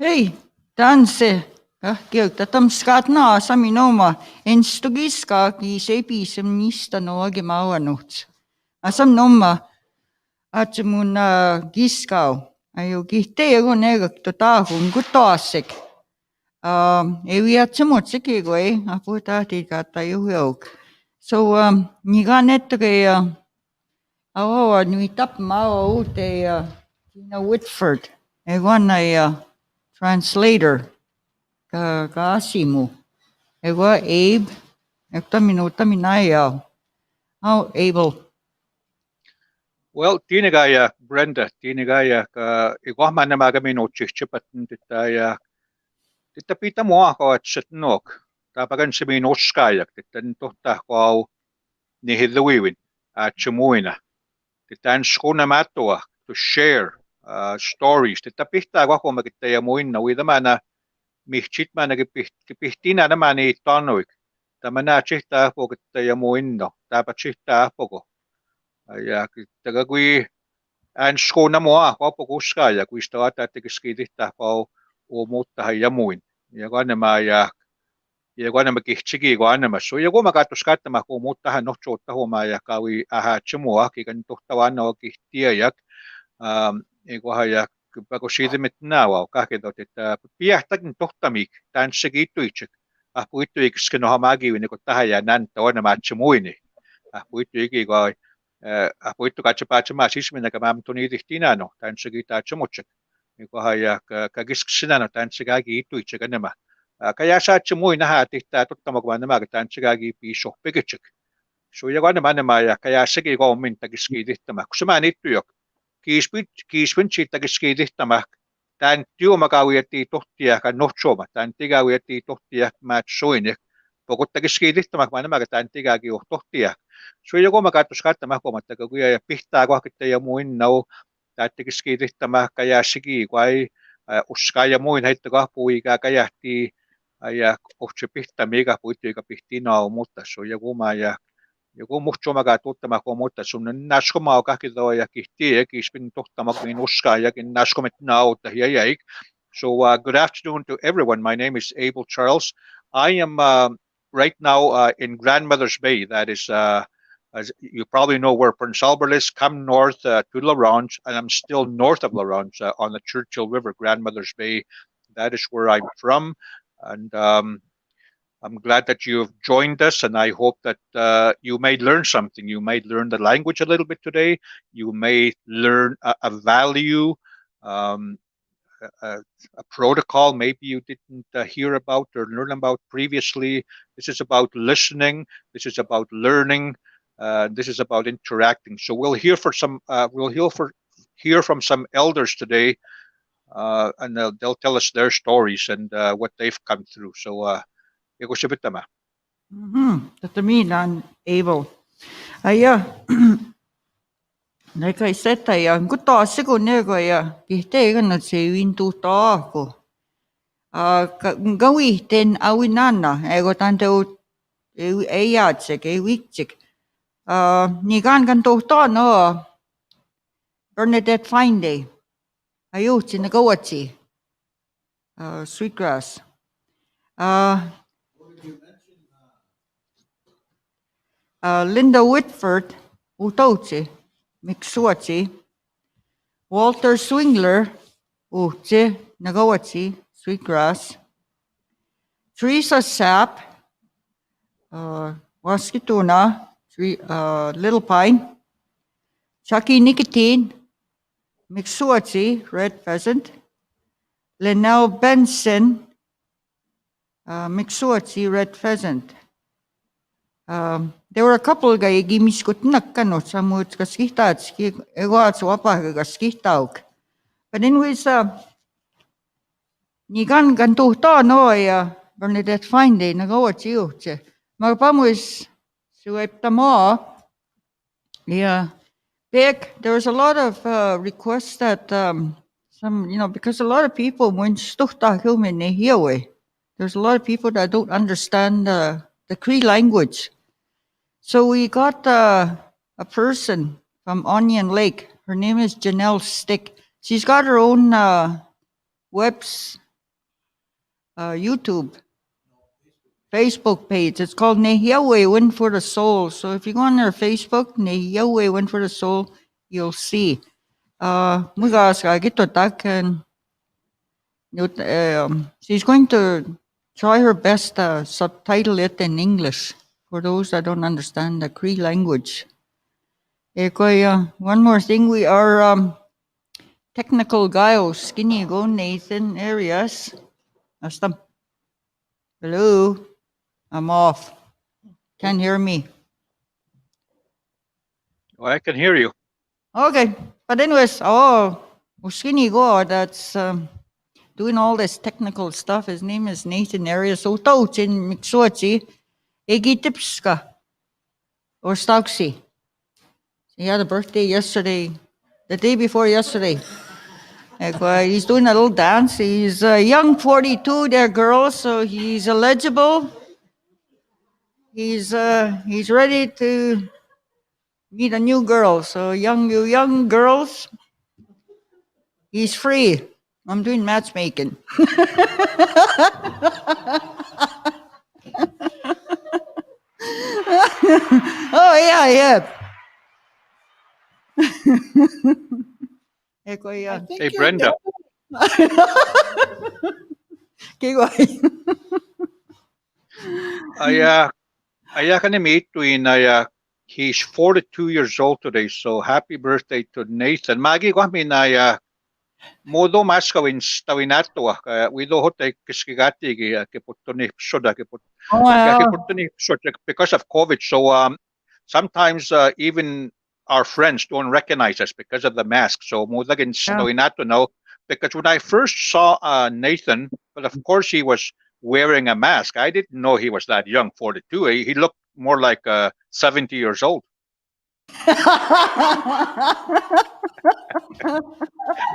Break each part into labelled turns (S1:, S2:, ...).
S1: Hei, tanse, kirjoitatam skatnaa saminoma, enstugiska kiisepisem niistä noagi mauanuts. Asam nomma, atse mun giskau, ajo kihteego negakto taahun kutoasek. Ei viatse mutseki koi, apu tahti kata juhiauk. So, niga nettege awa nuitap maua uute Tina Whitford, ewana translator ka asimu. Ewa Abe, ekta minaya. How able?
S2: Well, tinigaya Brenda, tinigaya ka igwahman na magamin o chichipatin titaya titapita mo ako at sitnok. Tapagan sa minoskayak titan tohta ko ni hiluwiwin at chumuina. Titan skuna matua to share stories. Titapita ako magitaya muin na widamana mihchit man nagipihtina naman ni tanoik. Tamana chihta po kitaya muin no. Dapat chihta po ko. Ay tagagwi an skona mo ako po kuskaya kuista ata tigiskidita ko umuutta hayamuin. Yagana maya yagana makichigi gwana maso yago makatuskatta mako umuutta no chota ho maya kawi aha chimo kikan tohtawan no kihtiayak ego haya pako sidimit nawa kakedot että piahtakin tohtamik tan segituichek apuituik skeno hamagi ne ko tahaya nan tona machimuini apuituik go apuitu katsapatsa sismina ka mam tuni dihtinano tan segita chumuchek ego haya kagisksinano tan segagi ituichek anema kaya sa chimui na hatihta tuttamagwa nama tan segagi piso pigechek so yago anema maya kaya segi go min tagiskidihtamak kusman ituyok kiispin tagiskidihtamak tan tiumakawiati tohtia ka nochoma tan tigawiati tohtia matsuinik pokot tagiskidihtamak manama tan tigagi tohtia so yago makatuskattamak komattakaguya pihtaa kwahkitta muin nau taatigiskidihtamak kaya sigi kwai uskaya muin heittakaa puiga kayahti ja ohtse pihtamiga puittuiga pihtina mutta so yago maya joku muhtsomaga tuttamak mutta sun naskoma kahkido ja kihti kiispin tohtamak min uskaa jakin naskomet nautta hiaik. So good afternoon to everyone. My name is Abel Charles. I am right now in Grandmother's Bay. That is, as you probably know, where Prince Albert is. Come north to La Ronge, and I'm still north of La Ronge on the Churchill River, Grandmother's Bay. That is where I'm from, and I'm glad that you've joined us, and I hope that you may learn something. You may learn the language a little bit today. You may learn a value, a protocol maybe you didn't hear about or learn about previously. This is about listening. This is about learning. This is about interacting. So we'll hear hear from some elders today, and they'll tell us their stories and what they've come through. So.
S1: Tataminan able. Aya. Like I said, good to sigo nego kihte na se wintu to gawi ten awinana ego tante eyatsek ewiksek nigan kan to no Bernadette Fine Day ayut in the goatsi sweetgrass Linda Whitford utotsi Miksuatsi, Walter Swingler, Uche, Nagawatsi, Sweetgrass, Teresa Sapp, Waskituna, Little Pine, Chucky Nicotine, Miksuatsi, Red Pheasant, Linnell Benson, Miksuatsi, Red Pheasant. There were a couple guy gimiskut nakano samut kaskihtats egoats wapa kaskihtauk. But anyways, nigan ganto to no Bernadette Fine Day nagawat you. Magpamus sueptamo. Yeah. There was a lot of requests that because a lot of people when stuhta human nehiawe. There's a lot of people that don't understand the Cree language. So we got a person from Onion Lake. Her name is Janelle Stick. She's got her own YouTube, Facebook page. It's called Nehiawe Win for the Soul. So if you go on their Facebook, Nehiawe Win for the Soul, you'll see. Mugas gito tak and she's going to try her best to subtitle it in English for those that don't understand the Cree language. One more thing, we are technical guy, skinny go Nathan areas. Astum. Hello, I'm off. Can't hear me.
S2: Well, I can hear you.
S1: Okay, but anyways, skinny go that's doing all this technical stuff. His name is Nathan Arias. So Tauchin Mixochi, Egi Tipska, or Stauxi. He had a birthday yesterday, the day before yesterday. He's doing a little dance. He's a young 42 there, girls, so he's eligible. He's ready to meet a new girl. So you young girls, he's free. I'm doing matchmaking. Oh yeah.
S2: Hey, Brenda. I can meet between he's 42 years old today, so happy birthday to Nathan. Magi ko amin na modo mas kawin ato we do hote kiskigati kiputuni soda kiputuni soda because of COVID. So sometimes even our friends don't recognize us because of the mask. So modagin tawin ato now. Because when I first saw Nathan, but of course he was wearing a mask. I didn't know he was that young, 42. He looked more like 70 years old.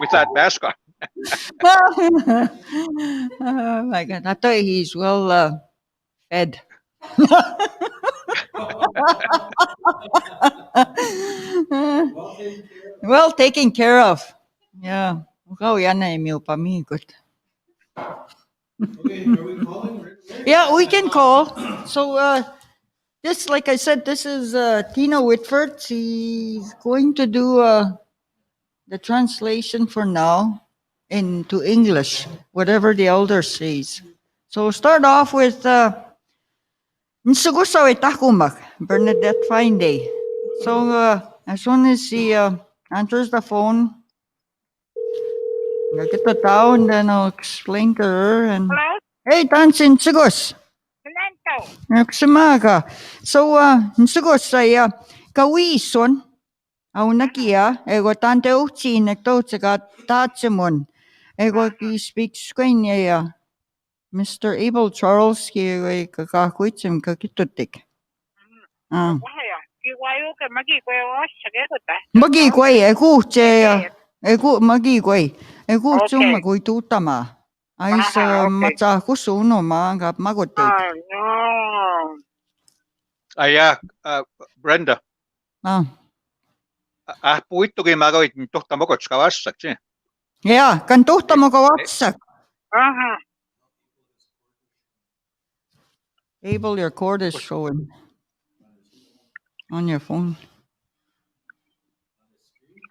S2: With that mask on.
S1: Oh my God. I thought he's well fed. Well taken care of. Yeah. Good.
S3: Okay, are we calling?
S1: Yeah, we can call. So this, like I said, this is Tina Whitford. She's going to do the translation for now into English, whatever the elder says. So start off with Nsugusawe Takumak, Bernadette Fine Day. So as soon as she answers the phone, I'll get the tao and then I'll explain to her. And
S4: Hello?
S1: hey, Tansin Sugus.
S4: Lento.
S1: Nagsumaga. So Nsugus ay kawison. Au nakia, ego tante uchi nekto tsaka tatsimon. Ego ki speaks kanya Mr. Abel Charles ki kakakwitsim kakitutik.
S4: Wahaya. Kiwayo ke magi ko sige ko ta.
S1: Magi kway ego che ego magi kway. Ego chung magoy tutama. Ay sa matsa kusuno mga magotek.
S4: Oh no.
S2: Brenda. Puito kay magawit nito tamokot kawasak siya.
S1: Yeah, kan tutama kawasak. Abel, your cord is showing on your phone.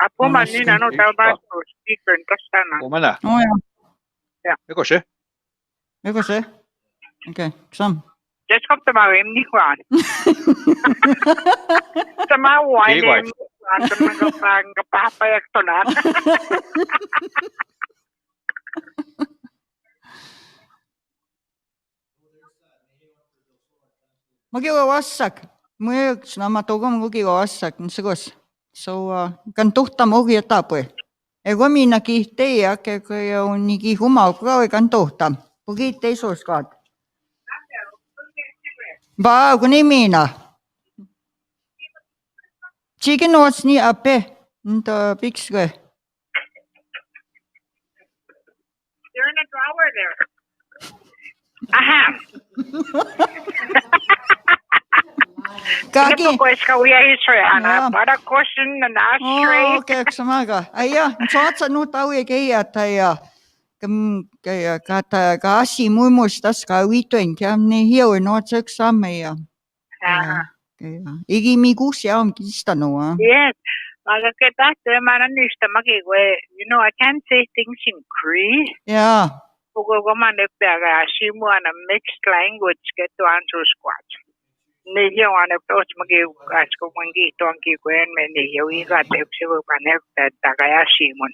S4: Apo man ni ano daw ba to speaker kasi na.
S2: Umana.
S1: Oh yeah.
S4: Yeah.
S2: Eko siya.
S1: Okay, some.
S4: Just come to my room ni kwan. Sa mawai ni sa mga papayak to na.
S1: Magiwawasak. Muyag namatugam magiwawasak. Nsigos. So, kantuhta mo kita po eh. Ego mi nakihte ya kaya niki humaw ko kantuhta. Pugite so Scott. Ba, kunimina. Chicken notes ni ape. Nta pix ko eh.
S4: They're in a drawer there. Aha.
S1: Kaki.
S4: Ito ko iskawiya Israel. Para question na
S1: Oh, okay, samaga. Aya, nsuat sa nutawi kaya taya. kata kasi muimus tas ka wituin kam ne hiu no tsek samaya. Igi mi gusia kistanoa.
S4: Yes. You know, I can't say things in Cree.
S1: Yeah.
S4: A mixed language get to answer squat. Nehi on a approach magi asko mangi tonki gwen many we got the civil panel that Tagayashi one.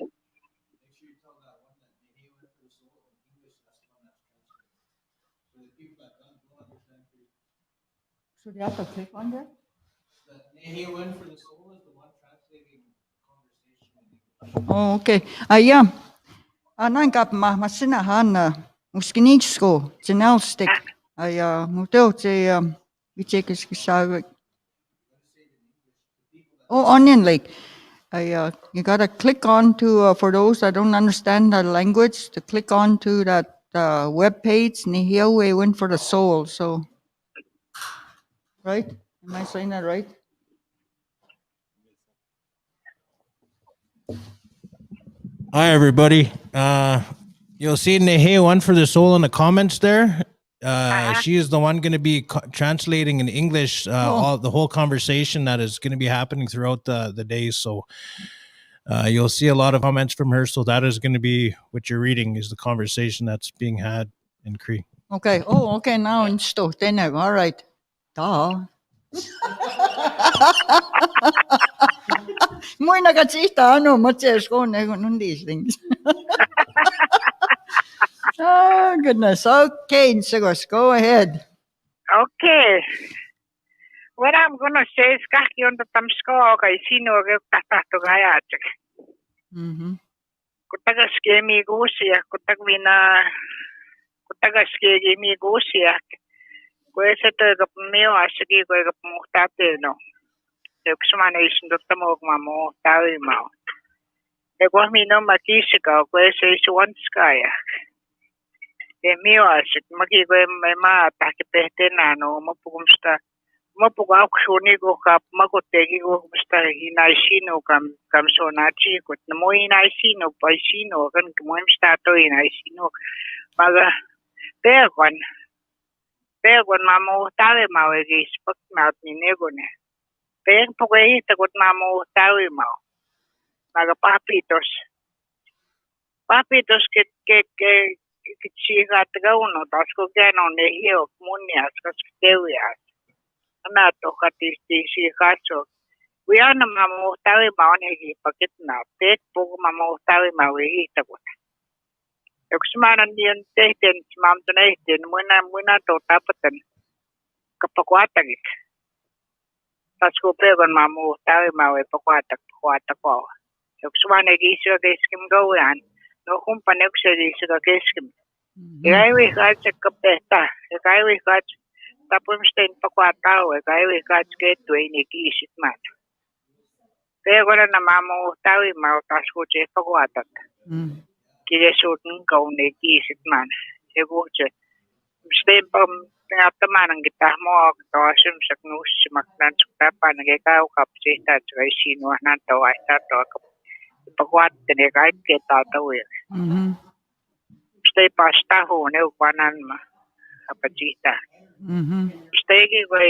S1: So they have to click on that?
S3: Nehi win for the soul is the one translating conversation.
S1: Oh, okay. Yeah. Nangap masinahan muskinisko tsinelstik. Muteo te vichekis kisag. Oh, Onion Lake. You gotta click on to for those that don't understand the language to click on to that web page. Here we went for the soul. So, right? Am I saying that right?
S3: Hi, everybody. You'll see Nehe one for the soul in the comments there. She is the one going to be translating in English all the whole conversation that is going to be happening throughout the days. So you'll see a lot of comments from her. So that is going to be what you're reading is the conversation that's being had in Cree.
S1: Okay. Oh, okay. Now in Stotene. All right. Duh. Muy nagachita ano maches ko nung these things. Oh goodness. Okay, Sigos, go ahead.
S4: Okay. What I'm gonna say is kaki on the tamsko okay sino to gayachik. Kutaga skemi gusia kutaga skemi gusia. Kwese to meo asigi ko muktate no. Examination Dr. Mogmamo, Tawi Mao. The Guamino Makisika, where says one sky. The Miwas, Maki, my ma, Takipetenano, Mopumsta, Mopuga, Shunigo, Makotegi, Mr. Inaishino, Kamsonachi, with the Moinaisino, Paisino, and Moimstato in Isino, Mother, there one. There one, Mamo, Tawi Mao, is spoke out in Negone. Peng pugay tagot mamo tawi mo. Naga papitos. Papitos kit sigat gauno. Tas ko gano nehiyo munias kas kitewias. Anato katis sigacho. We are na mamo tawi mo nehi pakit na. Pek pugo mamo tawi mo wehi tagot. Yoksmanan diyan tehten mam tunehten muna to tapatan. Kapakwatagik. Tasko pegon mamu tawi mawe pakwata ko. Yokswane gisu geskim goyan. No kumpan yokseri suga geskim. Ikaiwi kach kapeta. Ikaiwi kach tapumstein pakwata o. Ikaiwi kach ketu ini gisit man. Pegon na mamu tawi mawe tasko che pakwatak. Kire sutun kaune gisit man. Egoche. Stein pam Tengah-tengah kita mau kawasan seknus maknan sukapa negara kapsi tak terisi nuah nanto aisa to pakuat negara kita tahu ya. Stay pas tahu ne upanan mah apa cita. Stay gue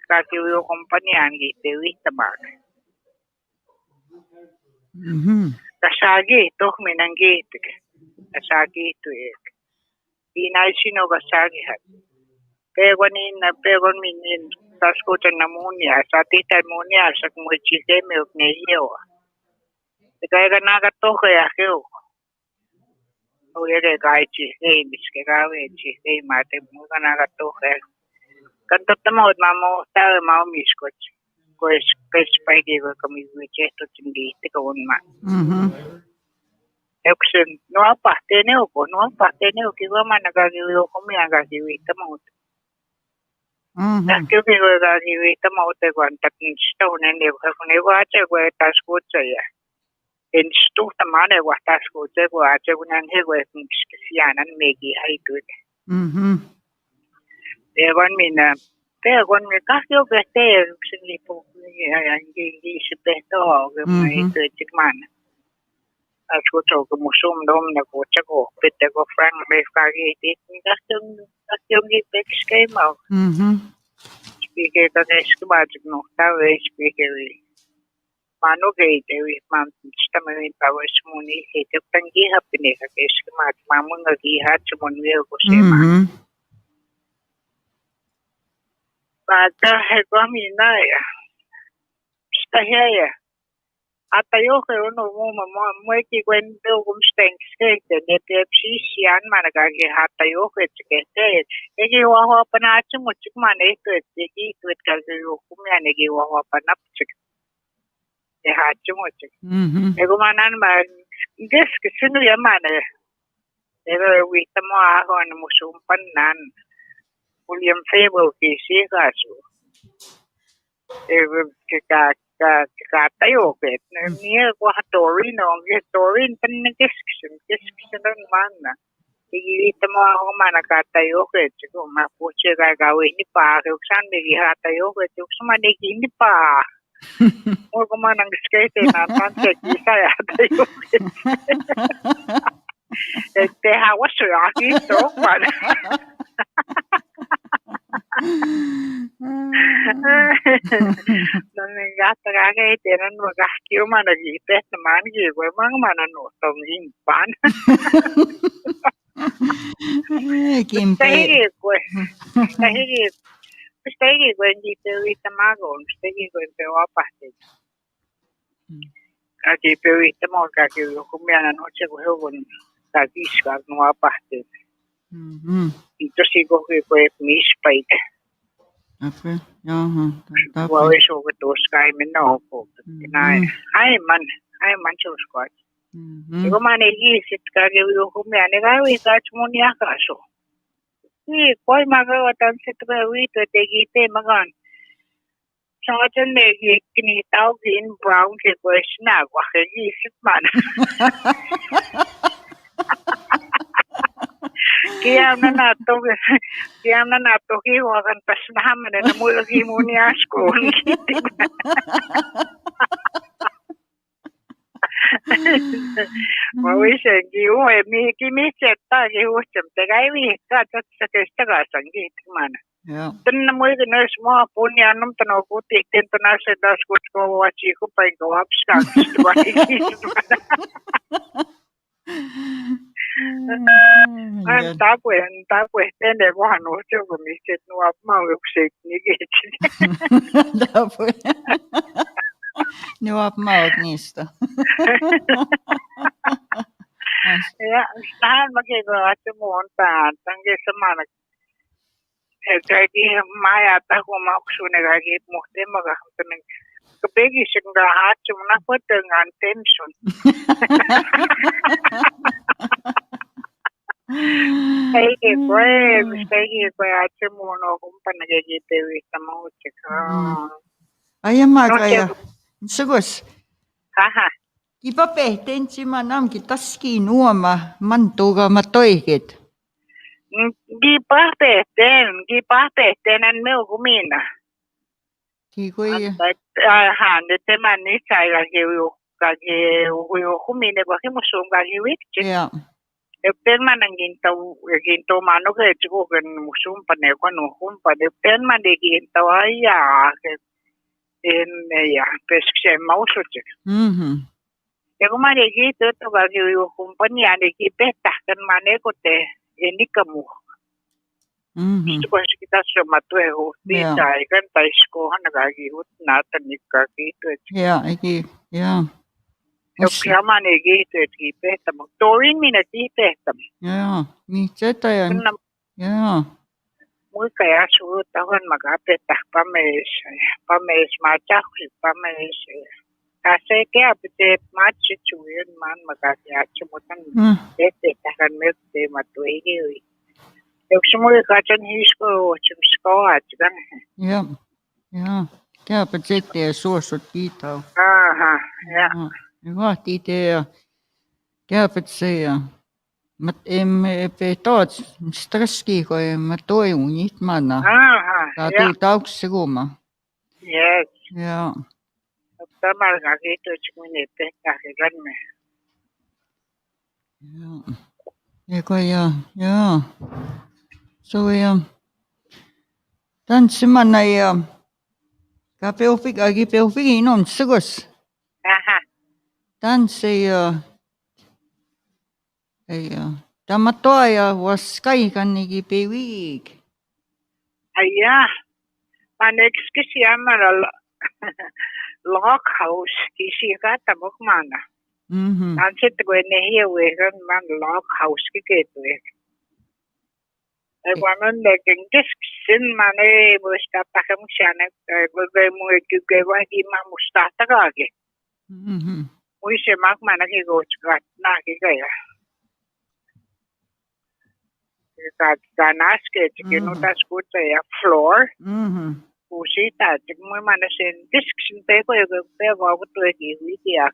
S4: kaki wio kompani anggi dewi tebak. Kasagi toh minanggi itu. Kasagi itu ya. Inaisi no kasagi hat. Pegon minin tasko chan namunia sati tamunia sak mo chite me ne hiyo kaya naga to kaya kyo o yere gaichi ei miske gawe chi ei mate mo naga to kaya kanto tamo mamo tawe mamo miskoch koes paigi ko kami chesto tindi te ko unma eksen no apa teneo ki goma naga yo komi aga ki tamo Kyo ki go ga ki tamo te kwan tak stone ne ko ache ko tasko chaya en stu tamane wa tasko che ko ache kunan he ko sianan megi hai tu te wan mi ka kyo ke te sini po ya ngi si pe to ke mai te chikman Ascolto come dom na ko chako pete ko frank me kage dit dastung gi pek schema speaker ka nesk magic no ta we speaker mano ge te we man stame powers muni he te tangi hapne ka kesk mat mamun gi hat chmon we ko sema Bata he ko mi na ya sta ya Ata yo ke uno mo ki gwen do gum steng skek de psi sian mana ga ge hata yo ke ke e ge wa ho pana chu mo chu mane ke ki kwet ka ge yo kum ya ne ge wa ho pana chu e ha chu mo chu e go manan ma des ke sinu ya mana e go wi ta mo a ho no mo sum pan nan William Fable ki si ga su e ke ka tayo bet niya ko story no ge story pan discussion man na ita mo ako man ka tayo ke ko ma po che ga we ni pa ko san de ha tayo ke ko sama de ni pa mo ko man ang skate na tan se ki sa ya tayo te ha wa so ya ki to pa Nang gata ga tenan mga kiyo man nagite naman gi ko mga manano tong ing pan.
S1: Kimpe.
S4: Stegi ko hindi pero itamago, stegi ko pero aparte. Kaki pero itamo kaki kumya na noche ko hegon kaki ska no aparte. Ito sigo ko mispait.
S1: Okay. Jaha.
S4: Well, we saw with those guys in the hopeful. I man so squat. You man a yeast, it can give you whom I always got Moniaka. So, he quite my girl and sit to a week to take it him again. Sergeant Maggie, can eat out in brown, it was snag, what a yeast man. Kaya na nato hiwagan pas naman na mula himonias ko. Mawis giu mi kimi chetta giu chemte gai mi ka chat sa kesta ga sangi mana. Tan na mo ga nurse mo punya num tano ko ti ten na sa das ko wachi ko pa go up ska. Tapos tende ko ano siya gumisit no up mag-shake ni Gage.
S1: Tapos niwap maot nisto.
S4: Ya, saan magigawa sa monta tangge sa mana. Kaya maya ta ko maksune gagi mo te magahamtan kabegi sing da hat na ko dengan tension. Stay ko ache mo no kung panagigite wita mo chika.
S1: Ayama kaya. Sugus.
S4: Haha.
S1: Kipa pehten man am kitaski nuoma mantuga matoikit.
S4: Gipa pehten an meu kumina.
S1: Kikoy.
S4: Nete man ni sai kage kumine ko himusum kage wikche.
S1: Yeah.
S4: Pen man ang ginto mano ke chiko kan musum pane ko no hum pa de pen man de ginto ya ke en ya peske mauso chik. E ko man de gito to ga yu kumpanya de ki peta kan mane ko te eni kamu. Ko kita sama to e ho ti sai kan tais ko han ga gi hut na tan nikka ki to.
S1: Yeah, iki. Yeah.
S4: Kaya man e gito ki peta mo. Torin mina ki peta.
S1: Yeah, mi cheta yan. Yeah.
S4: Muy kaya su tahun magapeta pames macak pames kasi kaya pete machi chuin man magaya chumutan tahan milk de matuigi yung sumuli kachan hisko chumsko at gan
S1: yeah kaya pete source kita
S4: yeah
S1: Iwa tite kaya pete mat pe tots streski ko matoi unit mana tu taux seguma
S4: yes
S1: yeah
S4: tama ga gito chumine te ka gan me
S1: Yeah. So tanssiman ei kapeufik inon sigus.
S4: Aha.
S1: Tanssi ei tamatoa was kaikannigi pewig.
S4: Aja. Man ekskisiamara lockhouse kisiikata mukmana. Nan sitten kun ne hiuihan man lockhouse kiketui. Quan lekin kesksin man ei muista takamuksia kun mui kyky vai ma musta takaki. Muise makmana kikotkat nakikaya. Kanasket kinutas kutsa ja floor. Usita mui mana sen kesksin peko vaikutuekin viitia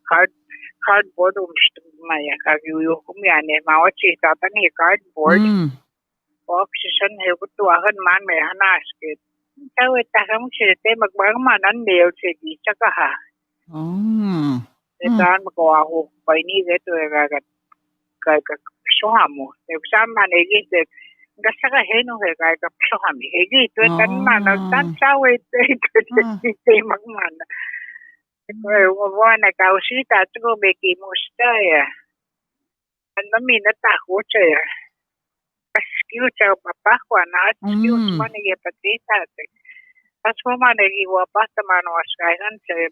S4: cardboard umstumaya kakiukumia ne mawatsi tatani cardboard. Oxygen heukutuahan man me hanasket. Tahu takamuksia te magmagmanan leo segi chakaha. Etan makawahu paini gitu kayak sohamu. Sama negi gasaka henu kayak sohami. Hegi itu kan mana tan sawe itu magmana. Wana kausita tuh beki musta ya. Anda mina tahu ya. Skiucha papa kuana skiuch mana ya patita. Pas mana lagi wapah teman waskaian saya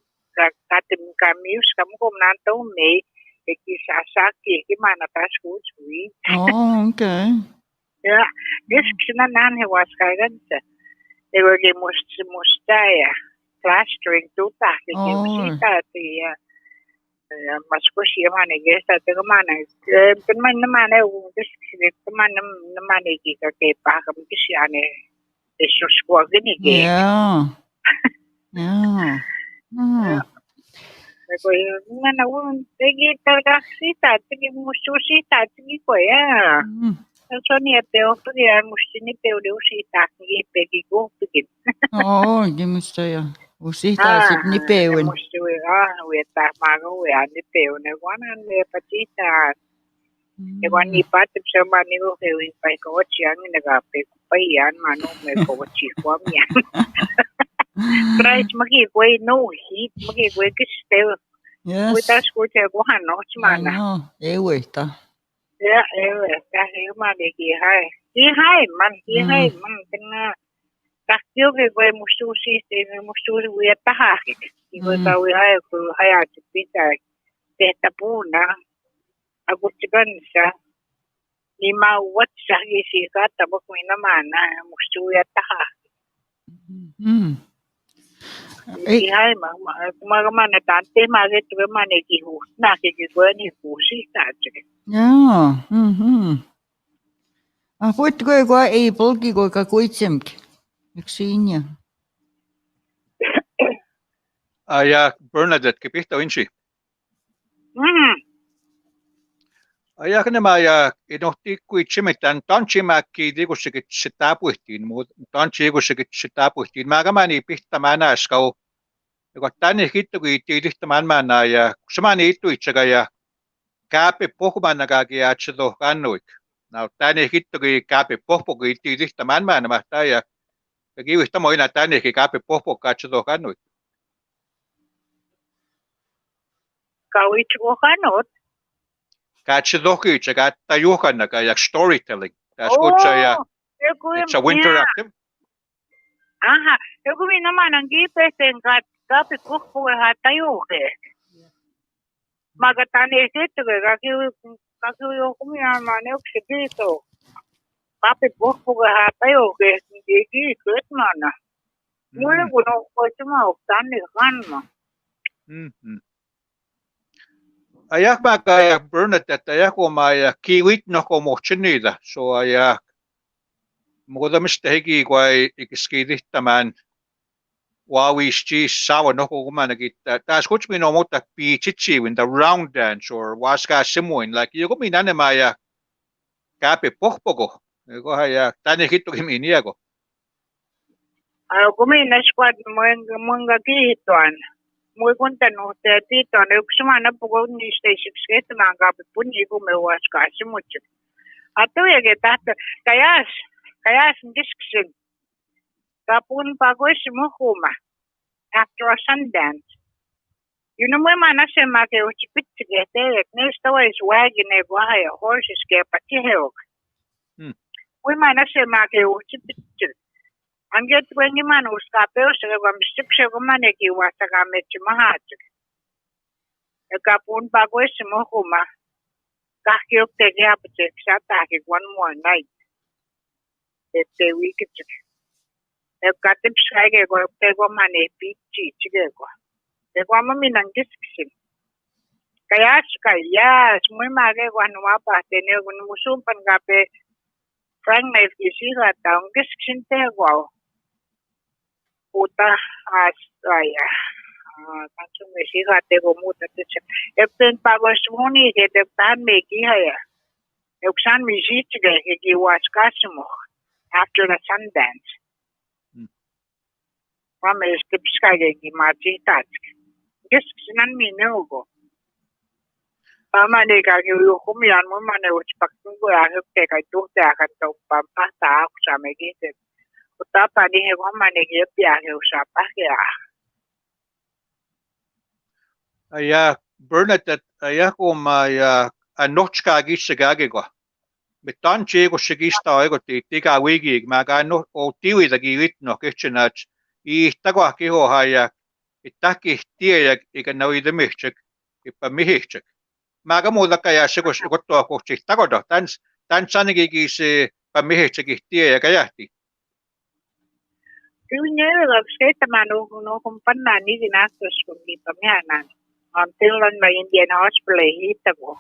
S4: katim kamius kamu kok nantau me ekisasaki gimana tas kucui.
S1: Oh, okay.
S4: Ya, kena nan waskaian saya. Lagi musta ya. Plastering tuta musita ya. Masuk siya mana gesta tu mana. Teman mana teman mana kita kepa kamu kisiane. Esos kuat gini ke.
S1: Yeah.
S4: Ko mana un tegi tergaksita tegi mususita tegi ko ya. So ni peo tu ya musini peo de usita tegi pegi go pegi.
S1: Oh, gimusta ya. Usita sip ni pewin.
S4: Mustu weta mago we ani peo ne wana ne patita. E wan ni pat sama ni go ke wi pai ko chiang ni ga pe pai yan manu me ko chi kwam yan. Price magi ko no heat magi ko ke steo.
S1: Yes.
S4: Wita sko te go han no chmana.
S1: No, weta.
S4: Ya ta he ma de ki hai. Ki hai man tena takyo ke ko mustu si te mustu we ta ha ki. Ko ta we hai ko hai a pita te tapuna. Aku cikan sa lima wat sa isi ka tabok may naman na musuya taha. Ihay mga na tante magit ko man ikihu na kikikuan ni pusi ta.
S1: Yeah. Fuit ko able ki ko kakuitsemk. Iksinya.
S2: Ja, Bernadette kipihta insi. Ja nämä ja inohti kuitsimitan tanchimäkki dikusikin sitä puhtiin mut tanchikusikin sitä puhtiin mä kamani pihtämään äskau joka tänne hittukin tiihtämään mä ja samani ittuitsaga ja kääpi pohmanagakin ja tsedo kannuik na tänne hittukin kääpi pohpokin tiihtämään mä ja kiivistä moina tännekin kääpi pohpokkaa tsedo kannuik
S4: Kauitsuko kannut?
S2: Katsodoki, se käyttää juhannaka ja storytelling. Tässä kutsaa ja it's a winter active.
S4: Aha, joku minä manan kiipeisen kaapi kuhpueha tajuukeet. Magataan ei sitten, kun joku minä manan yksi kiito. Kaapi kuhpueha tajuukeet, niin kiitos mana. Mulle kun on koituma ottaa, niin kanna.
S2: Ajak maka ja Bernadette ajak oma ja kiwit no komohtsin niitä. So ajak muodamista heki kui ikiskidihtämään waawisti sawa no kumanakin. Taas kutsmin on mutta piitsitsiivin the round dance or waskaa simuin. Like joku minä nämä ja kääpi pohpoko. Jokohan ja tänne hittukin miniäko.
S4: Joku minä squad munga kiihtoan. Mui kuntanut tiitoon yksumana puhun niistä isiksi kaapit punjikumme huoskaasi mutsi. Atujakin tahto kajas disksin. Kapun pagoisi muhuma after a Sundance. Mui manasemaake utsi pittige teet niistä vois wagon vahja horsiske patiheok. Mui manasemaake utsi pittige. Anget wengi man uskapeus kwa mstukse kwa maneki wasaka mechi mahatuk. Kapun pagoisi muhuma kahkiok tege apatek sataki one more night. Ette wikituk. Katip skaige kwa pego mane pichi chigego. Pego mami nangisksin. Kayas muy mage kwa nuapa tene kun musumpan kape Frank knife kisiga taong gisksin tego. Puta asaya. Kansung kisiga tego muta tse. Epten pagos muni ke teptan meki haya. Yuksan mijichige ke waskasmo after the Sundance. Mama is kipskaige majitat. Giskinan minugo. Mama ne kage yukumian mama ne uchpaktungo ahukte kai tuhte akan pampata akusame gite. Utapa ni he mama ne gepia he usapahya.
S2: Aya Bernadette aya koma ya anochka gisagage go. Mitan chego shigista ego tiga wigi maga no o tiwi da giwit no kitchenach I tagwa kiho haya itaki tiya ika nawi de mihchek ipa mihchek. Maga muda kaya shego gotto ko chittagodo tan sanigi gisi pa mihchek tiya kayahti.
S4: Tunyere skate manu no kumpanna ni ginastos kundi pamianan. Until my Indian hospital hitago.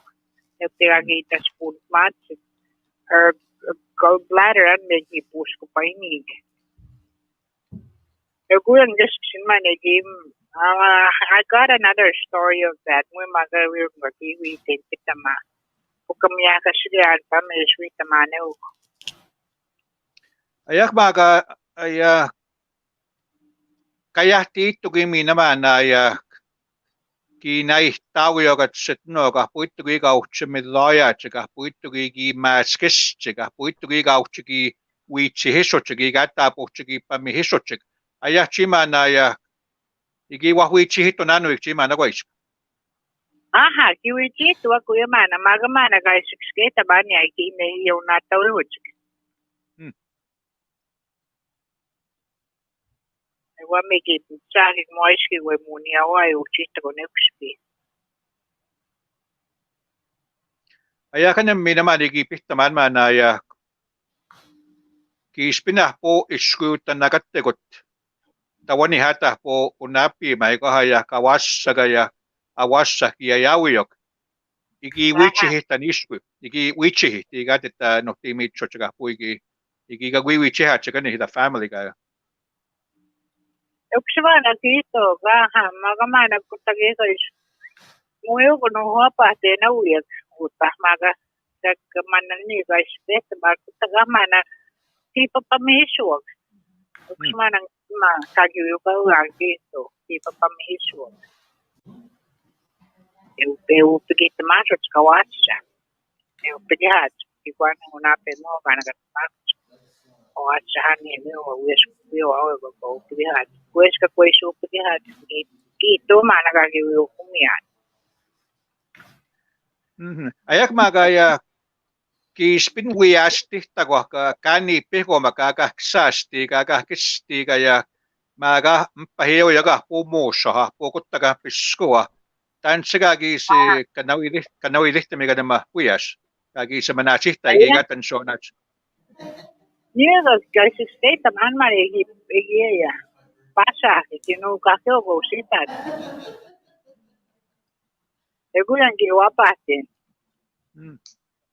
S4: Neptiga gita spoon match. Her gallbladder and make me push ko painig. I got another story of that. We
S2: Ayak maga aya kayahti tugimi naman aya kinai tawiogat setno ka puitugi gauchmi loya chika puitugi maskis chika puitugi gauchigi wichi hisochigi gata puchigi pami hisochig aya chima na ya igi wahuichi hito nanu chima na guais.
S4: Aha, kiwichi tu aku mana maga mana guys skate bani aki ne yo na tawuchig. Wa megi tsagi moiski we munia wa uchito ko nexpi.
S2: Aya kanem minaman igi pihtaman mana ya ki spinah po iskuutan nagategot. Tawani hata po unapi mai ko haya kawasagaya awasa kiyayawiyok. Igi wichihi tanisku. Igi wichihi tigatita no timi chochaga po igi gagwiwichiha chagani hita family kaya.
S4: Ukswana tito gaha maga mana kutagi ko is. Muyo ko no hapa te na uyag utah maga kag manani guys bet ba kutaga mana tipo pamisuwag. Ukswana ma kagyo ka uang dito tipo pamisuwag. Eu pigi tomatos kawatsa. Eu pigi hat igual unape mo kana tomatos. Kawatsa hani mo wes yo awe ko pigi hat. Wes ka kwesu pigi hat. Ito mana kagyo kumian.
S2: Ayak magaya ki spin wiasti tagwa kani peko makaga ksasti kaga kisti kaya maga mpaheo yaga pumosa ha pokottaga piskoa tan sigagi si kanawi lihte mega nama wias kagi sa manachita igatan sonach.
S4: Niego guys state man mare igi ya pasa que no kakeo go sita. Egulan ki wapate.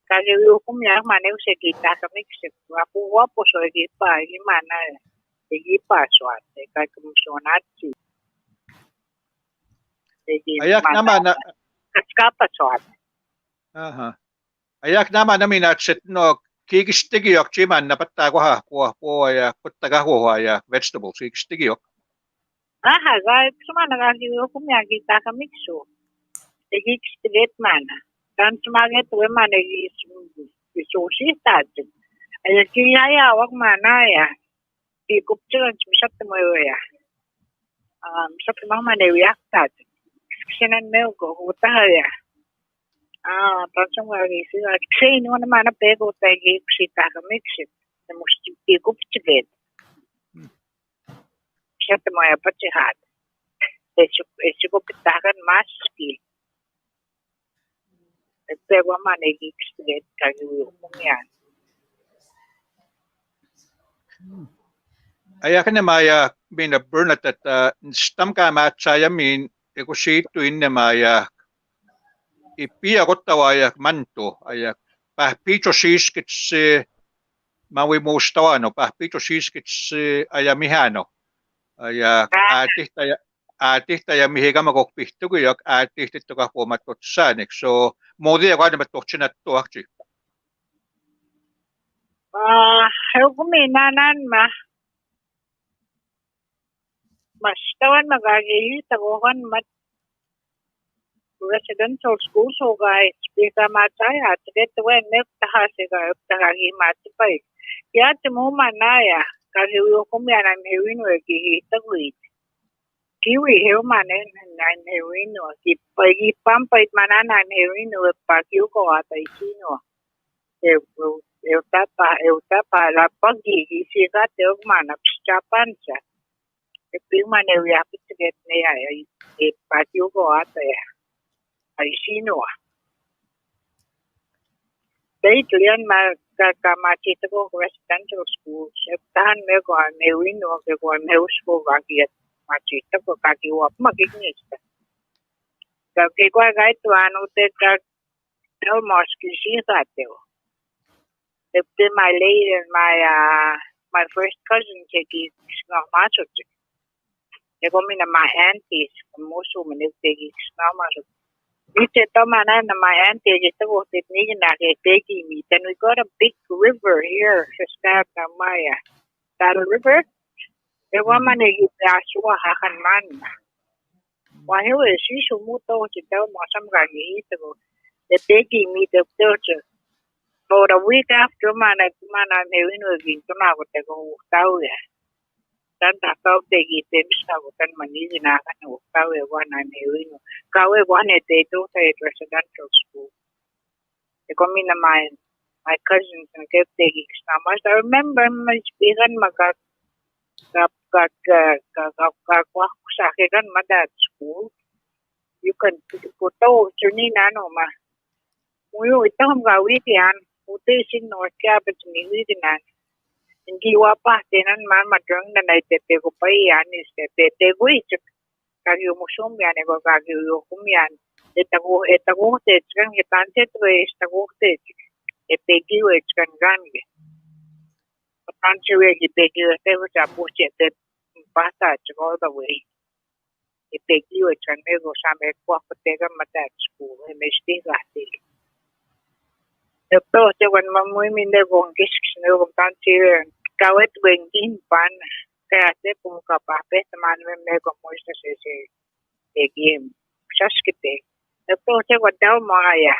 S4: Kage yo kumya mane usekita kamikse wapu wapo so egipa imana egipa swate kakumsonati.
S2: Ayak naman na
S4: kaskapa swate.
S2: aha. Ayak naman namin at setno kikistigiyok chiman napatta ko ha po ya puttaga ho ya vegetables kikistigiyok.
S4: Guys, mana kaki hukum yang kita kami so. Egi straight mana. Dan semangat tu mana egi sosi tadi. Ayah kira ya awak mana ya. Di kupcilan bisa temu ya. Bisa temu mana ya tadi. Kesenan melko utah ya. Langsung lagi sih. Saya ini mana pego tadi kita kami sih. Mesti di kupcilan. Bisa temu ya pecihat. Esi kupitakan maski. Pego mana egi straight kaki hukumnya.
S2: Ayah kan maya mina Bernadette stam ka matchaya min ekusitu inne maya ipia kottawaya manto ayah pahpicho siskits mawi mustawano pahpicho siskits ayah mihano ayah aatihtaja mihigama kokpihtuguyak aatihtittuka huomattotsanik so modia kadama tohtsinattuakti
S4: Hukuminanan mas tawan magagili taguhan mat residential school so guys bika mataya tret when nek tahasiga tahagi matpai ya temu manaya kali hukuminan hewin wegi taguit kiwi hewmanen nan hewin no pagi pampai mananan hewin no pakiu ko ata isino eu tapa la pagi siga teu mana pchapancha Ping mana ya pitet ne ya patiu ko ata ya ai sino dai tulian ma ka ma chita ko residential school septan me ko me wino ke ko me usko ga ki ma chita ko ka ki wa ma ki ni ka ke ko ga tu anu te ka no mosque si ta teo my lady and my first cousin take not much of it. They go me my aunties, most women is taking not much of it. We said, my auntie just about it, taking me. Then we got a big river here, Maya. That river, the woman is Ashua Hakan man. Why, who is she? Should move to tell me some guy the taking me the torture. For a week after mana hewin wagi tuna ko te ko tau ya dan takau te gi te bisa ko kan maniji na kan ko tau ya wana hewin kawe wana te to te residential school e ko mina my cousins and ke te gi I remember my speaking maka ka sa ke kan mada school you can put to chuni na no ma muyo itam ga witian Uti sing North Cabot Milinan. In Giwapa, Tenan Mama Drung the night that they go pay and is that they wait. Kagu Musumian ego Kagu Humian. It a go it's going to get waste a go if they give it can run. But can't you really take you a favorite push it that passage all the way. If they give it can go some equal for take them at that school and they stay that day. Pero when mamoy minde bong kiskin yung tanti kawet bengin pan kaya te pung kapape teman me ko mo sa se game saskite pero when daw maya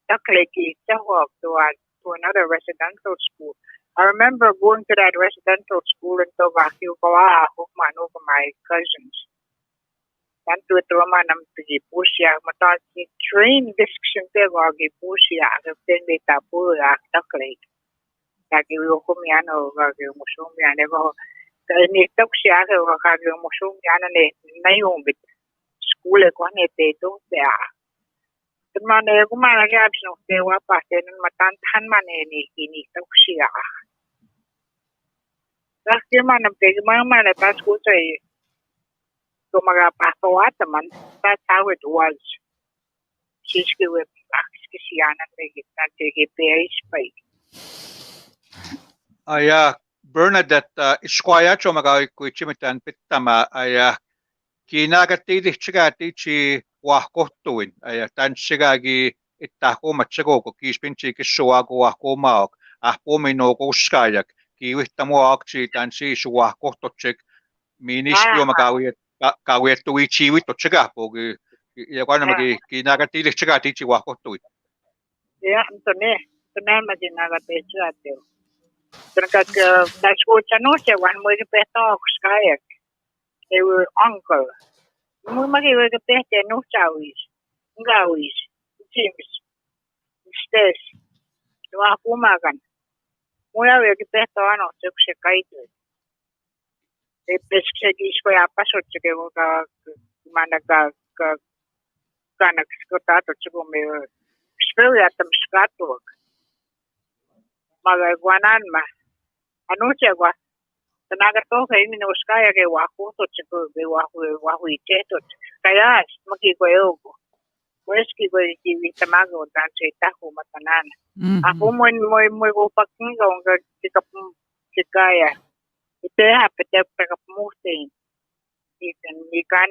S4: takleki tawag to another residential school. I remember going to that residential school in Tobacco ko my cousins. Tanto ito man ang pag-ipusya, mataki train discussion te wag-ipusya, kapten de tapu taklik. Kagi hukumian o kagi musumian ego ni toksya ko kagi musumian ne nayong bit school ko ne te to te a. Teman ego man lagi abis no te wa pa te matantan man ni kini toksya. Lagi man ang pagmama na tas ko say So man, that's how it was. She's going to take
S2: Ayah Bernadette iskwaya cho magai kuichimitan pitama ayah kinagati chigati chi wahkotuin ayah tan chigagi ittako matchago ko kispinchi kiswago wahko maok ahpo minogo skayak kiwittamo akchi tan si wahkotochik ministro magawi kawetui chiwit to chiga pogi ya kwana magi kinagati chiga tichi wako tui.
S4: Ya, entone maginaga pechuateo. Terkat das kuchano se wan mo ke peto skaya. They were uncle. Mo magi we ke pete no chawis. Ngawis. James. Stes. Wa kumagan. Mo ya we ke peto ano se kaitu. E peske disko ya paso ke mo ka mana ka kanak skotato chugo me. Spel ya tam skato. Maga guanan ma. Anuncia gua. Tenaga to kai ni uskaya ke waku to chiku be waku iteto. Kaya maki ko yo. Weski ko ti tamago dan se tahu matanan. Ako mo go pakinga nga tikaya. Ite ha pete pekamutin. Ikan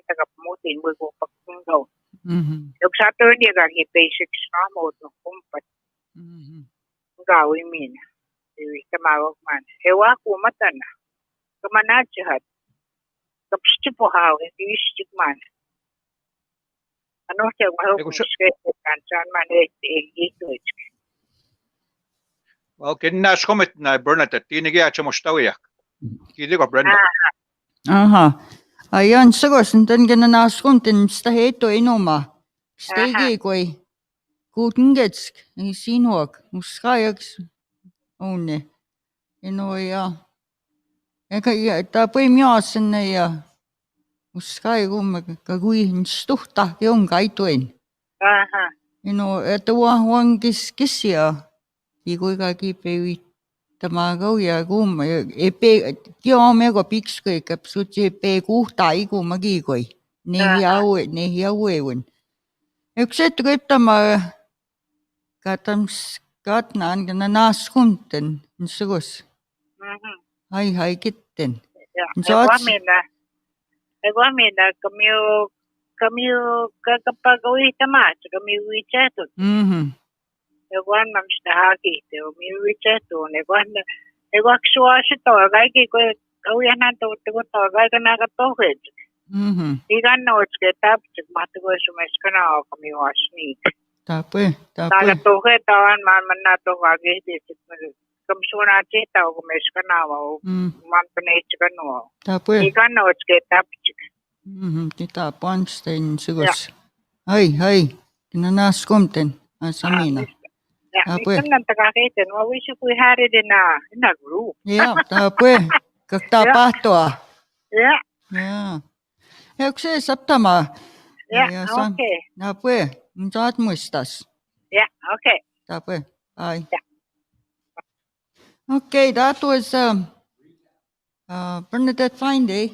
S4: tagapamutin mo go pakinga. Yung sa to dia ga ki basics na mo to kumpat. Gawin min. Tamago man. Hewa ko matana. Kamanajahat. Kapstipo haw, hindi man. Ano siya, waho kung kansan man, ito.
S2: Well, kinna skomit na Bernadette, tinigi at mustawiyak. Kili ko Brenda.
S1: Aha. Ayan, sagos, dan gananaskuntin, staheto inoma. Stegi koi. Guten gets, sinhok, muskayaks. One. Ja. Tapos miasen na ja. Muskay kagui stuhta yung kaituin.
S4: Aha.
S1: Ito wang kisya. Iko kakipewi tamagaw ya gum. Kyo me ko pikskoy kapsuche pe kuhta iko magikoy. Nehiyawe wun. Ekset tama katnan gananaskunten. Nsugos. Hai kitten.
S4: Ego mina kami kakapagawi tamat kami wichato. Ego mam stahaki te mi wichato ego aksua sito gai ki ko awiana to gai kana ka to het. Igan no ke tap matu ko sumes kana kami wasni.
S1: Tape.
S4: Naga to het tawan man na to wage de kamsuna cheta ko mes kana wa man pene chikano.
S1: Tape.
S4: Igan no ke tap
S1: Kita Ponstein sigos. Hai. Kinanaskumten. Asamina.
S4: Ikan nan tagakitin. Well, we should we had it in a group.
S1: Yeah, tape. Kaktapato.
S4: Yeah.
S1: Ekse saptama.
S4: Yeah, okay.
S1: Tape. Mjat muistas.
S4: Yeah, okay.
S1: Tape. Bye.
S4: Yeah.
S1: Okay, that was Bernadette Finday.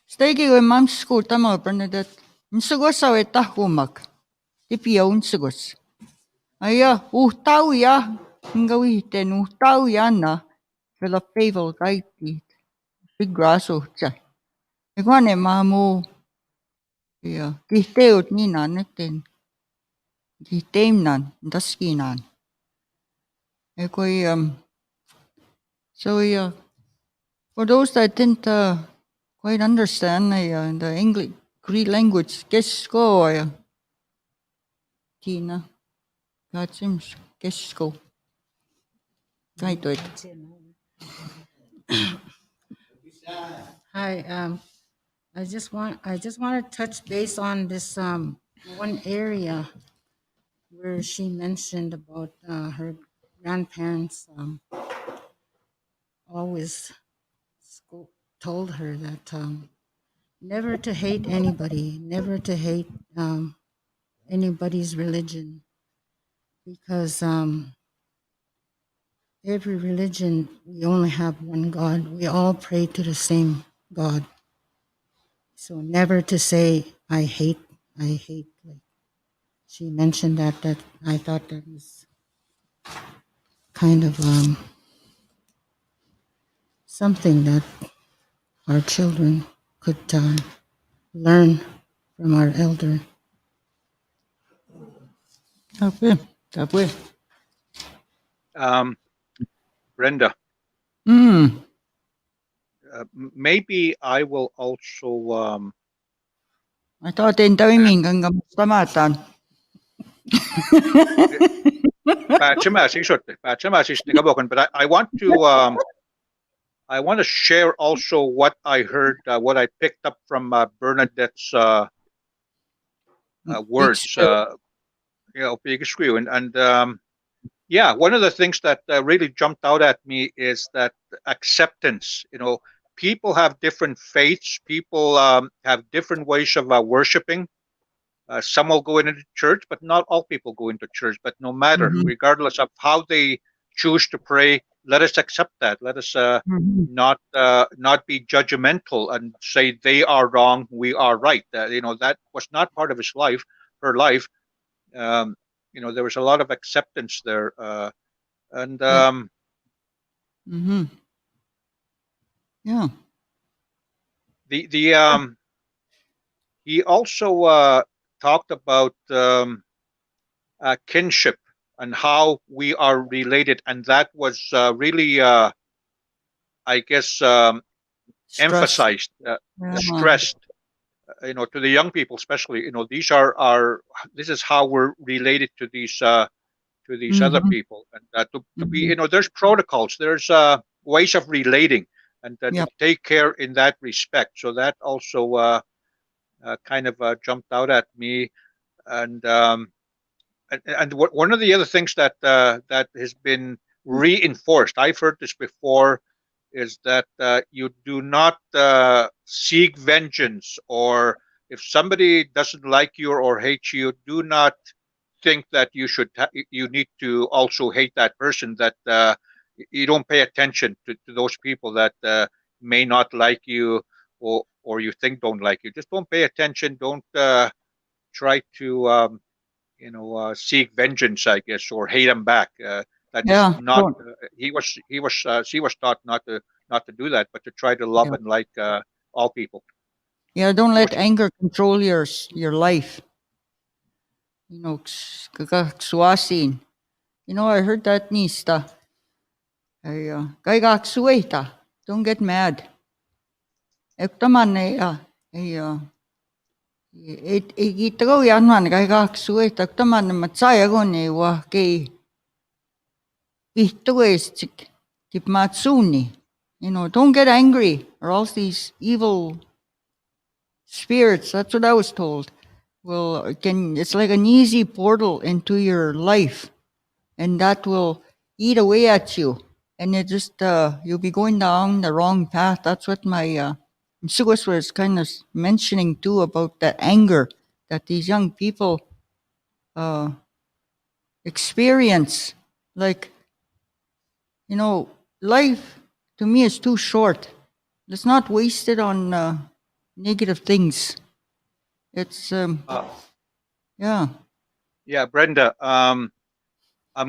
S1: Stegi with mom's school tama Bernadette. Nsugos awe tahumak. Tipia unsugos. Uhtau ya. Ngawiten uhtau ya na. Fela favel kaiti. Big grass uhtsa. Ikwane mamu. Kihteut nina netin. Kihteimnan. Daskinan. So for those that didn't quite understand the English Greek language, kesko Tina, Gatsims, kesko. Kaito it.
S5: Hi, I just want to touch base on this one area where she mentioned about her grandparents always told her that never to hate anybody, never to hate anybody's religion, because every religion, we only have one God. We all pray to the same God. So never to say, I hate. Like she mentioned that I thought that was kind of something that our children could learn from our elder.
S1: Tape.
S2: Brenda. maybe I will also.
S1: I thought in timing hanggang mastamatan.
S2: But I want to share also what I heard, what I picked up from Bernadette's words. Big screw, and yeah, one of the things that really jumped out at me is that acceptance. People have different faiths. People have different ways of worshiping. Some will go into church, but not all people go into church. But no matter,
S1: Mhm.
S2: regardless of how they choose to pray, let us accept that. Let us
S1: Mhm.
S2: not be judgmental and say they are wrong, we are right. That was not part of his life, her life. Um, there was a lot of acceptance there, and
S1: Yeah. Mhm. Yeah.
S2: the he also talked about kinship and how we are related, and that was really, I guess,
S1: Stress.
S2: emphasized,
S1: Yeah.
S2: stressed. To the young people, especially. These are our. This is how we're related to these other
S1: Mhm.
S2: people, and to be.
S1: Mhm.
S2: There's protocols. There's ways of relating, and to
S1: Yep.
S2: take care in that respect. So that also kind of jumped out at me, and one of the other things that has been reinforced, I've heard this before, is that you do not seek vengeance, or if somebody doesn't like you or hates you, do not think that you need to also hate that person. That you don't pay attention to those people that may not like you, or you think don't like you. Just don't pay attention. Don't try to seek vengeance, I guess, or hate him back. That is
S1: Yeah.
S2: not.
S1: Don't.
S2: She was taught not to do that, but to try to love
S1: Yeah.
S2: and like all people.
S1: Yeah. Don't
S2: She
S1: let
S2: was.
S1: anger control your life. Kakaksuasin. I heard that nista. Kaigaksueta. Don't get mad. Ektaman ikitago yanman kaigaksueta. Ektaman matsaya goni wa kei ihtuestik kipmatsuni. Don't get angry, or else these evil spirits, that's what I was told, it's like an easy portal into your life, and that will eat away at you, and you'll be going down the wrong path. That's what my Msugus was kind of mentioning too, about that anger that these young people uh, experience. Like, life to me is too short. Let's not waste it on negative things. It's yeah.
S2: Yeah, Brenda. I'm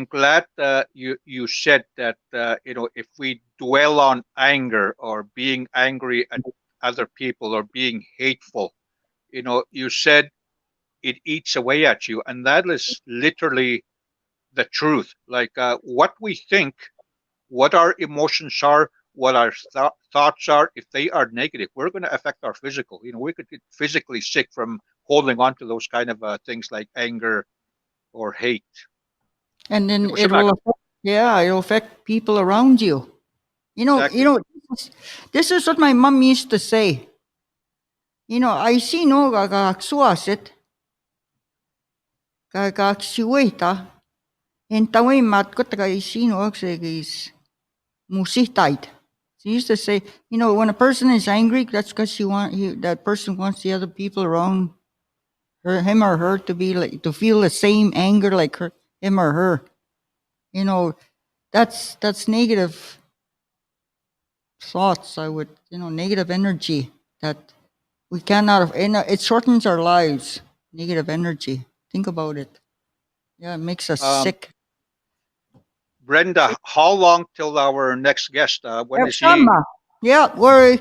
S2: glad you said that. If we dwell on anger or being angry at other people or being hateful, you said it eats away at you, and that is literally the truth. Like what we think, what our emotions are, what our thoughts are, if they are negative, we're going to affect our physical. We could get physically sick from holding on to those kind of things like anger or hate.
S1: And then
S2: It was
S1: it'll affect people around you.
S2: exactly.
S1: This is what my mom used to say. I see no gagaksuasit, gagaksueta, and tawin matkota I no is musitaid. She used to say, when a person is angry, that's because that person wants the other people around him or her to feel the same anger like him or her. That's negative thoughts. Negative energy that we cannot. It shortens our lives. Negative energy. Think about it. Yeah, it makes us
S2: Um,
S1: sick.
S2: Brenda, how long till our next guest? When is he?
S1: Tama. Yeah, we're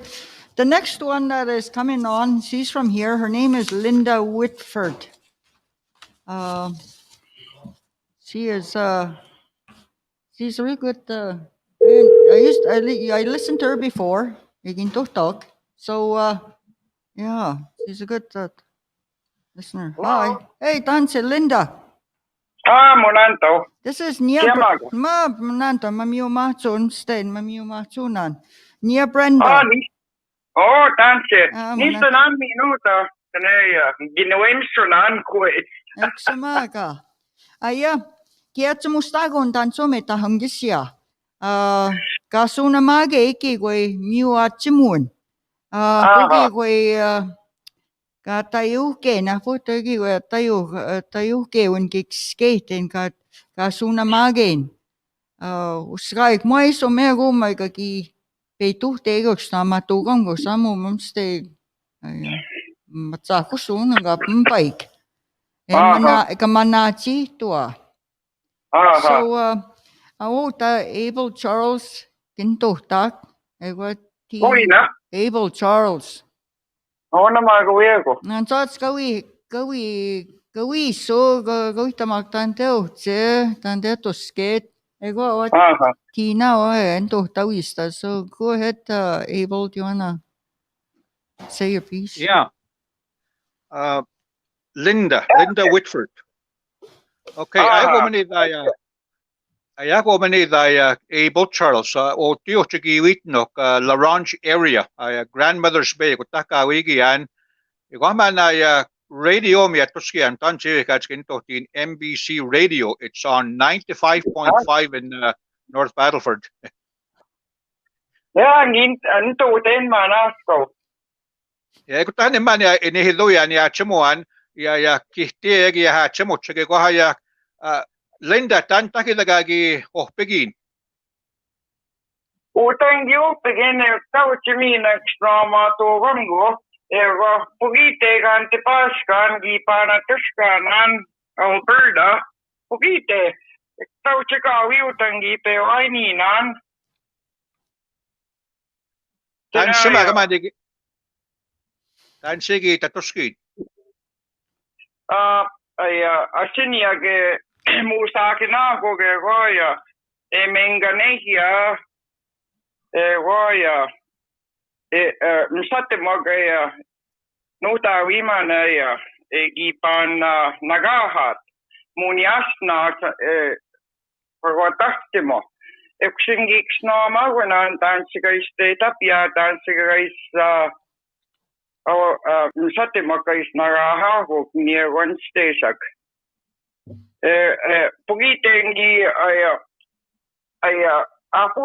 S1: the next one that is coming on. She's from here. Her name is Linda Whitford. Uh, she is. She's really good. I listened to her before, Egin tohtok. So, yeah, she's a good listener. Hi. Hey, tanse Linda.
S4: Monanto.
S1: This is Nia.
S4: Tiamago.
S1: Monanto, mamiu matsun, stein, mamiu matsunan. Nia Brenda.
S4: Tanse.
S1: Ah,
S4: Niistä on minuuta. Tänään ginnuemsunan kuin.
S1: Eksamaga. Aja, kietsu mustagun tansomita hangisia. Kasuna mage iki kui miu atsimun. Pugi kui ka tajuhke na putogi kui tajuhke un kiks keitin ka suuna magein. Uskaik maiso me kumma ikkagi peituhte iguks nama tuugangu samu mumste matsaku suunaga paik. Eka manachi tua. So Abel Charles kintohtak Abel Charles. Nan saats kawi so kawittamak tan teotuskeet. Ego Tina and tohtawista. So go ahead, Abel. Do you wanna say your piece?
S2: Yeah. Linda Whitford. Okay, I go many Abel Charles o tiochigi witnok Larange area grandmother's bay kutaka wigi an igwaman radio mi atuski an tanchi katskin tohtin MBC radio. It's on 95.5 in North Battleford.
S4: Yeah, nito ten manasko.
S2: Yeah, kutan man inihido yan ya chemuan ya kihtieg ya chemo chege ko haya Linda tan takilagagi pegin.
S4: Utang yu begin kauchimi extra to rango. Eva pugite gan tipaskan gi pana tuskanan Alberta. Pugite kauchika utang pe waini nan.
S2: Tan sima gamadi tan sigi tatuski.
S4: Asinia ge musakina go ge goya menganehia goya msate mogaya nuta wimana gipan nagahat muniasna forgotaktimo ekshingix no magwanan dansigaiste tapia dansigais msate mogais nagaha go near one station. Pugitengi aku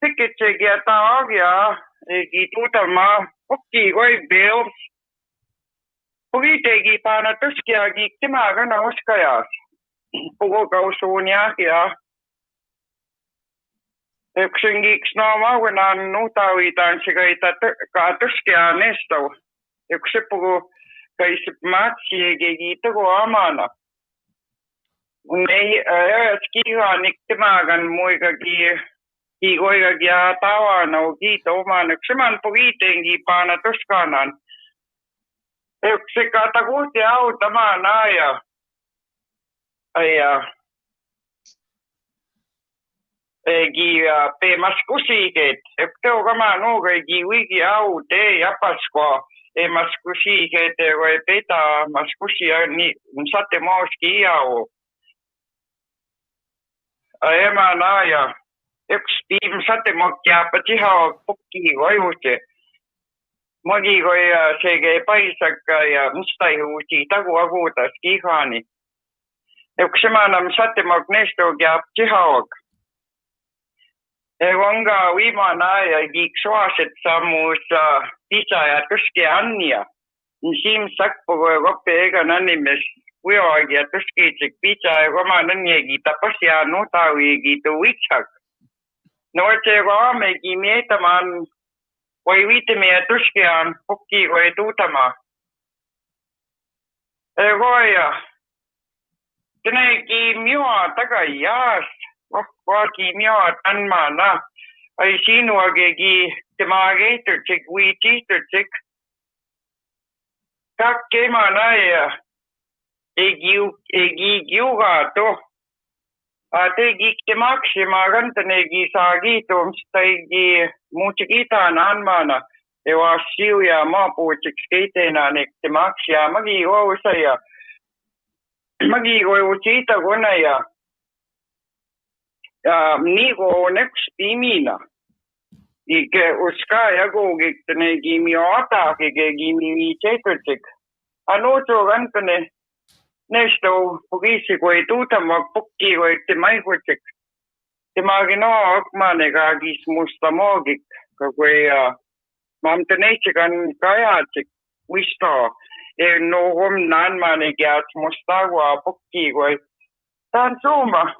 S4: pikitse giatagia gitutama okki oi bills pugitegi pana tuskia giktimaga na uskayas pugo kausunia ya eksingiks nama wenan nutawi tansigaita ka tuskia nesto eksipugo kaisip matsi gigito amana nei skiga niktimagan muiga gi goiga gia tawa no gito man ksiman pugitengi pana tuskanan eksikata guti au tamana ya gi pe maskusiget ekteo kama no gi wigi au te yapasko maskusiget we peta maskusi ni msate moski au ema naya extreme sate mokya patiha pukki goyuche magi goya sege paisaka ya mustai uchi tagu aguta skihani ekshmanam sate moknesto gap chihawak Ewanga wimana ya gikswaset samus pizza ya tuski annia nsim sakpo gopega nanimes Uyoagia tuskitsik pizza goma nanyegi tapasya notawi gitu wichak Norte gome gimietaman waiwite me tuskian pukki goi tutama Egoya Tene gimioa tagayas Waki mioa tanmana Ai sinuage gi temagator tik wichiter tik Kakke mana ya Egi giuga to
S6: Teegi maksima kantanegi saagiitumstaigi muutsikitana anmana. Ewa siuja maapuutsiks keitena nekti maksia magi ousaja. Magi outsiita koneja. Nigo neks pimina. Ike uska jagugik tenegi mioataki kegi miitseitutsik. Anuutsu kantane. Nesto pugisi kui tuutamak pukki kui temaihutsik. Temagi no akmanega kis musta moogik. Kui mamtaneitsekan kajatsik visto. No homna anmanegi ats mustagua pukki kui. Taan suuma.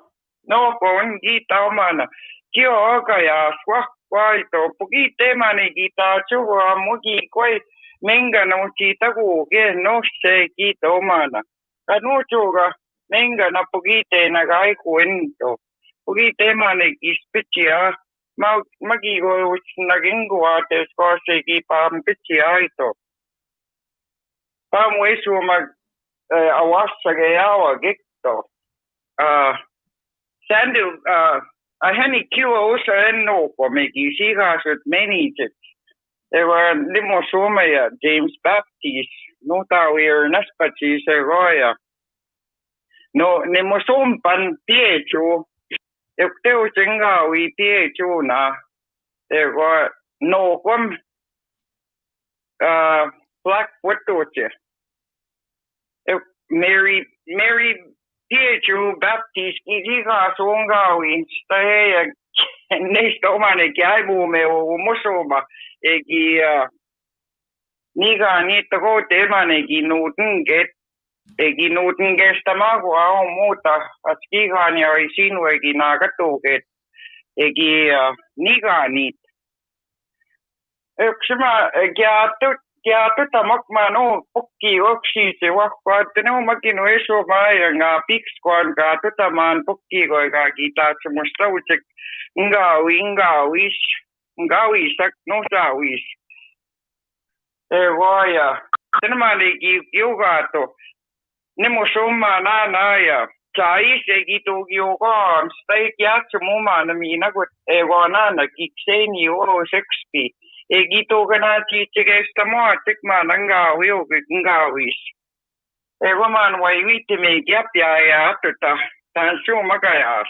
S6: No kun kiita omana. Kio aga ja swahkvaito. Pugi temanegi taa suua mugi kui menga nuutsi tagu nosse kiita omana. Kanuutsuga menga napugiteena kaiku ento. Pugiteemanegi spitsia magi naginguvaates koosegi paam pitsia aito. Paamu esuma awassage jawa gekto. Sandu aheni kiwa usa ennoko megi sigasut menitset. Ewa limo suomeja James Baptist. Nutaawir naspatsi se roja. No nimo sumpan piechu. Ek teu sengawi piechu na. Ewa no kom Blackfoot toche. Ek Mary piechu Baptist iga songawi. Staheja neistä omane käivuume o musoma. Egi niga niitä koote emanegi nuutenget. Egi nuutengestä magua on muuta. Atskihan ja oi sinuegi naagatuuget. Egi niga niit. Yksima kiatuta makma no pukki oksiisi wahkua. Että no makinu esoma ja nga pikskoan kaatutamaan pukki koikaa kiitaatse mustautsek. Ngawis no sawis. Evoja. Tenemalegi kiugato. Nemo summa naanaja. Saisegi tugiugaan. Stai kiatsu mumana miina kun evonana kikseni oro sekspi. Egi tugana tiitsegestä muatsik maana ngawis. Evoman vai viittime kiapia ja atuta. Tän suumakajas.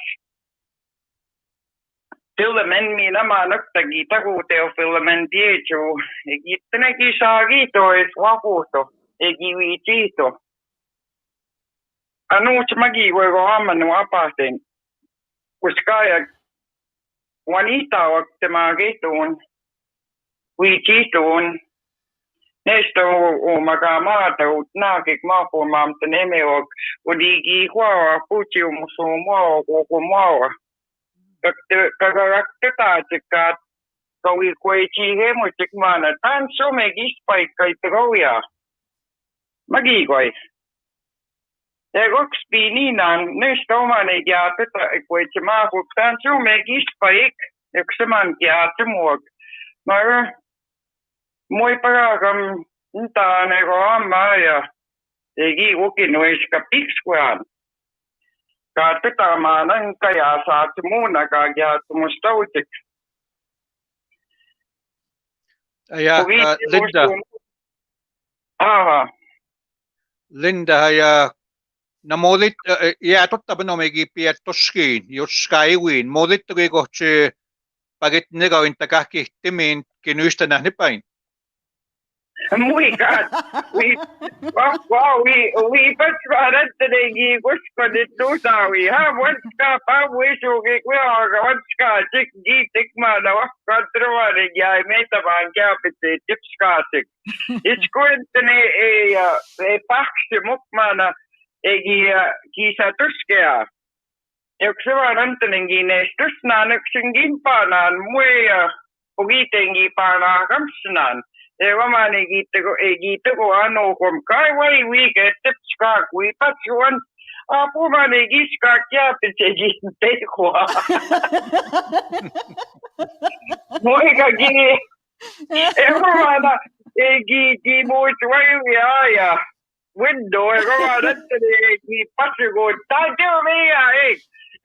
S6: Filamen mina maanaktagi taguteo filamen piechu. Egi tenegi saagito es wakuto. Egi viitito. Anuuts magi voigo ammanu apasten. Kuskaya Juanita waktema getuun. Viitituun. Nesto maga maata ut naakik maapumaamta nemeok. Udigi huaa putsiumusuumoa kukumoa. Kagaraktataatsikat kawi kuechi hemutsik maana. Tän somegis paikkaita kauja. Magikoi. Egoks piininan neistä omaneet jaateta kuechi maahuk. Tän somegis paik. Yksaman kiatsemuok. Moi paragam ntaan ego amma ja. Egi ukinuiska pikskuaan. Kaatutaamaan kajaa saati muunakaan kiatsemustautik.
S2: Ja Linda ja namolit ja totta panomegi piettoskiin jos kaiwin molittugi kohti paget negawinta kahkihtimin kinystä nähnipäin.
S6: Muikat. We patradat tenegi kuskondit nusawi. Wanska pawisugik wanska tik maana wakkatruvane jäi meitamaan käpite tipskaasik. Iskuentene ei paksi mukmaana egi kiisa tuskea. Yksivaan antanengi neistusnaan yksinkin paanaan muja pugitengi paanaa kamsnaan. Evamani egitego anokom kai wai wike tipska kui patsuan apumani giska kiapitegi tekwa. Moika gini evamana egi muut wai ya window evamana egi patsugo tajumia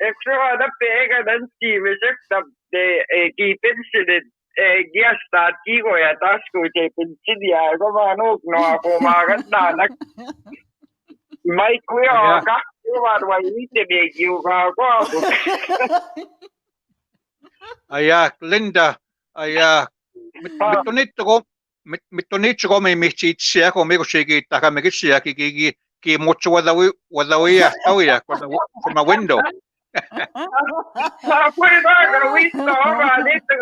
S6: extra da pega dan stivisek da de gipensilit giasta tigo ya tasku je pensidia ko manuk no ako maganda nak mai kuya ka kuwa wa ite be giu ka ko
S2: Ayak, Linda, ayak, mitunit ko may michit siya ko may ko siya kita kami siya ki mucho wadawi from a window.
S6: Pwede ba ka wisto ba dito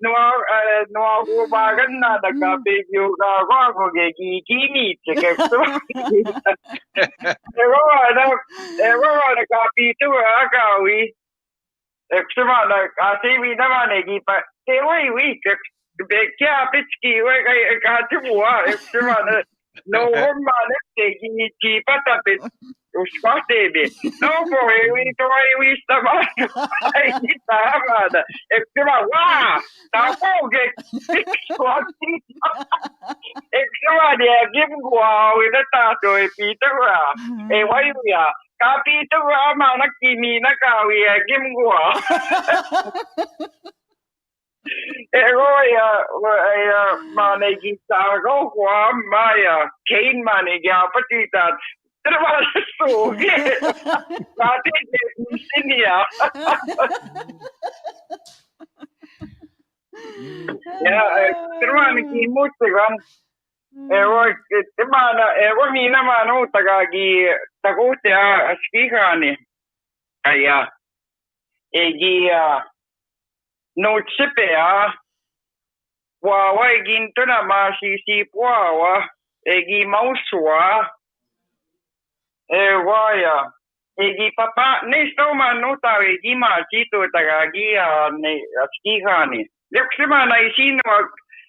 S6: no ako maganda nagka-video ka ako gigini check so ewa nagka-pito ka wi extra kasi naman pa tewa wi kaya pitski wi ka tuwa extra no man gi pa tapit uspatebe no boy we staba ai tama extra wa tapo ge squati extra dia give gua we da tato e pitera e wai ya ka pitera ma na kimi na ka we give gua Eroya mane gita go kwa maya Kane mane ya patita terus so ge pati de sinia ya terus ni mutegan eroy temana ni na mano tagagi tagote askigani aya egia no chipea wa ginto na masisi wa egi mauswa waya egi papa ne stoma no ta egi ma chito tagagi ne askihani leksima na isino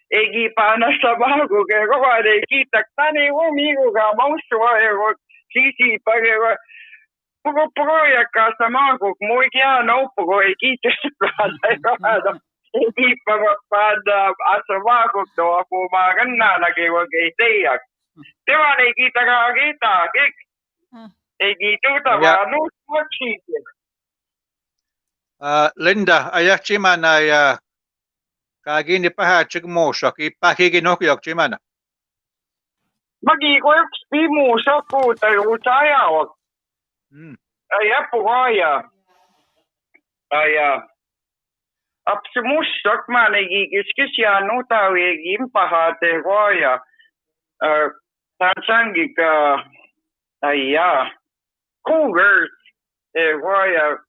S6: egi pana sabago ke ko wa egi taktane wo migo ga mauswa sisi page Pogo ya kasamago muy ya no pogo equipe equipa pada asamago to ako maganda na ke wa ke teya te wa ne kita ka kita ke egito ta wa no chi
S2: Linda, ayak chimana ya kagini paha chigmo shaki pakigi no yok chimana.
S6: magi ko spi mo sa ko ta utaya wa Aya pogoya. Aya. Absoluut man iskisia nota we impahate goya. Tansangika. Aya. Cougars. Goya.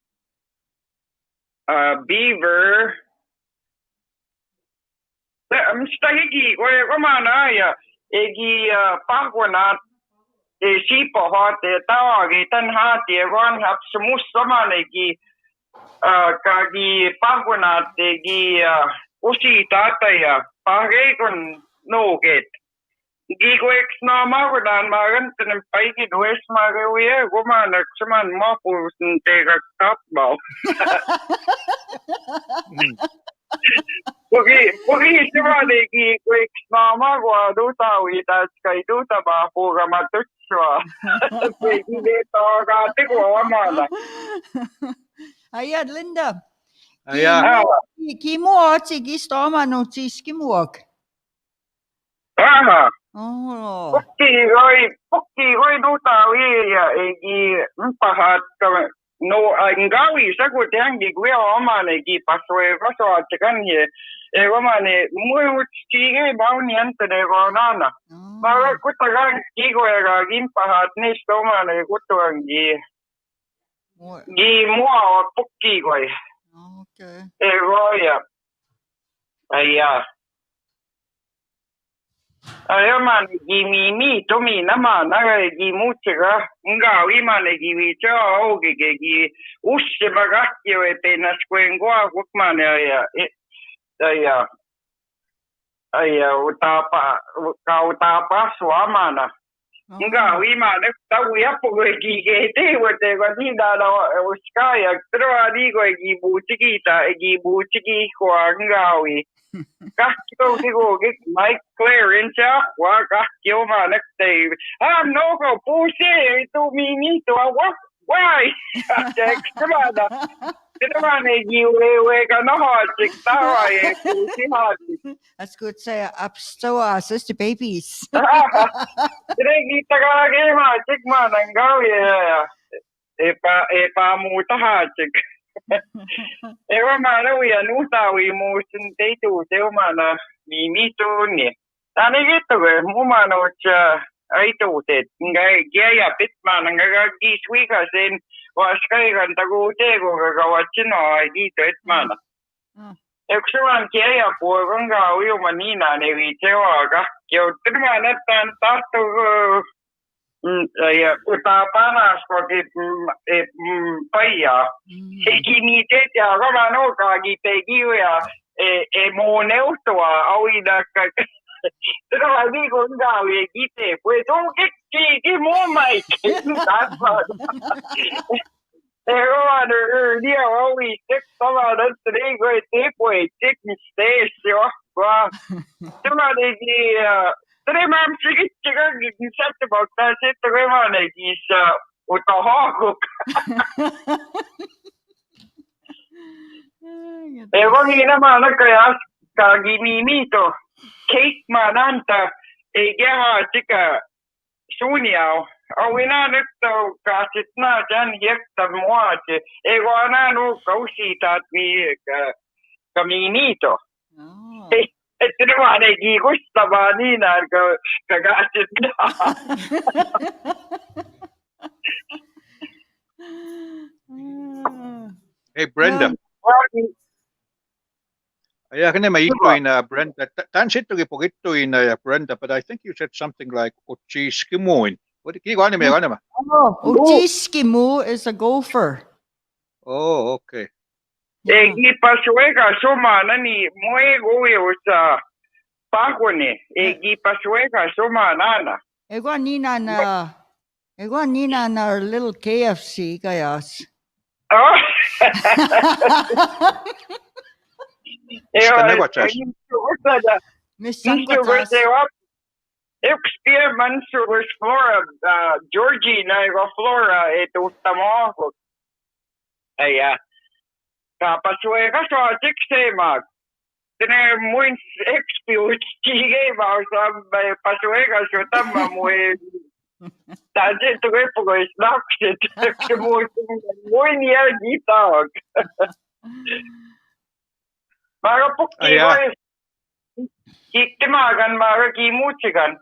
S6: Beaver. Mstahigi goya komana aya. Egi pahwanat. Sipo hate tawagi tan hati ron hap semus sama lagi kagi pahuna tegi usi tata ya pagi kon no get gigo ex nama dan magan tenem paigi dues magawi goma nak cuman mau tega tap bau Pogi cuma lagi ex nama gua duta wita skai duta ba programa tutswa pegi dito kati gua mala
S1: Ayan, Linda.
S2: Ayak.
S1: Kimo chigi stoma no chiskimuok.
S6: aha
S1: Oh.
S6: Poki goi duta wi ya egi mpahat no ngawi sa ko tiangi gwe o mane gi paswe paso atkan ye e go mane muy chige bauni ante de go nana ba ko tagan gi go ga gin pahat ni sto mane ko to gi mo poki go
S1: Okay.
S6: e go ya aya Ayo man gi mi to mi na ma na gi muchega ngawi man gi wi cho o gi usse bagatti e pena squengua guk man ya utapa swamana ngawi man ta wi apo gi te wote go di da uskaya troa di go gi buchigi ko ngawi Kakyo digo get Mike clearance wa kakyo ma next day. No go push to me to a walk Why? Extramana. Extramana giveaway ka na hotchik tawa eh. Kusi hotchik.
S1: That's good. Say apstoa, sister babies.
S6: Dire kita ka lagi hotchik man ang gawin. Epa muta hotchik. Ewa mana wi anuta wi mo sinte tu teo mana mimi tu ni. Tani gitu ke mo mana uca ai tu te ngai gaya pit mana ngai di swika sen waskai kan tagu te go ga wachino ai di tet mana. Eksuan gaya po ganga wi manina ne wi tewa ga kyo trima tan tato ya utapana sebagai paya. Kini dia kalau nak kaki pergi ya mau neutua awida kak. Terus lagi kau dah we kita, we tu kiki mau mai tak apa. Kalau ada dia awi cek sama ada tadi kau tipu cek mistake ya. Wah, cuma dia. Terima kasih juga di satu waktu saya terima lagi utahok. Ewan ini mana kaya kagi mimi to cake mana anta ega jika sunyau. Awina nekto kasit na jan yek tamuat. Ewan anu kau si tatmi kami to. Terima lagi gusto ba ni na kagasit na.
S2: Hey Brenda. Yeah, can I ito in Brenda? Tansit to ito in Brenda, but I think you said something like uchi skimoin. What ki ko anime?
S1: Uchi skimu is a gopher.
S2: Oh, okay.
S6: Egi pasuega soma nani moe goe usa pagone egi pasuega soma nana.
S1: Ego nina na little KFC kayas.
S6: Oh. Experiments with Flora, Georgie na Flora ito tamo. Aya. Pasuega so tikse mag. Tene muito experience que vai usar pasuega so tama moe. Tadi tu ke pogo snap shit. Que muito nia gitag. Maga pukki vai. Kikte magan maga kimutsigan.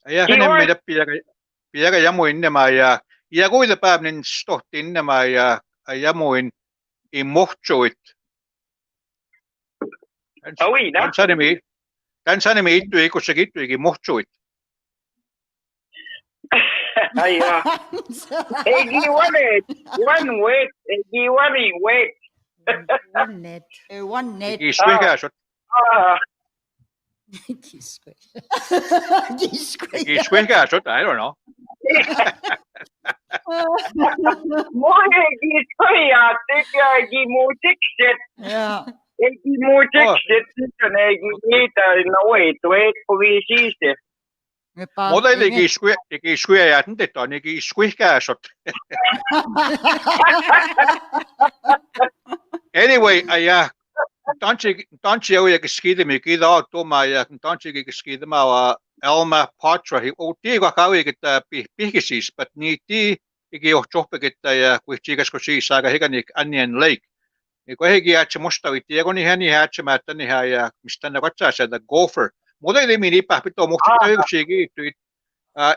S2: Aya kan meida piaga jamuin nämä ja kuinka pääminen stohtiin nämä ja jamuin immohtuit. Tän sanemi ittu ikussa kittuikin mohtuit.
S6: Aja. Egi one weight, egi one weight.
S1: One net.
S2: Egi squeakasot.
S1: Egi
S2: squeakasot, I don't know.
S6: Moi egi squeakasot, egi muutikset.
S1: Yeah.
S6: Egi muutikset, sitten egi niitä no wait for we siiste.
S2: Mutta egi squeakasot, nyt on egi squeakasot. Anyway, Tanchi oja skidimi kida toma ja Tanchi skidima wa Elma Patra hi o tiga kawi kita pihisis but ni ti igi ohchope kita ja kuichigas ko si saga higanik Onion Lake. Ni ko higi atse mustawi tiego ni hani hatse matani ha ja mistana katsa sa the gopher. Mutta ei mini pahpito mustawi ko sigi tuit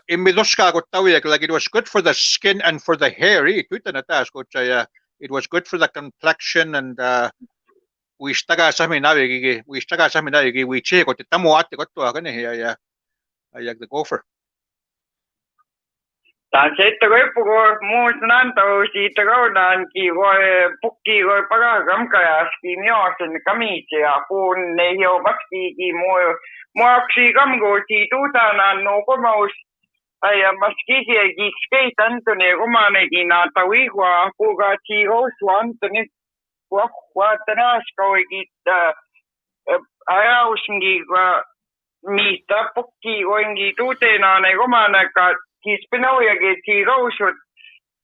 S2: imidoska ko tawi like it was good for the skin and for the hair. Tuita na taas ko ja it was good for the complexion and we staga sami navigi we che ko tamo ate ko to agane ya the gopher.
S6: Tan se to ko mo nan to si to nan ki go pukki go paga gam ka ski myo sen kami che a ko ne yo bakti ki mo aksi gam go ti tu ta nan no ko mo ay maski ki skate tanto ne ko mane ki na tawi ko ga ti go swan tene What tanas ko kita ayaw singi mita pukki o ingi tute na ne ko mana ka kispinoja ki rousut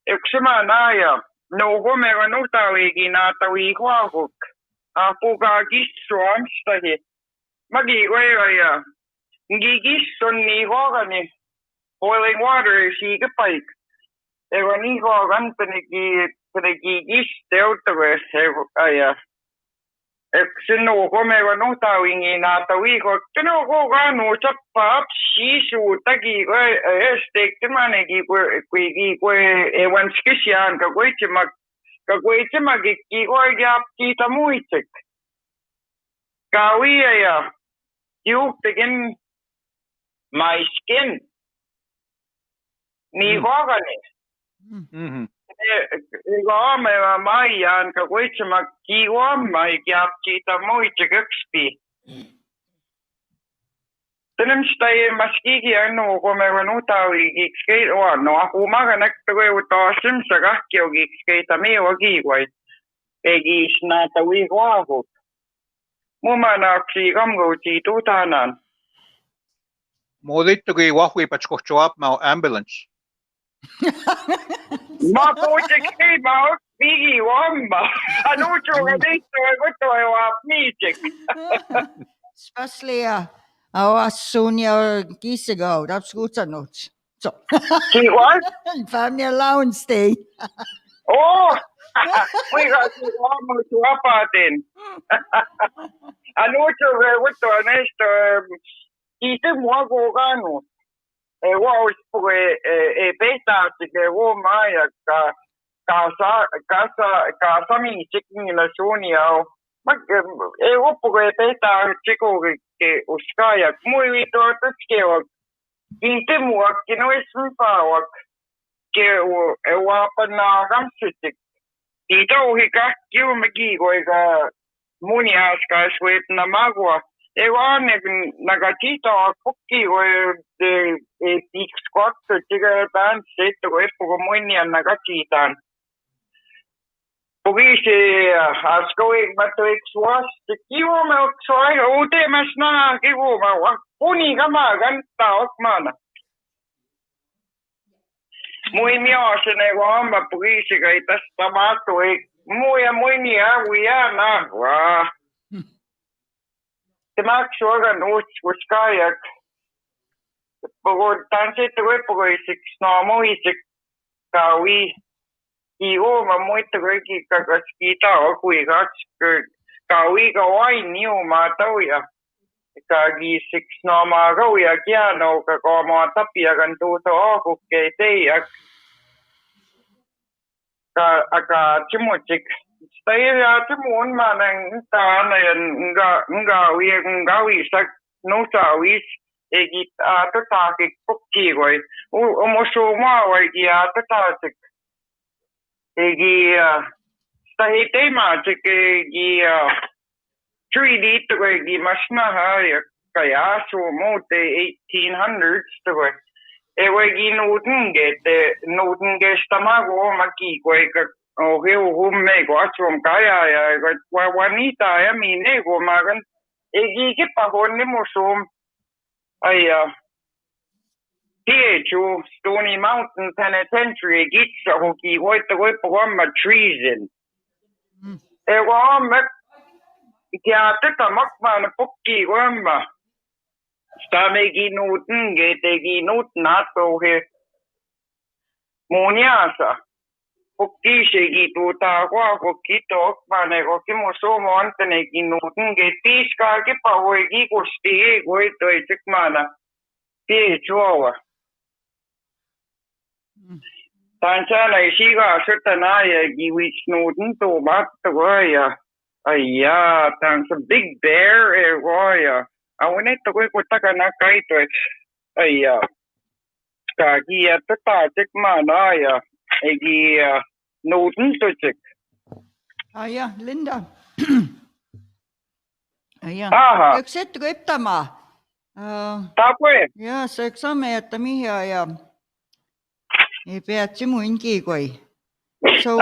S6: yksimanaja no homera nutawigi natawi huahuk apuga gissu amstahi magi goya ngi gissun ni hogani boiling water si gepaik ewa ni hogan penegi gis deutwe aya Sino homera nutawigi natawi hok tino hoganu chapap sisu tagi manegi ewan skisian ka goichimak ki goya kita muitik kawiya you begin my skin ni hogani Ego me mai an ka goichimak ki mai gyap kita muitik expi Tenem stai maskigi ano homera nutawi skate o no umaga naktawe utasim sa gakyo skate me wagi wai egi snatawi wahu mumana ki gamgo ti tutanan
S2: Modito que wahwi pachkochoap ma ambulance.
S6: ma pochik skate ma bigi wamba anucho gadito goto wa mitik
S1: Especially Sonia or Gisago. That's good notes. So,
S6: ki what
S1: family allowance day.
S6: oh we got to almost wapatin anucho goto nesto ite mo gano wa uspuge beta que wo maya casa mi chicken la sonia mag upuge beta chico que uskaya muy to tskeo ite mo que no es un power que wa pana gamsitik ito hika kiu magi goiga munia ska swet na magwa ewa nagatita pukki de big squat tiga tan set go epo munia nagatitan Pugisi asko bato exwas kiwo me soy ute masna kiwo ma puni kama ganta okmana muy miosene wamba pugisi ga itas tamato muy ni awia na wa Temak sogan uskayak pagod tanse tuwe pugisi snamo isik kawi Iwo mamoy tuwe ki kagaskita o kuigat kawi kawai niyo matawya kagi six no magawya kiano kakoma tapia gantuto o kukete aka chimuchik staya chimun manang tanayan ngawi sak no sawis egit atatake pukki goy umosuma wai atatake egi stahite ma cheke 3D to egi masna ha kaya so mote 1800s to egi nuten ge stamago maki ko o he me go atrom kaya ya wanita ya mine go magan egi ke pahone mosum aya THU Stony Mountain Penitentiary gets a hockey white the way for my treason. Kiateka makman pukki wamba. Stamegi nuten getegi nuten ato he. Moniasa. Pukki shegi tuta kwa kokito okmane kokimoso montenegi nuten getis ka kipa wegi kosti goito itikmana. THU Tanchana isiga sutanaya giwich nuten to matawaya. Aya, thanks a big bear roya. I want to go with Takana Kaito. Aya, Kagi at the Tajik Manaya. Egi nuten to chick.
S1: Ja, Linda. Ja.
S6: Aha.
S1: Except Reptama.
S6: Tapwe.
S1: Ja, se exame että mihin ja ei päätsi muinkin koi. So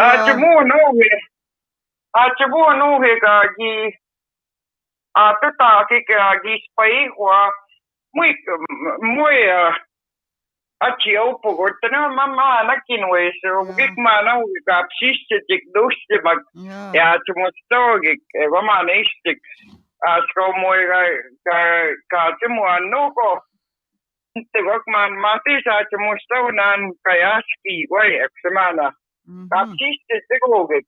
S6: Achabu no he gagi atata ke gagi spai wa muy Achi opo kortana mama anakin way so gikmana gap sistik duste mag ja tumostogik mama neistik asko moy ka tumu anoko te gokman mati sa tumustonan kayaski way eksemana gap sistik tegogik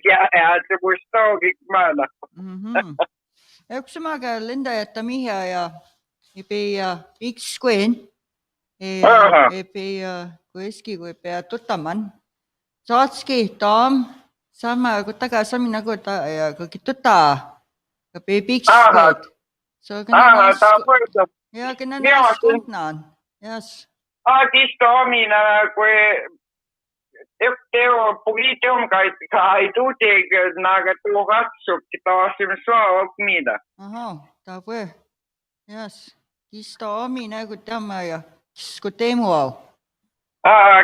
S6: ja tumustogik mana
S1: Eksemaga Linda että mihin ja ipi big square epi kuiski kui pea tutaman saatski taam sama kun takaisin nagu ta ja kun tuta epi big square so kena ja kena naskuntnan yes
S6: kisto omina kui Teo pulitom kai tutek naga tuhatsuk taasim soo mida.
S1: Aha, tapue. Yes. Kisto omina kun tämä ja kun teemu au.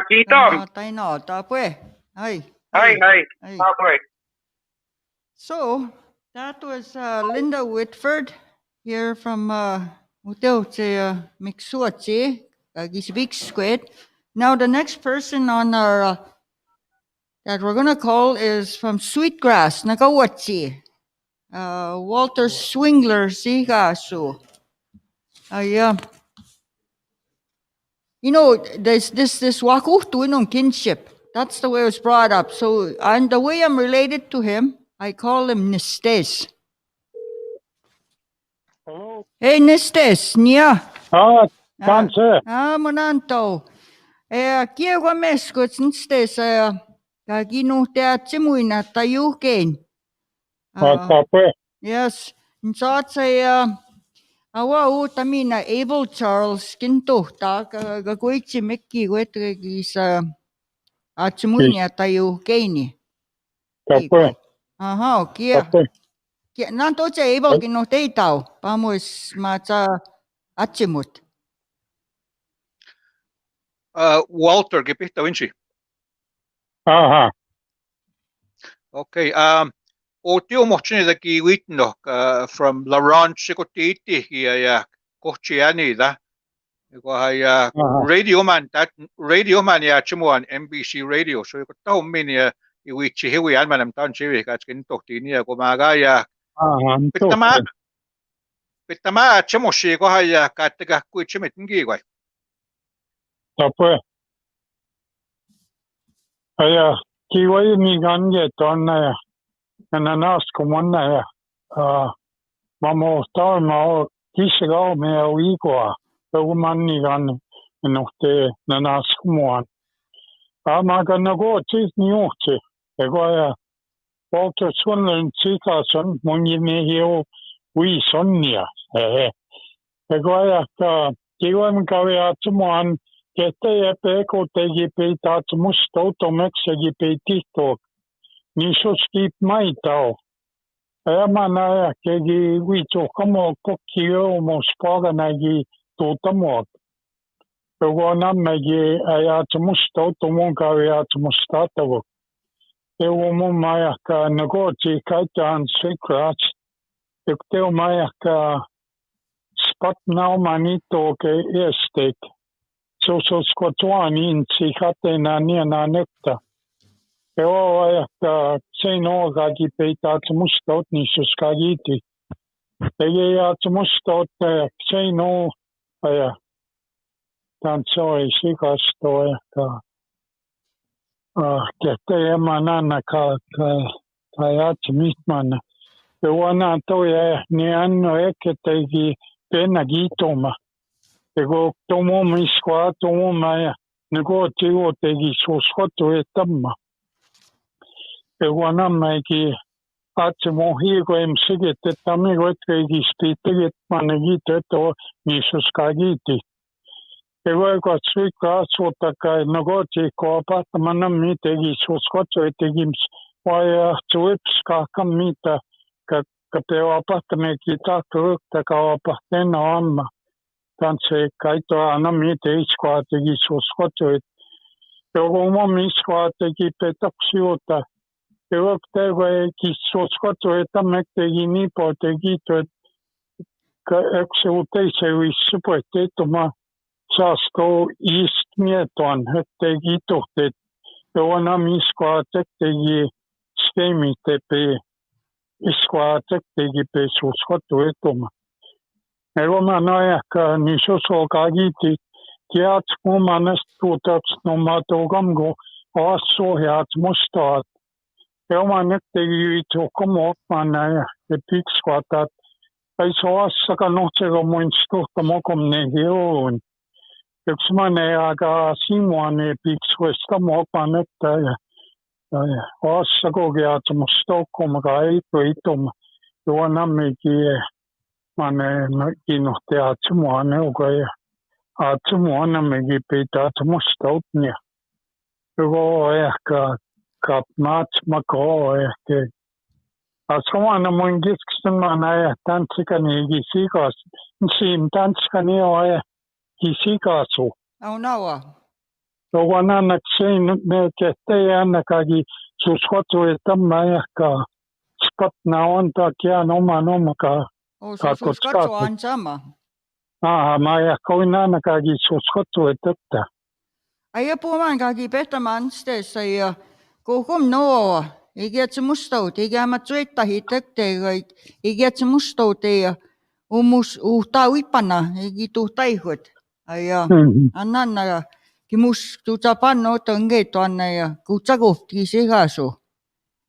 S6: Kiitos.
S1: Tai no, tapue. Hai.
S6: Tapue.
S1: So, that was Linda Whitford here from Uteutse Miksuatsi, Gisbik Squid. Now the next person on our that we're going to call is from Sweetgrass, Nagawachi. Walter Swingler Sigasu. Yeah. You know, there's this wakuhtu kinship. That's the way it was brought up. So, and the way I'm related to him, I call him Nistes.
S7: Hello.
S1: Hey, Nistes, nia.
S7: Kanse.
S1: Monanto. Kiego meskuts Nistes, kaginu teatsimuina tajuhkein.
S7: Tapue.
S1: Yes. Saat saya awa tamina Abel Charles kinto ta kakuitsi mekki kuetkis atsimuina tajuhkeini.
S7: Tapue.
S1: Aha, kia. Nanto se Abel kinu teitau. Pamuis maatsa atsimut.
S2: Walter, gipihta winchi.
S7: Aha.
S2: Okay. O tio mochini da ki witno from Laurent Sikotiti ya Kochiani da. Ko ya radio man ya chimuan NBC radio so ko taw min ya iwichi hewi an manam tan chiwi ka skin toktini ya ko maga ya. Pitama chimoshi ko ya ka taga ku chimit ngi ko.
S7: Tapue. Aya kiwai ni ganje tonna ananas kumana mamo star mao kisiga me wiko manni gan note nanas kumuan maga nago tis niuche ego Walter Swinler Sikason moni me hio wi sonnia ego ka kiwam kawe atmuan kete epeko tegi pe tatmusto to mexegi pe TikTok Nisoskip mai tau. Mana kegi wito como kokio mo spaga nagi totamot. Ego namagi ayatmusto to monka ayatmustato. Ego mo maya ka negoti kaitan secrets. Ego maya ka spot now manito ke estek. So skotwani in sikate na nekta. Eo seno gagi peita tumustot ni suskagiti. Ege tumustot seno tanso sikasto kete manana ka mitman. Ewana to ni anno eketegi penagitoma. Ego tomo miskwa tomo maya nego tigo tegi soskoto etamma. Ewana maiki atsimo higo emsigit etamigo etkegi spitigit manegite to nisuskagiti. Ego swika sotaka nogoti ko apatmana mitegi soskoto etegims waya twipska kamita kapeo apatme kita kurukta ka apatena amma. Tanse kaito anamite iskwa tegi soskoto et. Ego mo miskwa tegi petaksiota. Ego tego soskoto etamekegi nipo tegi to ka ekseute se wisupetoma saasto istmietuan, tegi tuhtet. Joona miskua tegi skeemi tepi iskua tegi pesuskotu etuma. Ewa naeka ni sosokagiti kiat mumanest tuutats nomaatogamgo asohheat mustaat. Ewa tegi itokomotmana ja pikskuatat. Ei soassakaan nohtsega muinstuhta mokomnehi oon. Yksi mane aga simuane pikskuesta mokanetta ja oassa kokeat mustoukkomaga ei toitoma. Juonammeki mane kiinnohti aatsemuane uga ja aatsemuanammeki peitat mustoutnia. Joko ehkä kapmaat makoo ehkä. Asomana mun kisksemana ja tantsikani kisikas. Siin tantsikani oja kisikasu.
S1: Au naua.
S7: Joku annaksein ne kehtei annakagi suswatu etamma ehkä spatna on takiaan oman omaka.
S1: Sus katso on sama.
S7: Mä ehkä oin annakagi suswatu etettä.
S1: Ai puhumaan kaki pehtämään steessä ja kuhum noa. Ei kietse mustaut, ei käymät suittahi tekteega, ei kietse mustaut ja uhtaa uipana, ei kiitu taihut. Ja annan kimus tuutsa panna otongeetu anna ja kuutsa kohti sigasu.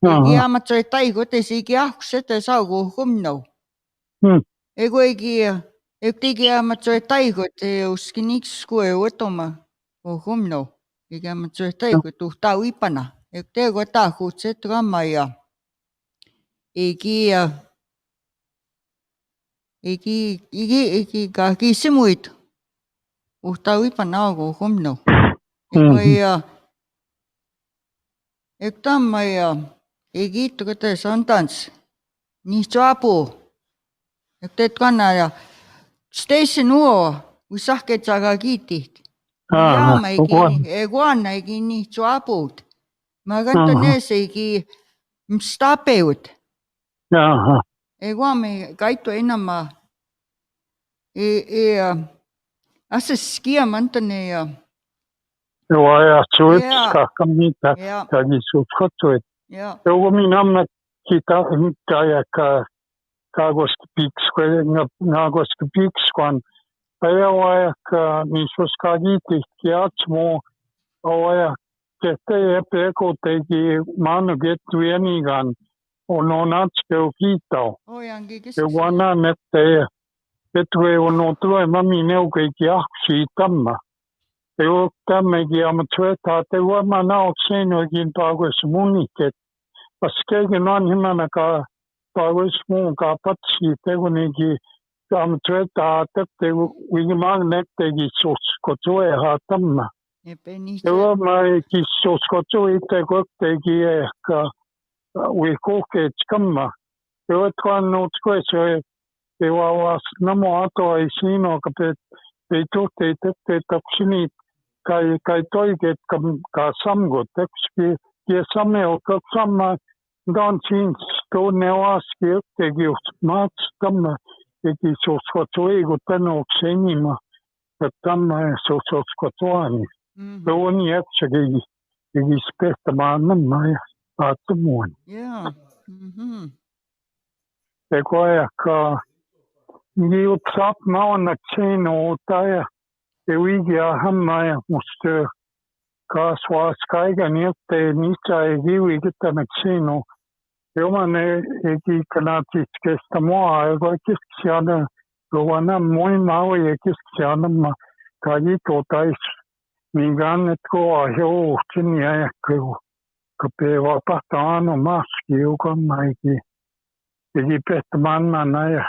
S1: Ei käymät suittaihut, ei kiahkusete saa kuhum no. Ei kuigi, ei käymät suittaihut, ei uskin niks kui otoma kuhum no. Ei käymät suittaihut, uhtaa uipana. Teko tahutset ramma ja eikä simuit uhtaa uipan auko humno. Ja ektamma ja ei kiittokote santans niin saapuu. Teet kanna ja steisi nuo usahket saga kiitit. Jaama ei kuanna ei niin saapuut. Mä kantan neeseikin mstapeut.
S7: Jaha.
S1: Ei kuamme kaittu enemmän. Asas skiamantane ja.
S7: Joo, ja suitskakka mitä kägi sutkottuit. Joku minä kita kajaka kagoski pikskuan. Ajawaika niin suskagiti kiatsmo oja kehtei pekotegi manuget vienigan on atskeu kiitau. Joku annan, että on tulee mami neukeiki ahksi tamma. Joku tämmökin ammatsuetaa, että mä nauksein oikein taukoissa muniket. Paskeikin vanhimmanakaan taukoissa muunkaan patsi, tekunnikin ammatsuetaa, että viikin magnettegi susko tuehaa tamma. Joo, mä kissusko itse kohtegi ehkä uikokeet skamma. Joo, et kannut koe ei vaan namo atoa ei siinä, joka ei tuhtei tette taksini kai toiket ka samgot tekski ja samme och samma dan syns då nevaski tegi maat tamma tegi susko ego tänne oksenima tamma susko tuani. Joo, niin eksäkin tegi spehtämään nämä ja aattomuun.
S1: Joo.
S7: Eko ehkä niut saap naonnakseen oota ja viikia hamma ja musta kasvaa kaiken jottei niitä ei kivikittämäkseen oo. Joman ei kannatis kestä mua eikä kiskiana ruona muina oi kiskiana ma kai totais mingan et ko ahjohtin ja kapeva pahtaan on maski joka maiki. Ei pehtämään ja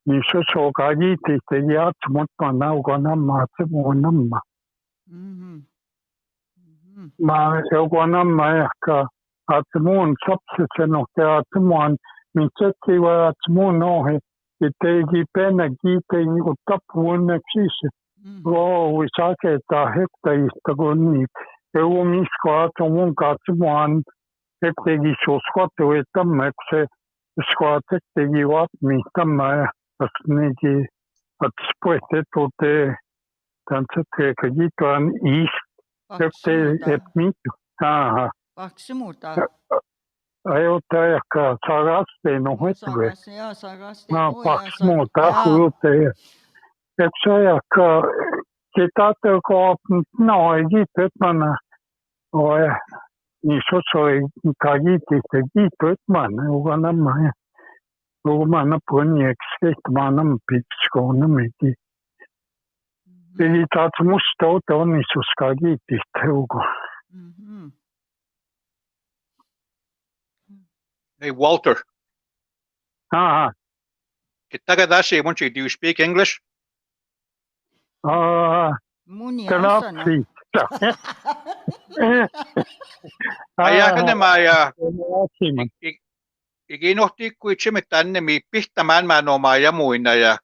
S7: niin sosokagiti tegi atsmutma naukana maatsemuunamma. Mä joku namma ehkä atsmuun sapsisen ohti atsmuun, niin tsekki vai atsmuun ohi, ettei pennä kiitei utapuunneksisi. Voi saketa hektaista kun niin. Joku misko atsmuun katsmuun, ettei suskottu, että se skoatek tegi vatmi tämä ja nekin, että spoitte tuote Tansa kajituan east. Mitu. Aha.
S1: Paksimuta.
S7: Ajotajaka sagaste no hetue.
S1: Sagaste.
S7: Paksimuta huute. Epsajaka kitata ko no egipet mana. Oe. Niso soi kajiti egipet mana. Ugana maya. Ugana puni exit mana mpitsko na miti. Eli taat musta ota onnisus kajiti teugo.
S2: Hey, Walter.
S7: Aha.
S2: Kitagadashi, Munchi, do you speak English?
S1: Muniasana.
S2: Ayakan na maya. Iginohti ko ichimitan na mi pihtaman mano maya muinaya.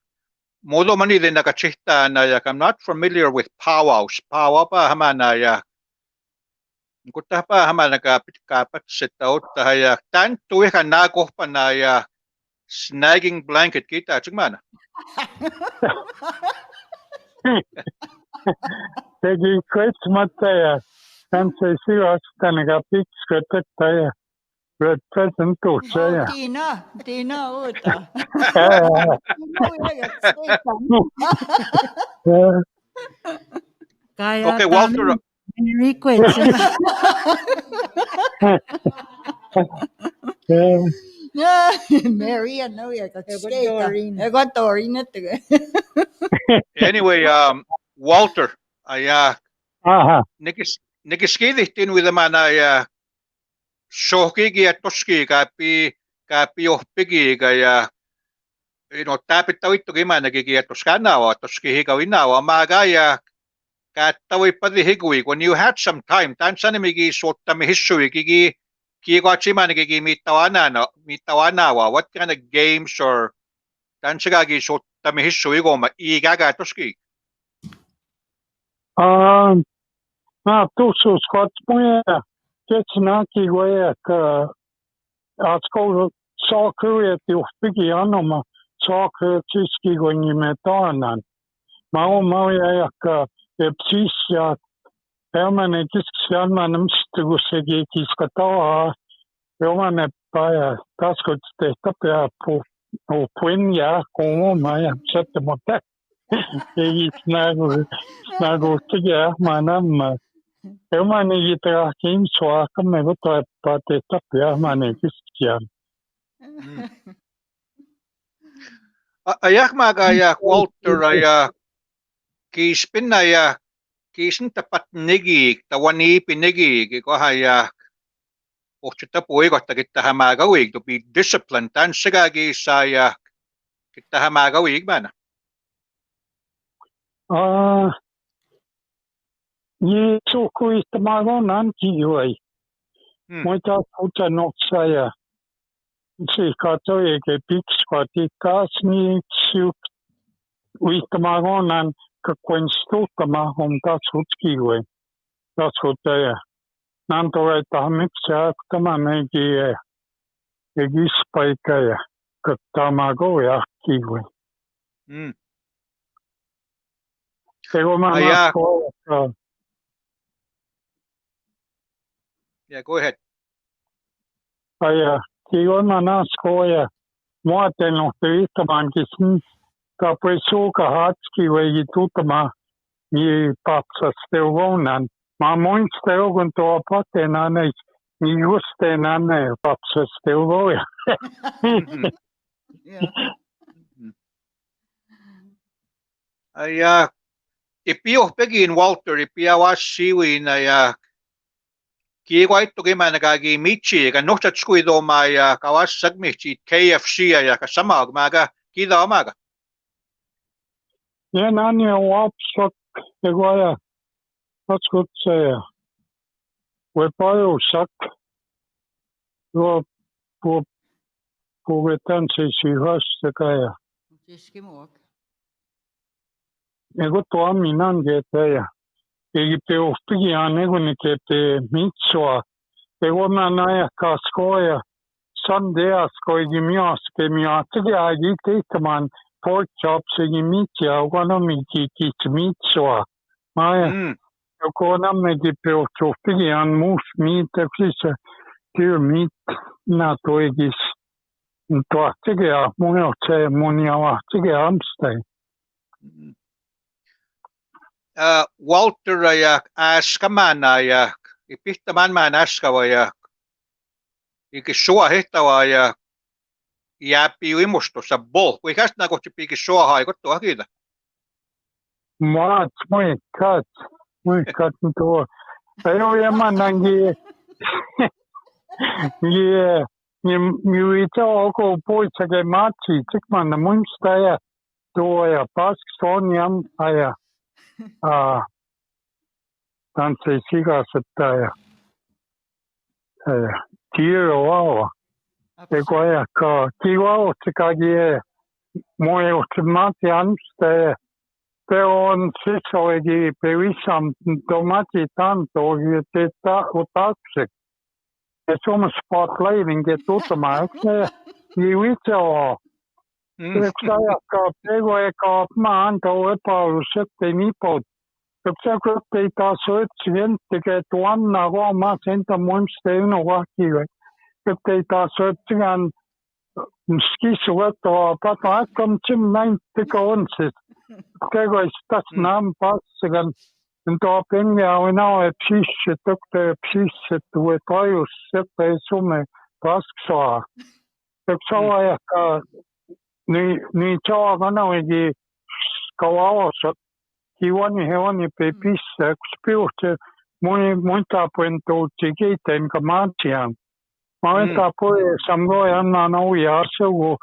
S2: Modo mani din nakachihta na yak. I'm not familiar with powwows. Powwow pa hamanaya. Kutah pa haman nakapat sitaw tahaya. Tan tuwi ka nagoh pa na ya snagging blanket kita. Chigmana.
S7: Tegi kwets mataya. Tansa siwas tanaga pix kwetetaya. Red present to saya.
S1: Tina, uta.
S2: Okay, Walter.
S5: Request.
S1: Maria, no, I got Dorin.
S2: Anyway, Walter, nikiskidihtin with the man shohkigi at toski kapi ohpigi kaya tapit tawit to gima nagigi at toskanawa toski higawinawa magaya katawi padihigwi when you had some time tansanimigi sotami history gigi kiwachima nagigi mitawanawa what kind of games or tansagagi sotami history goma igaga toski
S7: tusu skotsmuja Ketsinaki wea ka atsko soccer ti ofpigi anoma soccer tiski goni metanan. Mau ya ka epsisia permanent diskussion manam stugusegi kiskatawa romane pa tasko steta po puenya como maya settemota. Egi snago tiga manam Emane gitra kim soa kame goto pate tapia mane kiskian.
S2: Ayak magayak Walter kispin kisin tapat nigi tawani pinigi ko hayak ochita poi gotta kita hamagawig to be disciplined tan sigagi saya kita hamagawig bana.
S7: Ye suku istamagonan kiwai. Moita puta noksaya. Si kato eke pix pati kasni siuk istamagonan kakwenstutama homta sutkiwai. Tasutaya. Nantorai tahmiksa tama megi egispaikaya. Katamago ya kiwai. Ego manako.
S2: Yeah, go ahead.
S7: Kigon manas koya. Muate no teitaman kisin kapresu kahatski wegi tutama ni papsa steugonan. Ma moin steugon to apate nane ni juste nane papsa steugoya.
S2: Ipio pegin Walter ipiawas siwi na Kiwait to gima nagagi michi ka nohtat skuido maya kawas sagmichi KFC ya kasama maga kida maga.
S7: Yeah, nani wapsok egoya. That's good say. We payo sak. Go wetan se si host kaya. Ego to aminan getaya. Egi pe ofpigi anego ni ke pe mitsua. Ego manaya kaskoya. Sandea skoi gimias ke miatigi agi teitaman pork chops egi mitsia. Ogano miki mitsua. Maja, joko nammegi peotsuf pigian muus miitä, siis työ miit na toigis. Tuohtege ja mun otse mun ja vahtege amstai.
S2: Walter ja äskamana ja ipihtaman man äskava ja ikis sua hehtava ja jääpi imustossa bol. Kui kästnä kohti piikis sua haikottu akita.
S7: Maat, muikat tuo. Ei ole mannangi. Ni oko poitsake matsi, tik manna muista ja tuo ja pask sonjam aja. Tanssi sikasetta ja tiedon vauva. Eiku ajakkaa kiva otsikaki moi otsimati amsta ja te on sisoigi pevisam tomati tantogi teta otaksek. Ja soms spotlightingi tuttumaksi ja vitsa oo. Yksi ajakkaa pego eka maan tuo epäilys, ettei nipot. Yksi ei taas ötsigenttike tuanna kooma sentä muimsta eno vakive. Yksi ei taas ötsikän skisuvettua pata akkam tsim näin teka on siis. Tego ei stas naam passigan. Tuo pengia on aue psisset, tukte psisset, tuo tajus, että ei sume pasksaa. Yksi ajakkaa niin tjaaga oikein kauaossa kiwani hewani pepissa yksi piuhti mun tapoin tulti kiiteen kamaatian. Mä olen tapoin samroja annan uja asugu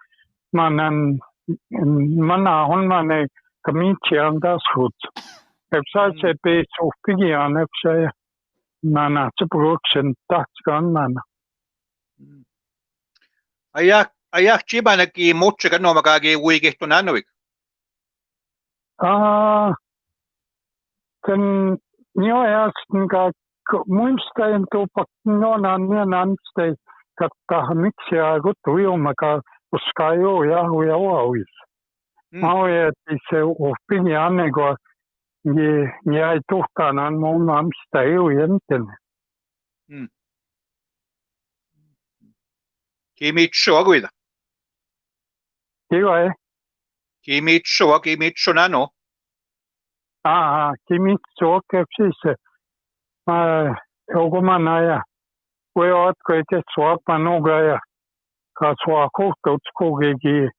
S7: mana honmane kamiitian tasut. Yksi se peitsu pigian yksi mana tsepuruksen tahtskan mana.
S2: Ajak chibanakin mutsika nomakagi uikihton annuik.
S7: Sen niojasten ka muistain tupak nonan mien anstai katta miksi ja kuttu ilmaka koska joo ja ois. Mä oon että se opini anneko jäi tuhtanan mun amsta ei jenten.
S2: Kimitsua kuida.
S7: Kiva
S2: Kimitsu nano.
S7: Kimitsu siis. Joku manna ja voi otko itse suoppa nuga ja kasvaa kohtautskogekin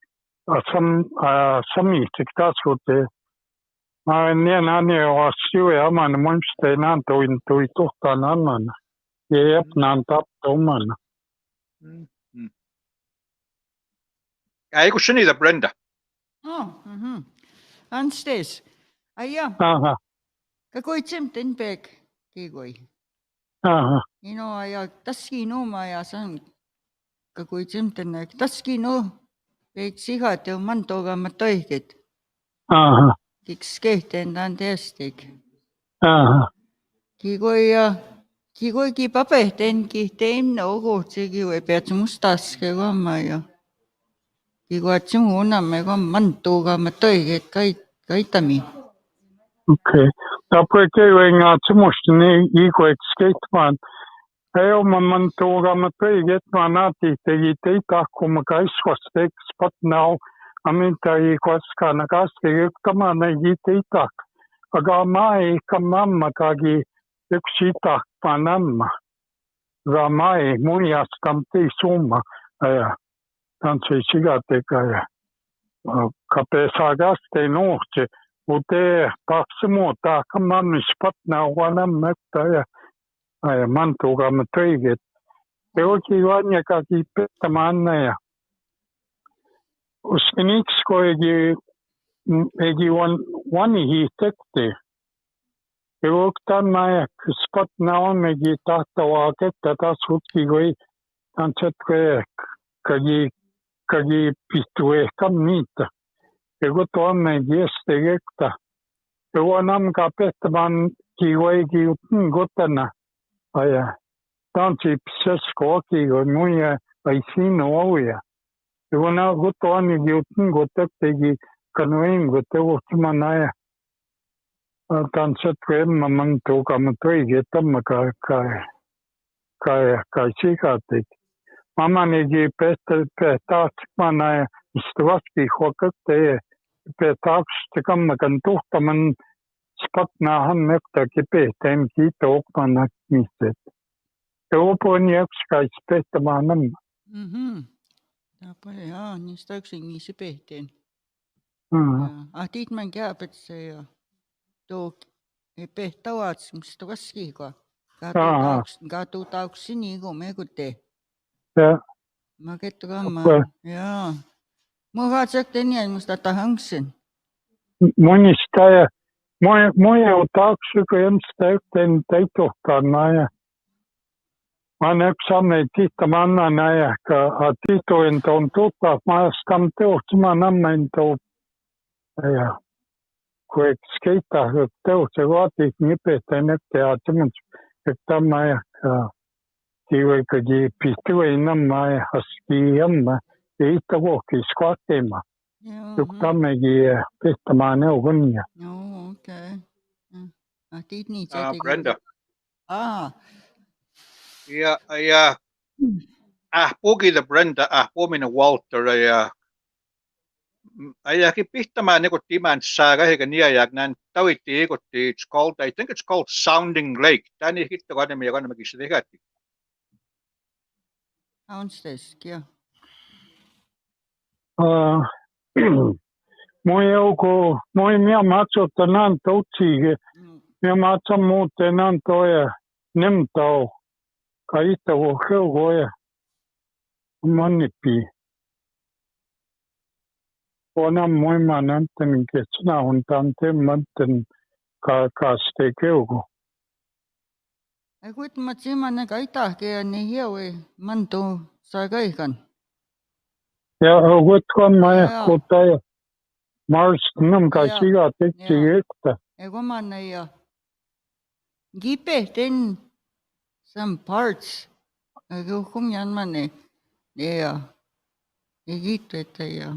S7: samitik tasute. Mä en niin anne asiu ja man muistain antoin tui tuhtaan annan. Ja jäpnään taptoman.
S2: Eiku se niitä Brenda.
S1: Anstes. Aja. Kakoi tsemten pek kigoi. Ino aja taski no ma ja san kakoi tsemten taski no pek sihat ja mantoga ma toiket. Kiks kehten dan testik. Kigoi ki papehten ki teim no kohtsegi või pead mustaske kamma ja kiguatsin unamme ka mantoga ma toiket kaitami.
S7: Okei. Tapoi keivenga tsumustini ikoik skateman. Ei oma mantoga ma toiket ma naati tegi teita kuma kaisvastek spatnau. Aminta ei koskana kaste ykkama nägi teita. Aga ma ei kamamma kagi yksi itak panamma. Ga ma ei muiastam tei summa. Tanssi sigateka ja kapesa gaste nuhtsi. Ute paksemuuta kamammis patna uanammäktä ja mantuga ma toiget. Teoki vanjakaki pettämanna ja uskiniks koigi vanihi tekti. Teoktan mä spatna onmegi tahtavaa kettä tasutki koi tanssetkoe kagi pistu ehkä niitä. Ego tuonne jestegekta. Ego namka pettämän kivoiki gotana. Aja. Tanssi pseskoki koi muja ai sinu auja. Ego na gotuani giutun gotektegi kanuin gotevohtiman aja. Tanset remma man tuukama tuigi tamma kai sikatik. Mamanigi pehtaatsikmana istuvaski huakatte pehtaakstikamma kan tuhtaman spatnahan nektaki pehteen kiitookmanak miset. Tuupuni kai pehtamanam.
S1: Tapale jaa, niistä yksinkin se pehteen. Tiit man käpet se ja tuo pehtaats, mistä vaskiika. Kaatutauksin niinku mekute.
S7: Ja.
S1: Mä kettu kamma. Jaa. Mä vaatsekten niin, musta tahangsen.
S7: Monista moja utauksuko jemstä yhteen teitohtaan ja mä näksänne tihtamanna näjä, ka tihtoin tuon tuttaa, mä skam teohtuma nammen tuo ja kun skeittaa teoht, se vaatii nipehteen etteä semmoinen, että tämä ja kiiveikaji pihtuei namma ja haski jamma, ei tavuokki skvaatteema. Tuktammekin pehtämään neuvonia.
S1: Joo, okei. Tiit niitä.
S2: Brenda. Ja puhkita Brenda, puhuminen Walter ja ajakin pihtämään niinku timän saaga eikä niäjäk näin tavitti ikotti, it's called, I think it's called Sounding Lake. Tän ei hitto kanemme ja kannemmekin se tehätti.
S1: Soundsteskia.
S7: Moi minä matsotta nään toutsiike. Minä matsan muuten nään toja nemtau. Kaita wo heugoja. Mannipi. Ona moi nanten ketsna on tante manten kaaste keugo.
S1: Ei kuit matsimane kaitahke ja niin hioi mantu saa kaikan.
S7: Ja kuitkaan mä kuuttaja. Mars nam kaisiga tekki ekta.
S1: Ego manne ja gipehten some parts. Ego kumjan manne. Ja egitete ja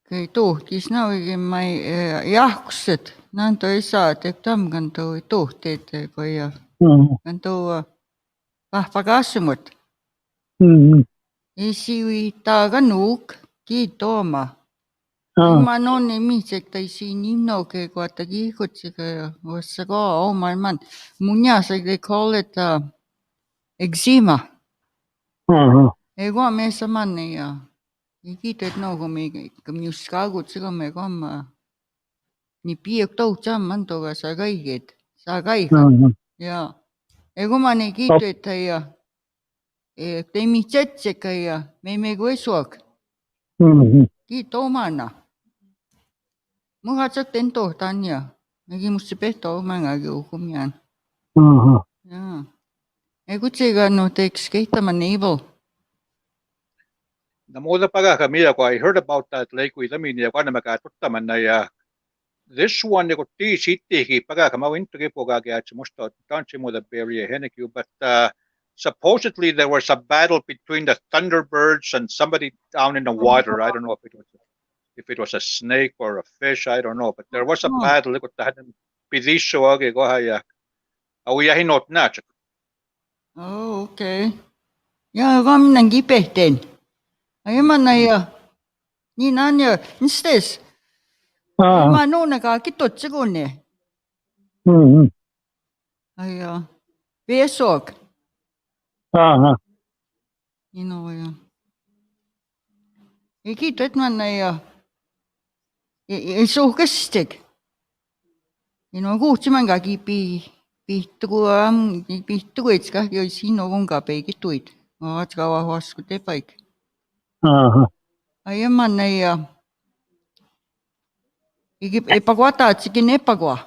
S1: kai tuhtis nauikin mai jahkuset. Nän toi saa tek tamkan toi tuhteet ja kan toi pahpakassumut. Isiwi taaga nuuk kiitooma. Mä nonni misektaisi niin nauke kuatta kiikutsiga ja vassa kaa oman man. Mun jäsek they call it eczema. Ego meessä manne ja kiitet nauko me just kaakutsiga me kamma. Niin piek toutsam man toga saa kaiket. Saa kaikan. Ja ego manne kiitet ja ei mitsetseka ja me kuisuak. Kiitomana. Mun katsotten tohtan ja mekin musta pehto omangakin uhumian. Jaa. Ei kutsiga no teks keittämän evil.
S2: No muuta pakaka mitä, kun I heard about that lake with them ja kannemmekaan tuttamanna ja this one niinku tii sittikin pakaka mä vintokin pokakin että musta tanssi muuta periä hennekin, but supposedly there was a battle between the thunderbirds and somebody down in the water. I don't know if it was a snake or a fish. I don't know, but there was a battle. Kun tähän pidissu oikein kohan ja auja hinot nähtsä.
S1: Oh, okei. Ja kamnan kipehteen. Ai manna ja niin anja instes. Mä nuunakaan kitotse kunne. Ai ja vesok. Niin on ja. Ei kiitot manna ja ei suhkastek. Niin on kuutsimankaan pihtuitska jo siinä on kapeikki tuit. Oot kauan huosku te paik. Ai manna ja. Epäkuataatsikin epäkua.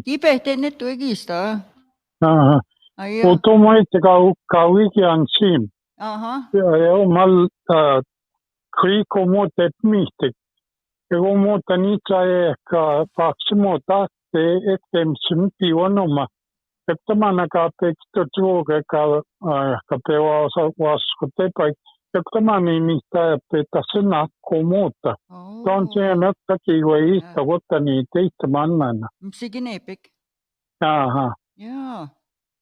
S1: Kipehteen nettu ekistä.
S7: Utomoite kauikian sim. Ja omal kriiko muuten mihtik. Ja kun muuta niitä ehkä paksi muuta etem simpi onoma. Että mä näkään pekto tuoke ka pewa vasku tepai. Septamani mistä pitä sinakko muuta. Tuon siihen nättäkin voi istuttaa niitä manna.
S1: Msikinepik.
S7: Aha.
S1: Jaa.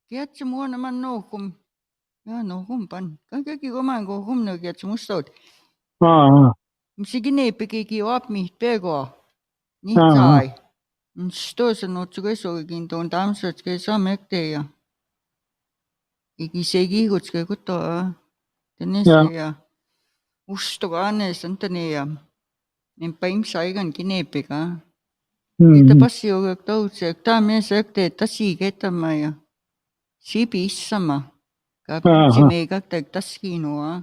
S1: Kietsi muona man nohkum. Jaa, nohkumpan. Kaikki koman kohkum no kietsi mustot.
S7: Aha.
S1: Msikinepikiki opmihт pego. Nihtsai. Stoisen otsukesoikin tuon tamsat kesamekte ja ikisegi kutske kutoa. Tänese ja ustoga annesantane ja paimsaigan kinepika. Ita passioga tautse taamesakte tasiketama ja sibissama. Kapitsi meigakta taskinoa.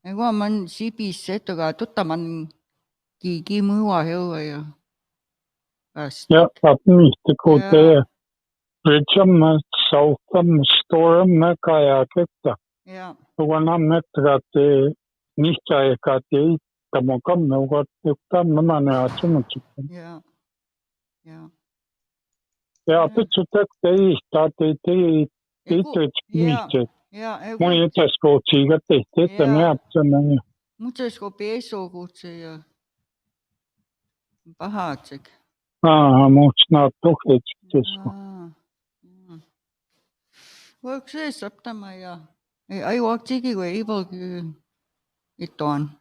S1: Ego man sibissetoga tuttaman kiki muua heua ja
S7: Ja, dat mistä kuten Richam Southam Storm kajaketta.
S1: Ja.
S7: Tuon ammetrate niistä eikä teittämä kamme ugot yhtään nämä atsumutsit.
S1: Ja. Ja.
S7: Ja pitsu teistä teitte mistä.
S1: Ja.
S7: Mun jätäskö siitä tehtiin, että ne apsana.
S1: Mutsesko peesokutse ja pahatsek.
S7: Musta tuhitsesko.
S1: Voiko se saptama ja ei vaktiki kun ei polki itoan.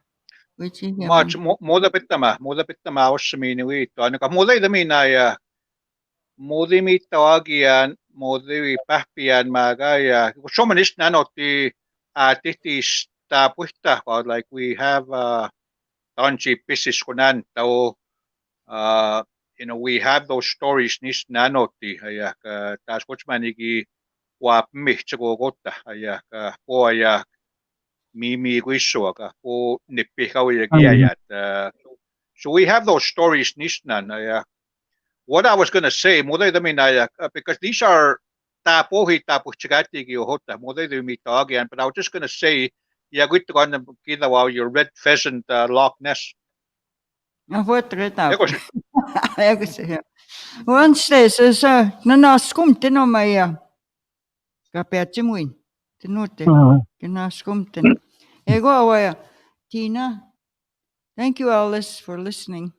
S2: Muuta pitämä ossamiini viittoa. Ainakaan muuta ei minä ja muuta mittaagian, muuta pähpiän määrä ja suomalaiset nänotti tehtiistä puhtaa, like we have tansi pissis kun näntau. We have those stories niistä nänotti ja taas kutsmanikin waa mihtsako kotta ja poja mimi kuissuaka po nippi kauja kiajat. So we have those stories nisnan ja what I was going to say because these are tapuhitaputsikatiki hotta modaimitaagian, but I was just going to say ja kuitenkaan kiitavaa your red pheasant Loch Ness.
S1: No voit reda. Eikö se? Onste se naskumten oma ja kapeatsi muin. Te nuotte. Naskumten. Ego awaja. Tina, thank you Alice for listening.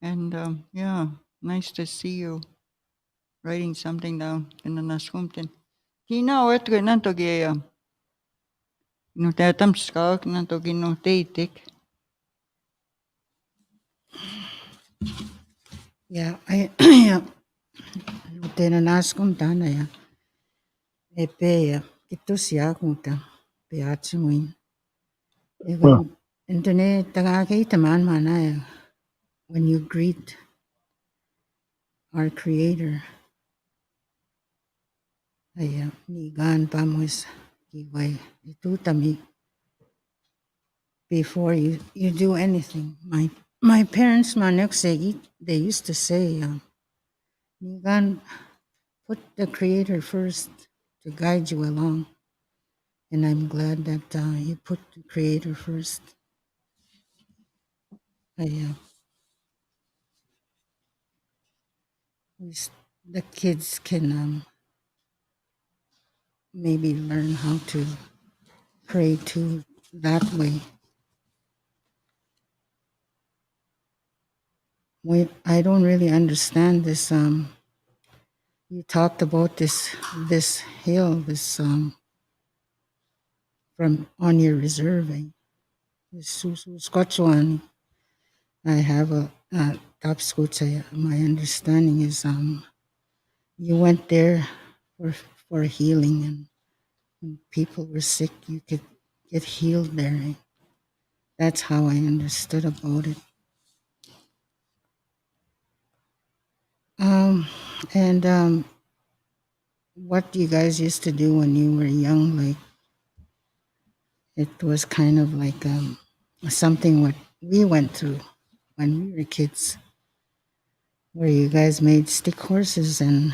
S1: And yeah, nice to see you writing something down in the naskumten. Tina oetko nantogi ja no tätamskaak nantogi no teitik.
S5: Ja, teidän naskum tänä ja epe ja kiitos jaakunta peatsemuin. Entone taga keitaman mana ja when you greet our Creator. Aya ni gan pamois kiway itutami before you do anything. My parents, they used to say, you can put the Creator first to guide you along. And I'm glad that you put the Creator first. The kids can maybe learn how to pray too that way. I don't really understand this. You talked about this hill, from on your reserve. This Saskatchewan. I have a top school. My understanding is you went there for healing, and when people were sick, you could get healed there. That's how I understood about it. And what you guys used to do when you were young, like it was kind of like something what we went through when we were kids, where you guys made stick horses and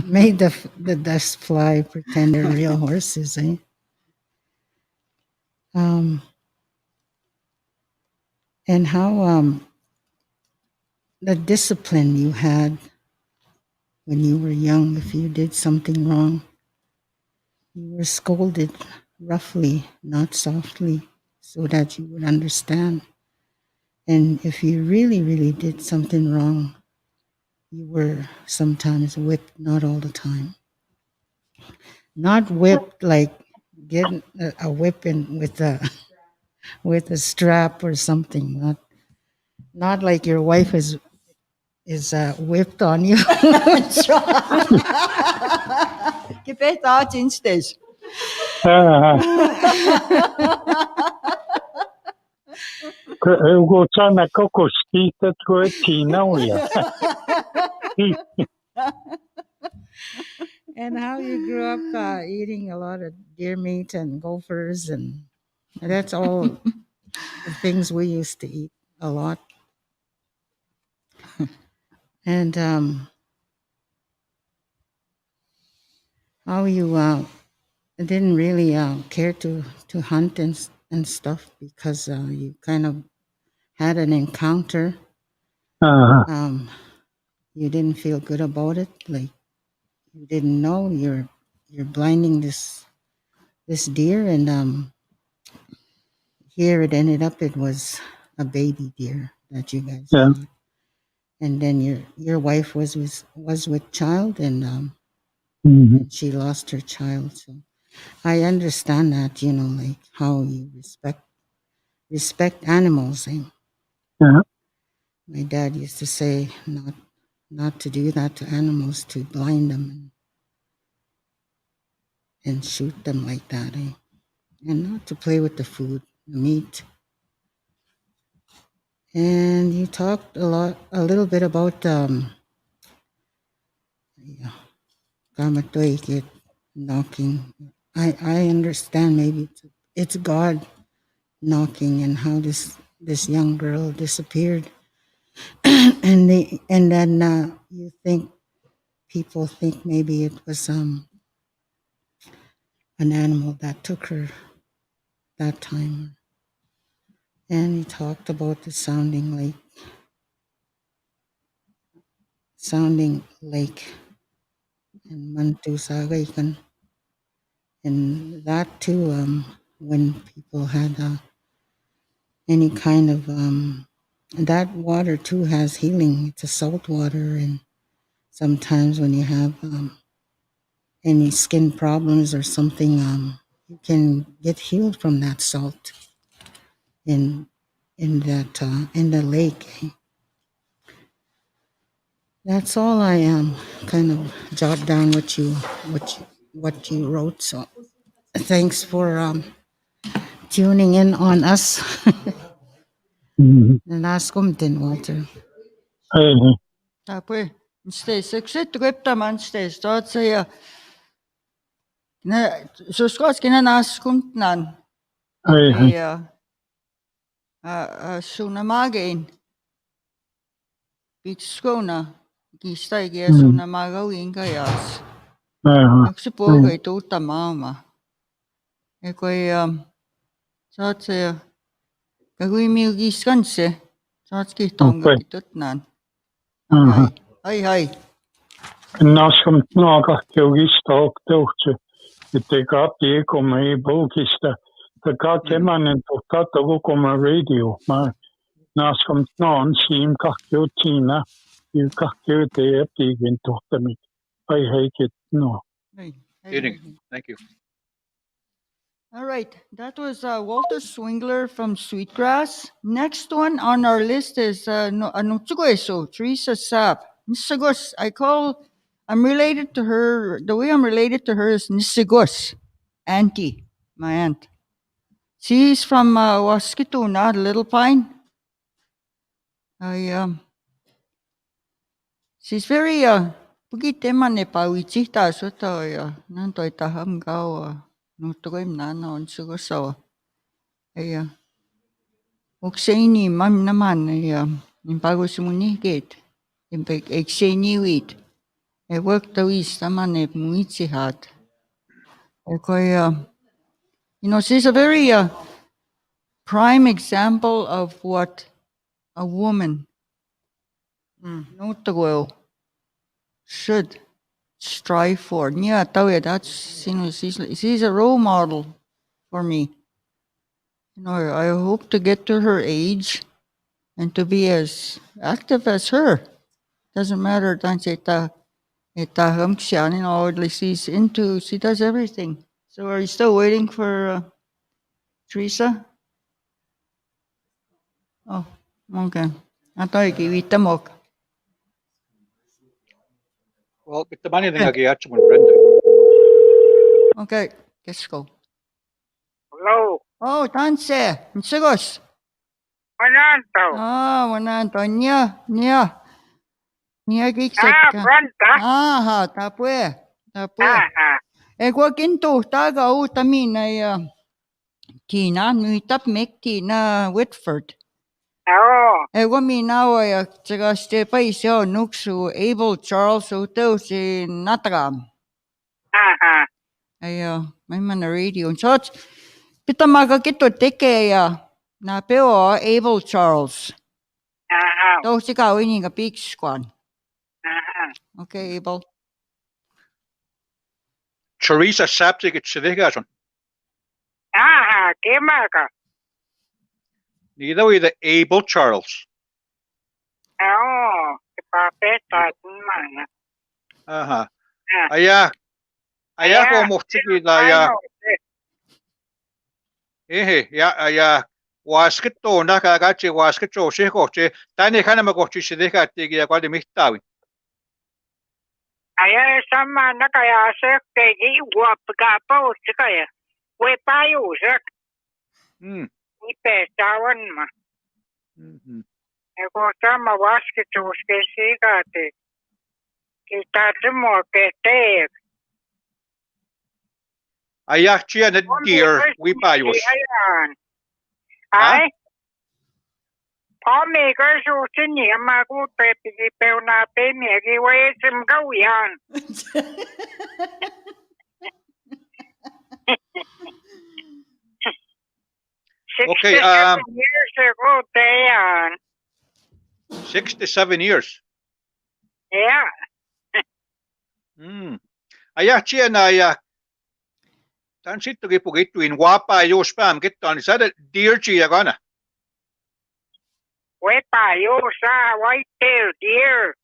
S5: made the dust fly, pretend they're real horses, eh? And how the discipline you had when you were young, if you did something wrong, you were scolded roughly, not softly, so that you would understand. And if you really, really did something wrong, you were sometimes whipped, not all the time. Not whipped like getting a whipping with a strap or something. Not like your wife is whipped on you.
S1: Gebet out instead.
S7: Go sana koko stita ko tina uya.
S5: And how you grew up eating a lot of deer meat and gophers, and that's all the things we used to eat a lot. And how you didn't really care to hunt and stuff because you kind of had an encounter. You didn't feel good about it, like you didn't know you're blinding this deer, and here it ended up it was a baby deer that you guys
S7: Yeah.
S5: shot. And then your wife was with child, and she lost her child. So I understand that, like how you respect animals.
S7: Yeah.
S5: My dad used to say not to do that to animals, to blind them and shoot them like that, and not to play with the food, the meat. And you talked a little bit about kamatoikit knocking. I understand maybe it's God knocking, and how this young girl disappeared, and then you think people think maybe it was an animal that took her that time. And he talked about the sounding lake in Mantusagaikan. And that too, when people had any kind of, that water too has healing. It's a salt water, and sometimes when you have any skin problems or something, you can get healed from that salt in the lake. That's all. I kind of jot down what you wrote. So thanks for tuning in on us. Naskumtin, Walter.
S1: Tapos, instead, sekset reptaman instead, start say, so Scots kinanaskuntnan. Sunamagain. Pitskona. Kistaigi sunamagawin kayas. Naksipoga tuuta maama. Ekoi saat se kagui miugis kansse. Saat kihtonga kitutnan. Ai.
S7: Naskum naga keugista okteutse. Te kapi ekoma e bokista. Te katemanen tokata ukoma radio. Ma naskum non sim kakeutina. You kakeute epigin toktamik. I hate it. No.
S2: Thank you.
S1: All right, that was Walter Swingler from Sweetgrass. Next one on our list is Nutsugoeso, Teresa Sapp. Nisagos, I'm related to her, the way I'm related to her is Nisigos, auntie, my aunt. She's from Waskituna, Little Pine. She's very, pagitema ne pawichita soto, nantoy taham gao, nutugoim nana on sugosawa. Okseni mam naman yung bago sumunigit. Yung ekseni wit. Work the wis naman muitsihat. She's a very prime example of what a woman notable should strive for. Yeah, she's a role model for me. I hope to get to her age and to be as active as her. Doesn't matter, she does everything. So are you still waiting for Teresa? Oh, okay.
S2: Well, bitta mani nangagi atsumun Brenda.
S1: Okay, let's go.
S4: Hello.
S1: Oh, Tanse, Msigos.
S4: Mananto.
S1: Wananto, Nia giksek.
S4: Branta.
S1: Tapue.
S4: Ah.
S1: Kinto, taga tamin ay Tina, nuitap mek Tina Whitford.
S4: Oo.
S1: Minawa tsaga stepa isyo nuksu Abel Charles Hotel si Natagam. Ay may man radio. So pita magakito teke na peo Abel Charles. So si kawin nga peak squad. Okay, Abel.
S2: Teresa Saptic at Sidigason.
S4: Kimaga.
S2: Neither way the Abel Charles.
S4: Oo. Ipapeta man.
S2: Aha. Aya ko muhtigi la ya waskito nakagachi waskito shikoche tani kana magochi Sidiga tigi ya kwali mihtawi.
S4: Sama nakaya sekegi wapgapo sikaya. Wepayo sek. Ipetawan ma. Ego sama waskito skesiga kita semua ketek.
S2: Aya chia na deer wipayos.
S4: Ay. Pamigas usini amagu pepi peuna pemi agi wesim gawian.
S2: Okay,
S4: years ago, Dayan.
S2: 67 years.
S4: Yeah.
S2: Aya chia na tan sito gipugitu in wapayo spam kitan sada deer chia gana.
S4: Wepayo sa white-tailed deer.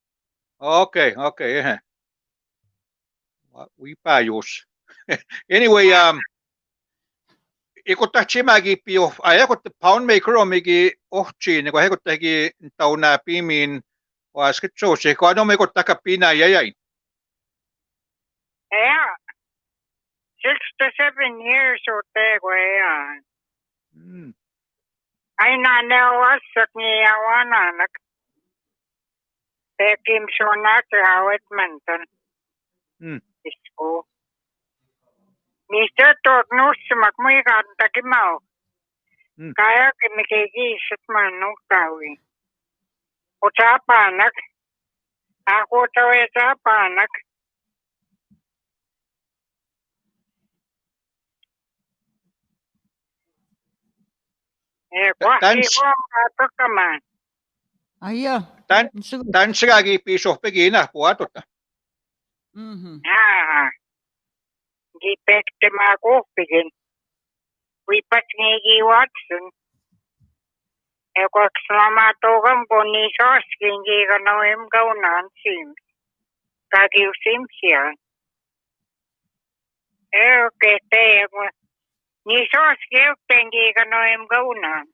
S2: Okay, yeah. Wipayos. Anyway, ikotachi magi pio aya ko pound maker o migi ochchi ne ko he ko tagi tauna pimin was kitso se ko ano me ko takapina yayay.
S4: Yeah. 67 years o te gwayan. Ay nanawas sa niyawanan. Pekim sonak hawet mantan. Isko. Mr. Tornus makmoy kanta kimao. Kaya kinikigisip manok tawi. Usapanak. Ako tawi usapanak.
S1: Aya.
S2: Tan sigagi piso pegina puato ta.
S4: Gipekte mako pegin. Wipat ngigi Watson. Eko slamatogam koni sos kingi kanoim gaunan sims. Kagiu sims yan. Kete ni sos kiu pengi kanoim gaunan.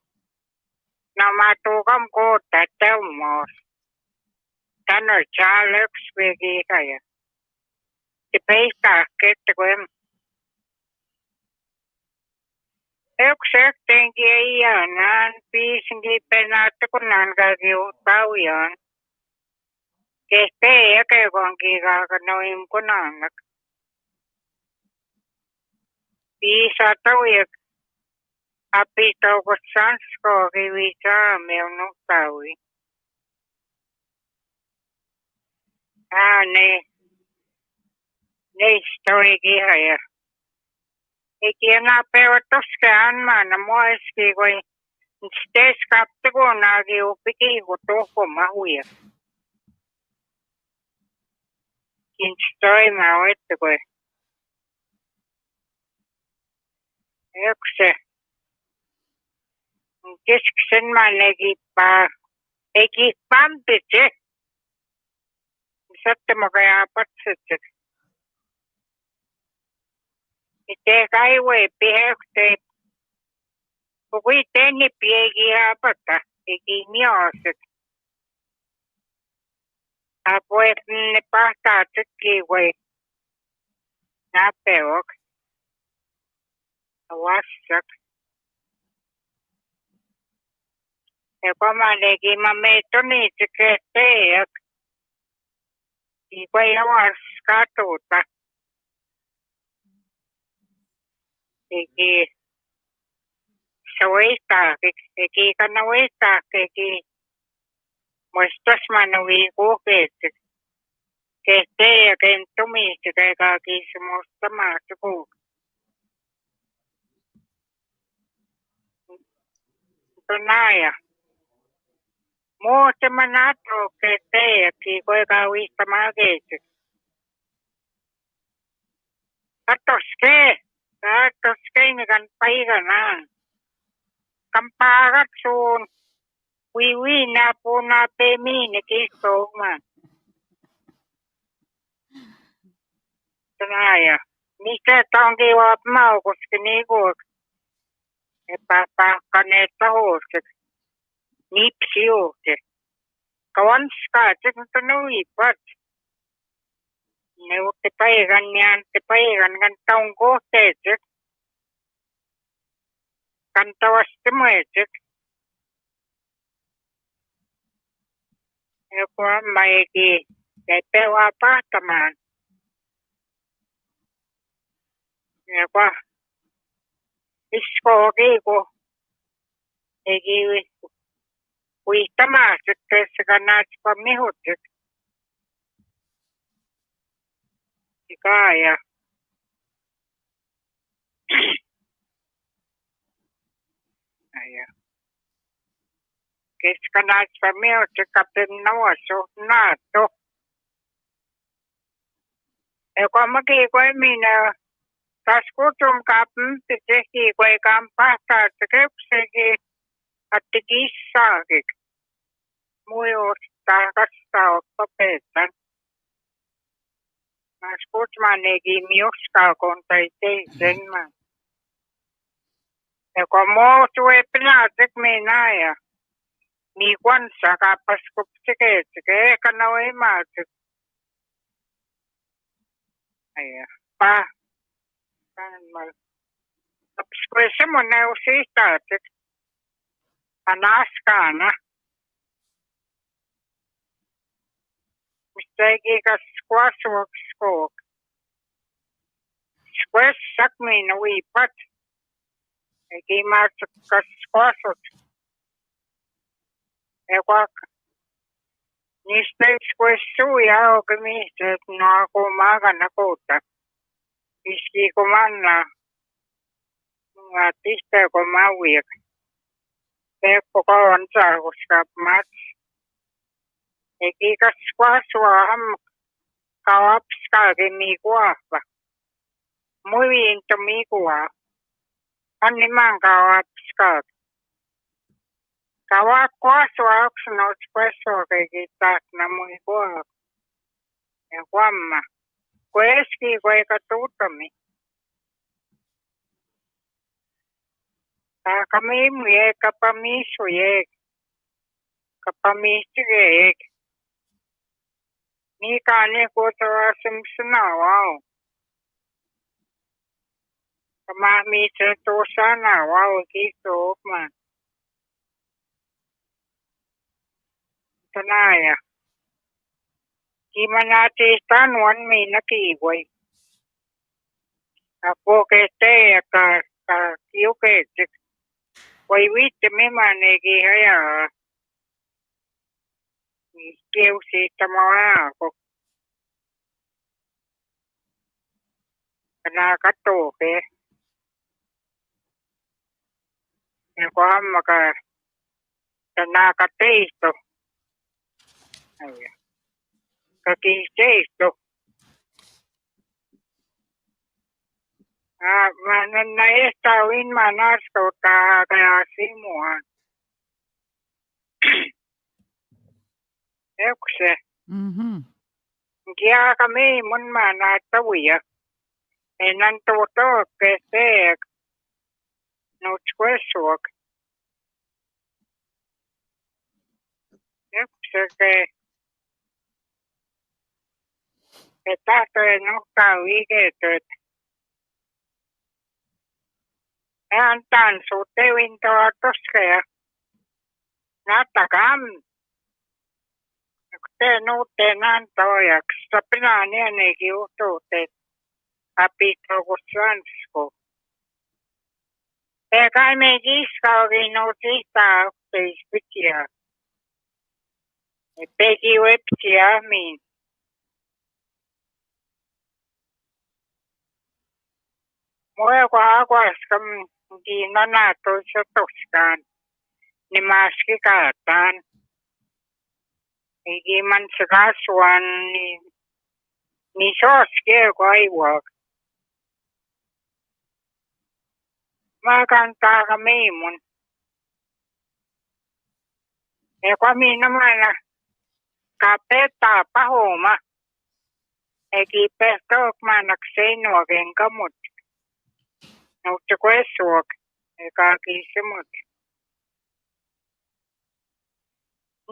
S4: Namatogam ko tatamos. Tanner Charles pegi kaya. Tipesta kete kwem. Eksek tengi iyanan pisingi penate kunan kagiu tau yan. Kete ya kaya kongi kakanoim kunanak. Pisa tau ya api tau kusans ko kiwisa meunuk taui. Ne story kaya. Iki nga pewatos kaan man mo eski koy stes kapte ko nagi upiki ko to ko mahuya. Kin story mawet ko. Yksi. Keskisen manegi pa. Eki pampitse. Satte makaya patsetse. Ite kaiwe pihekte. Pukui teni piegi hapata. Eki mioset. Apoe ne pahta tsekiwe. Napeok. Awassak. Ja komanegi mametoni tseketeek. Ikwe jawas katuta. Eki sawaitake. Eki kanawaitake. Eki muistas manui kukeetsik. Kehtee kentumisi kekaki semustamaatuku. Tunaya. Muuta manato kehtee kikoe kawistamakeetsik. Katoske mikan paikanaan. Kampakat suun. Wiwi na puna pemiini kistoumaan. Tunaya. Mistä tonki vaat maukuski niikuuk. Epäpahkaneet tahuuskik. Nipsiuukki. Kawanskaa tsekta nuipat. Neutti paikan ja antti paikan kan taun kohteetsik. Kantavasti muetsik. Joku ammaikin. Jäi pewaa pahtamaan. Jopa iskoo kiiku. Eki huihtamaasit tässä kannatsipa mihutsit. Ikaaja. Aja. Keskannatsipa mihutsit kapin nuosu naattu. Joka maki koe minä taas kutsum kapin piteki koe kampahtaa että köpseki atti kissaakin. Muiostaa kastaa oppapeetan. Taas kutsmannekin miuskaa kun tai teisen. Joka muutu ei pinaatik minä ja niin kwansa kappas kupsikeetsike eikä noin maatik. Aja. Tapskoi semmoinen usistaatik. Anaskana. Mistä eikikas kuasuokskook. Skuessak minä uipat. Eikin maatsukas kuasut. Ekwak. Niistä skuessuu ja okemihset nuaku maagana kuutta. Iski kumanna. Tihtä kun mauiak. Teppo kauan saakuskap mats. Eikikas kuasua ham kauapskaakin miikuahva. Muivinto miikuah. Anni maan kauapskaak. Kauak kuasua oksanot kuessuakekin taakna muikuah. Ja kuamma. Kueski kueka tuutami. Kami ye kapamisu ye. Kapamisu ye. Ni kani kutoa simsuna wow. Kamami se tosana wow kisto opma. Tanaya. Gimana tistan wan mina kiway. Apo kete ka kiuketik. Way witte mimanegi haya. Kiusi tamaa ko. Kana katoke. Ko amma ka kana kateisto. Aja. Ka kiisteisto. na esta win manasko ta kaya simuan. Ekse. Gia kami mun mana tawiya. Enan toto kese no chwesok. Ekse ke tato no kawi ke tot. Antan so te winto toske. Natakam. Te no te nantoyak. Sapina ne kiuto te. Apito kusansko. Te kai me giska no tita te spitia. Te ki weptia min. Moe kwa skam di nanato sa toskan. Ni maski katan. Igi man sa kaswan ni soske kwa iwag. Makanta kami mun. Kwa mi naman kapeta pahoma. Egi pestok manakseno agen kamot. No chkwesok. Eka kisimot.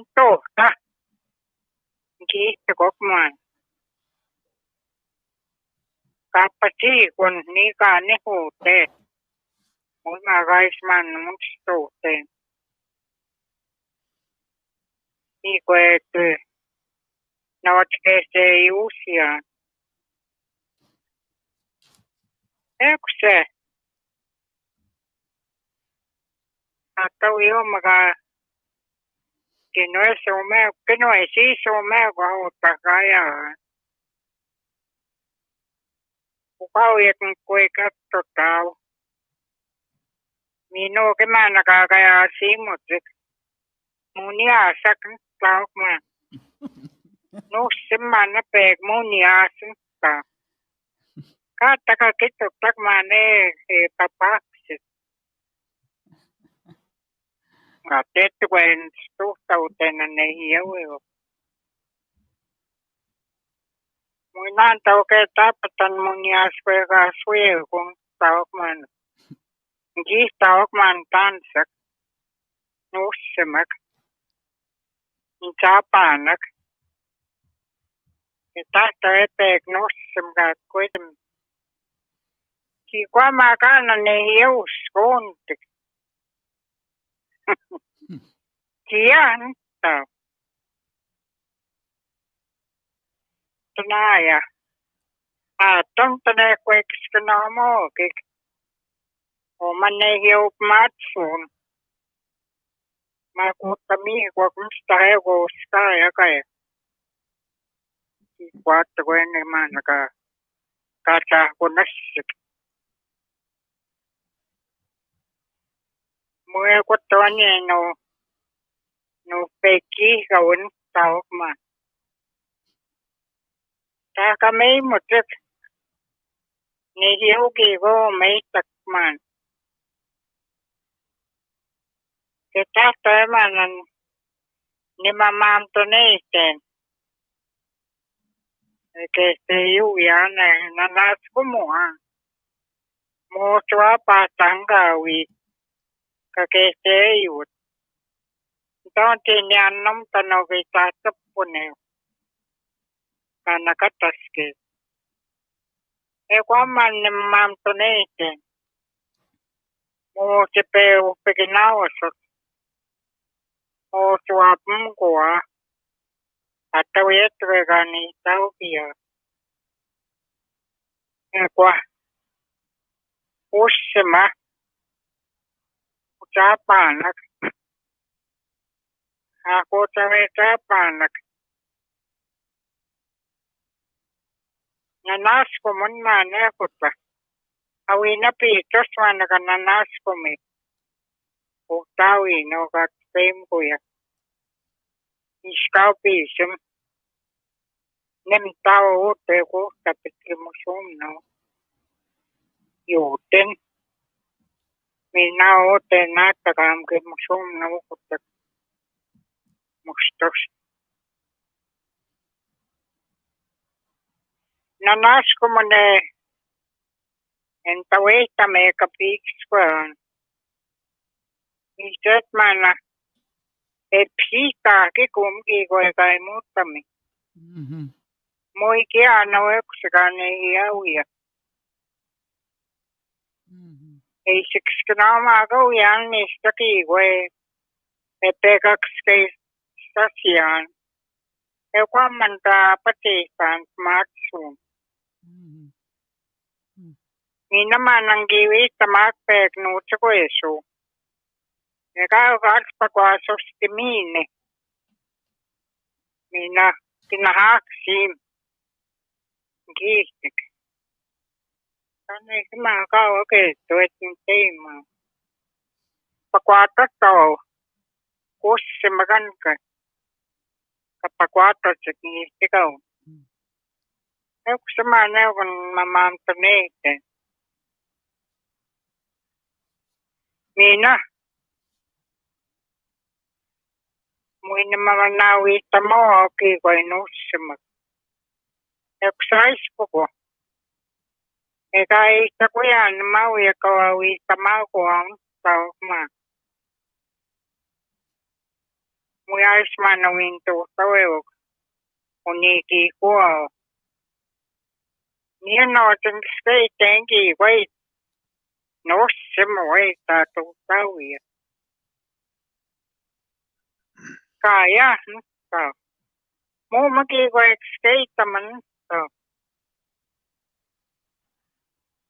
S4: Ito ta. Gito kokman. Kapati kun ni ka ni hote. Mun magais man mun stote. Ni kwete. Not kese usia. Ekse. Ataw yo maga. Kinoe si some kwa utakaya. Ukaw yakong kweka totaw. Mino ke mana kaya simot. Munia sakang tao man. No simana peg munia sinta. Kata ka kito tak mane papaksit. Nga tetu kwen stutaw tenan na hiyaw. Muinan tao ke tapatan munia swega swego kung tao man. Gis tao man tansak. No simak. Inchapanak. Itata epeg no simgat kwedem. Ki kwa makana ne hiyaw skontik. Kian tao. Tunaya. Tong tane kwek skanamo kik. O manehiyaw matsun. Makutami kwa kumstahe ko skaya kaya. Kwata ko yung naman kata ko nasik. Muna ko to niya no peki gawin tawag man. Taka may mutik. Nihiugi ko may takman. Kita tayo man ni mamam to natin. Kese yan nanas ko mo ha. Mo chwa patanggawi. Kakese yun. Don't tinyanam tanogita sa punew. Kanakataske. Kwa man ni mamam to natin. Mo sipe upiginawasak. Mo chwapam ko ha. Atawet vegani taukia. Kwa usima ucapanak. Ako capanak. Nanas ko mun mana kuta. Awina pitos mana ka nanas ko me. Utawi no kat fame ko ya. Iskaw pisum. Nem tao ute ko kapit kimusum no. Juuten. Minä otin näyttäkäämkin mun sumna ukutta mustos. No naskumane entä veitä meikä piikskoon. Miset mä epsiitaakin kumkin koikai muuttami. Moi kiano yksikään ei jauja. Ei siksi kun omaa koujan niistäkin voi epekaksi asiaan. Ja kommentaa patistaan maksuun. Minä mannankin viittämään peeknuut se koesuu. Ja käy kakspakoa sosti miinni. Minä haksiin. Kiihtik. Tänne mä kauan keittu, et nyt teimaa. Pakoa tattoo. Kussi mä kanka. Pakoa tatsit niistä kauan. Yksi mä neuvon mä maanta neite. Minä. Muinen mä nauitta mookin koi nussimat. Yksi aispuku. Eikä eistä kujan mauja kauan viitta maukua on taukmaa. Mui aisman ovin tuusta oevuk. On niikin kuo. Niin ootin skeiteenkin voit. Nossima voittaa tuusta ovia. Kaya, no. Muummakin voit skeittämän, no.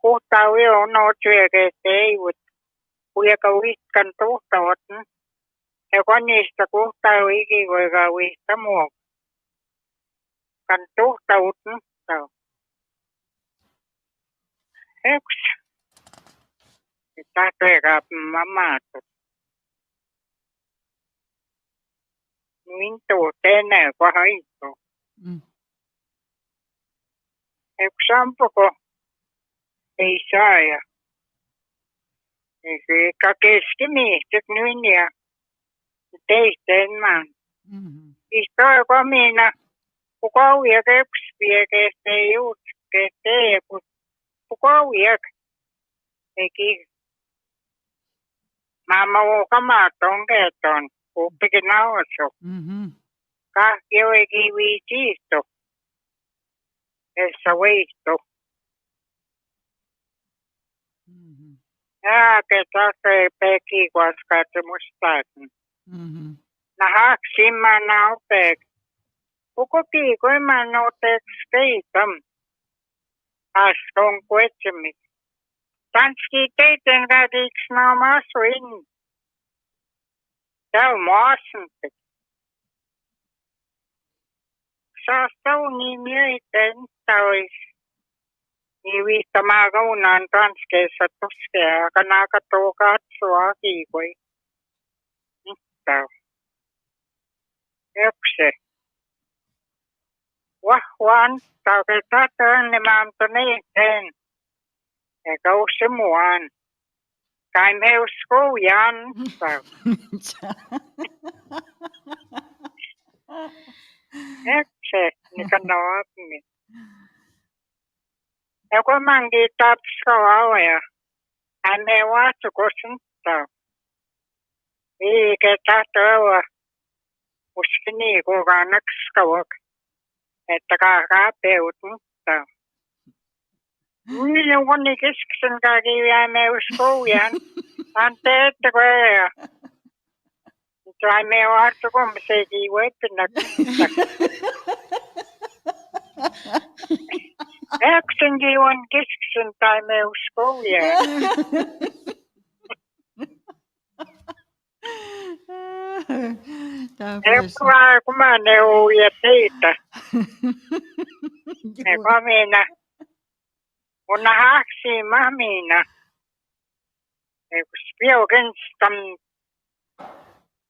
S4: Kohtaa ujo on ootsujakeet eivut. Ujaka uitkan tuhtavat, no. Ja kun niistä kohtaa uikin voikaa uista muu. Kan tuhtavat, no. Yksi. Tahtoikaa mammaatut. Mintu tenee pahaittu. Yksi ampuko ei saa ja eikä keskimiihtet nyt ja teisten maan. Istoi komina, kuka uiak yksi viekestä ei juutkeesta ei, kuka uiak eikin. Mamma uukamaat on kerton. Kuppikin nausu. Kahki oikein viisiistu. Essa viistu. Jääke tasee peki koskaati mustaakin. Nahaksimma nauteek. Kuko kiikoi mä nauteek skeitam. Askon kuetsemik. Tanski teiten kädiks naamasuin. Tää on maasentti. Saastau niin myöten taois. Niin viittamaa kaunaan tanskeessa tuskea, kana katoo katsoa kiikoi. Tää yksi. Vahvaan, tää kertaa tänne mä antaneen sen. Eikä oo se muaan. Kai me uskoo Jan. Ekse, nika naapmi. Ja kun mankin tapskava ja hän me vaatsu kosuntaa. Eikä tahtoa uskini kukaan nakskavak. Että kahkaa peututtaa. Minun konni keskisen kaikki jäämme uskoujan. Anteetta koeja. Saimme vaattu komseekin voippina. Eksenkin on keskisen tai me uskoujan. Eikö kun mä neuvoja teitä. Ne komina. On haksi mamina. Eikö spiokenstam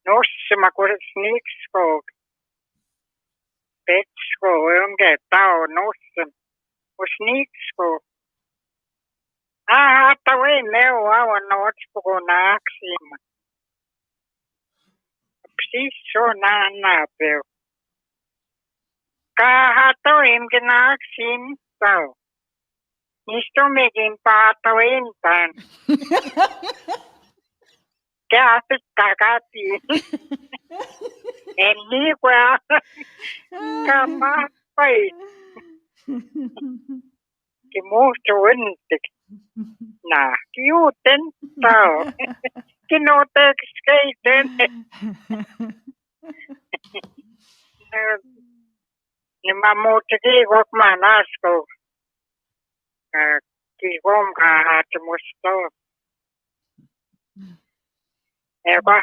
S4: nossima kuris nikskog. Petskog onke tao nossam. Us nikskog. Tawin leo awan nots po na aksim. Psiso na pero. Kahatawin kinaksim tao. Nisto megin patawin tan. Kaya kakati. Hindi kwa kamapay. Kimustuin na cute tao. Kinotek skaten. Ni mamutiki wak manasko. Kivom ka hatimusto. Eba.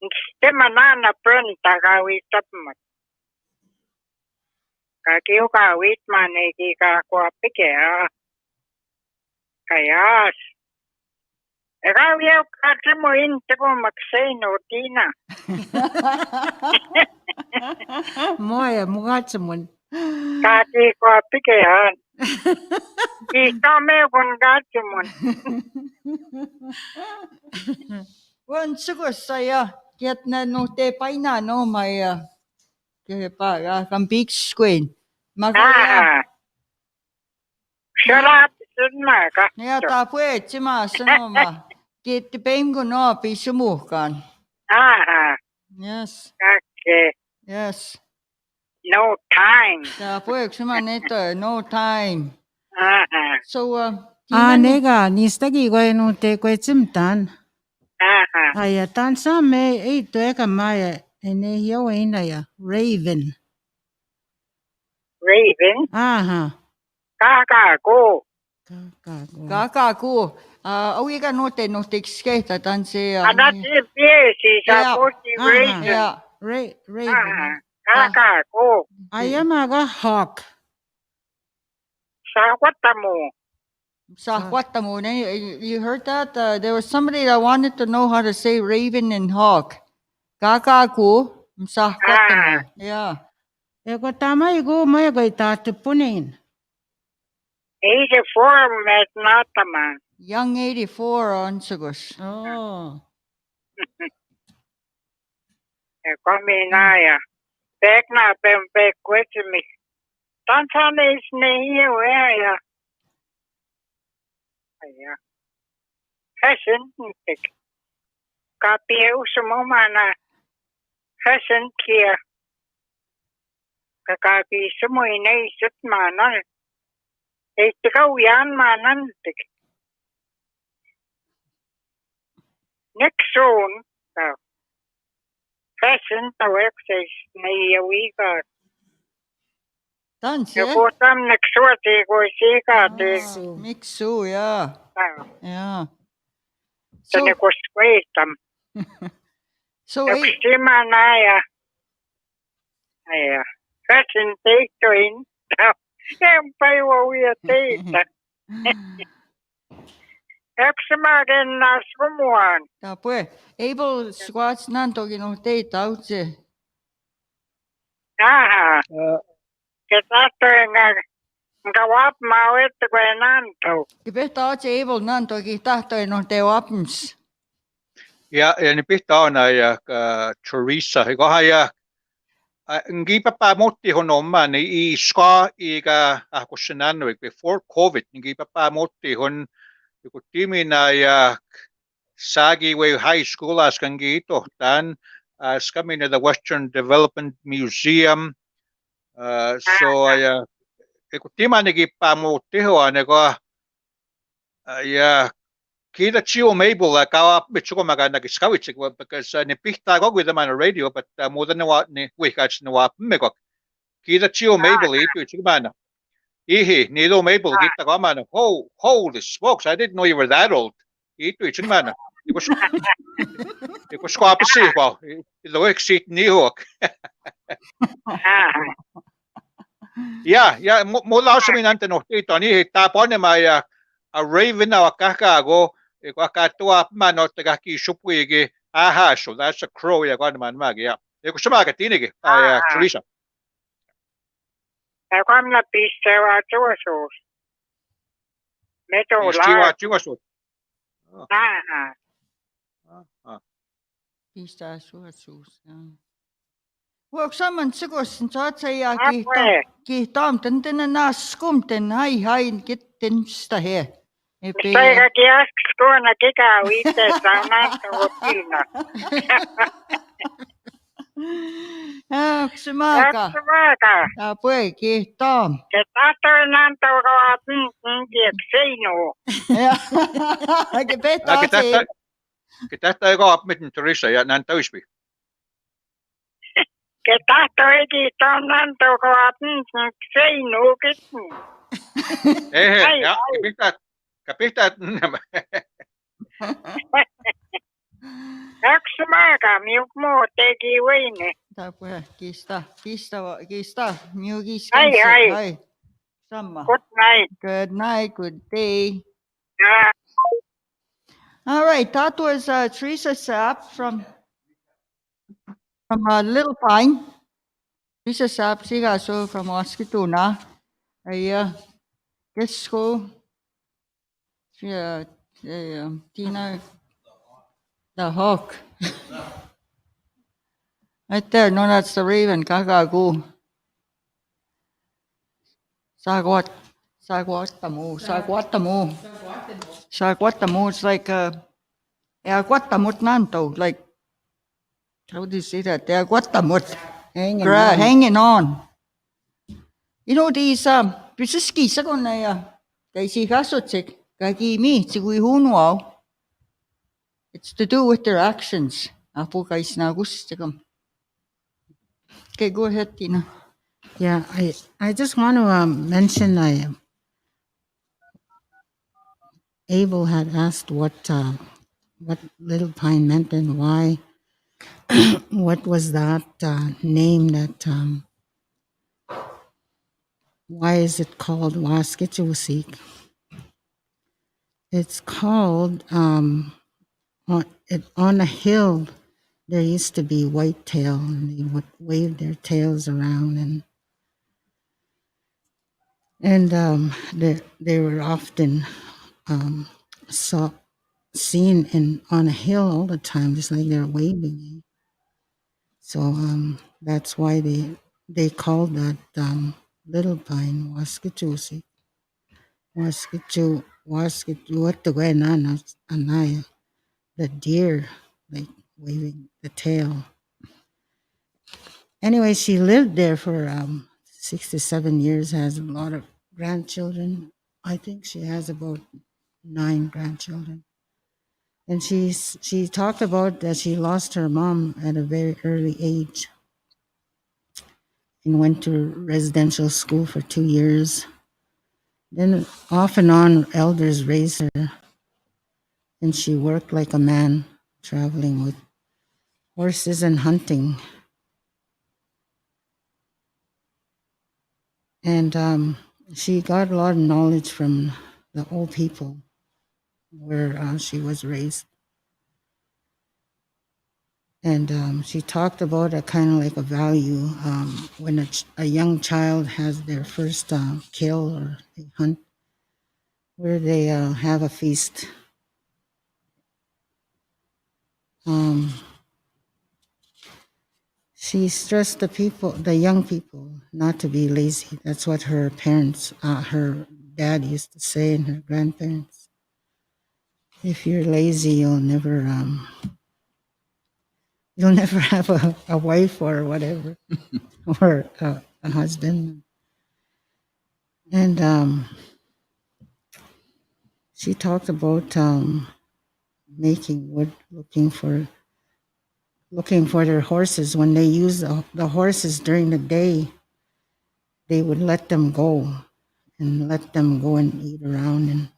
S4: Ste manana pronta kawitap mo. Kakiyo kawit manegi ka kwa pikea. Kayas. Ikaw yaw kasi mo hindi ko magsay no, Tina.
S5: Moya, mugatsamon.
S4: Kaki ko apikehan. Ito may kung gati mo.
S1: Wan sugo saya kiat na no te paina no may ke pa kan big screen. Magaya
S4: Sarap sunma ka.
S1: ya ta pue chima sano ma. Kit pem ko no pi sumukan. Yes.
S4: Okay.
S1: Yes.
S4: No time.
S1: Ta pue chima neto no time. So
S5: Nega, nistagi ko no te ko tsimtan. Aya tan sa me ito eka maya ene yo ina ya Raven.
S4: Raven. Kakago.
S1: Kakaku. Awi ka no te skate tan se.
S4: Anati piesi sa puti Raven.
S1: Yeah.
S5: Raven.
S4: Kakago.
S5: Aya maga hawk.
S4: Sa watamu.
S1: You heard that? There was somebody that wanted to know how to say raven and hawk. Kakaku. Yeah.
S5: Eko tama igo maya go itatu punin.
S4: 84 met nataman.
S1: Young 84 on Sugus.
S5: Oh.
S4: Kominaya. Pek na pek kwetimi. Tansane is nehiyo ya. Aya. Hessen pek. Kapie usumumana. Hessen kia. Kakapi sumo inay sut manan. Ikaw yan manan pek. Next zone. Hessen tawek says nahiyawiga.
S1: Dance.
S4: Kutam nagsuwati ko sika.
S1: Mixu, yeah. Yeah.
S4: So,
S1: so
S4: Nagsima na ya. Aya. Kasi tito in. Yung paiwawi at tita. Nagsima rin na sumuan.
S1: Tapos, able squats nanto ginong tauche.
S4: Kitato nga gawap mawit ko nanto.
S1: Kipesta oche able nanto kitahto ginong wapens.
S2: Ja, ni pitää na ja Teresa. Iko ja ngi papa motti honomma ni iska iga akusenanno before COVID ngi papa motti hon joku timina ja sagi way high school as kangi ito tan coming to the Western Development Museum so ja iko timani gi pa motti ho aneko ja Kita chiu Mabel kawa bichuko maganda kiskawich because ni pihta ko with them on the radio but more than what ni wikach ni wa meko kita chiu Mabel itu chimana ihi ni do Mabel kita ko man holy smokes I didn't know you were that old itu chimana iko sko apsi ko lo exit ni hok ya mo lao sa minante no ito ni tapon ni maya a raven na kakago iko akatua mano tagaki shupwigi so that's a crow ya kwa man mag ya iko sumaga tinigi Teresa
S4: Ako am na pista wa tuwasos. Metolar.
S2: Jiwasut.
S1: Pista suatsuus. Well, someone sigos and thought say kitam ten skum ten hai get ten sta here.
S4: Mistaiga kiaskona kika witte saunanta wotilna.
S1: Ksumaka.
S4: Ksumaka.
S1: Pues kitam.
S4: Ke tatarnanta wakawatin kiekseino.
S1: Que beta.
S2: Kita ego up mit Teresa ja nan tausbi.
S4: Ke tahtoigi taunanta wakawatin kiekseino kitni.
S2: Ja, kapihtat.
S4: Ksumaka miuk mo tegi wine.
S1: Pues kista miugis.
S4: Hai.
S1: Sama.
S4: Good night.
S1: Good night. Good day.
S4: Yeah.
S1: All right, that was Teresa Sapp from Little Pine. Teresa Sapp, sigaso from Oskituna. Guess school. Tina, the hawk. Right there. No, that's the raven. Kagagu. Sagwatamu. It's like Guatamut Nanto. Like, how do you say that? Guatamut. Hanging on. You know, these Brisiski Sagonaya, Kaisi Gasotik, Kagi mi, Tigui Hunwao. It's to do with their actions. Apo Kais Nagustigum. Okay, go ahead, Tina.
S5: Yeah, I just want to mention Abel had asked what Little Pine meant and why. What was that name that? Why is it called Waskitchusik? It's called on a hill. There used to be whitetail, and they would wave their tails around, and they were often seen on a hill all the time, just like they're waving. So that's why they called that Little Pine Waskitchusik. The deer, like waving the tail. Anyway, she lived there for 67 years, has a lot of grandchildren. I think she has about 9 grandchildren. And she talked about that she lost her mom at a very early age and went to residential school for 2 years. Then off and on, elders raised her, and she worked like a man, traveling with horses and hunting. And she got a lot of knowledge from the old people where she was raised. And she talked about a kind of like a value when a young child has their first kill or a hunt, where they have a feast. She stressed the young people, not to be lazy. That's what her parents, her dad used to say, and her grandparents. If you're lazy, you'll never have a wife or whatever, or a husband. And she talked about making wood, looking for their horses. When they use the horses during the day, they would let them go and eat around.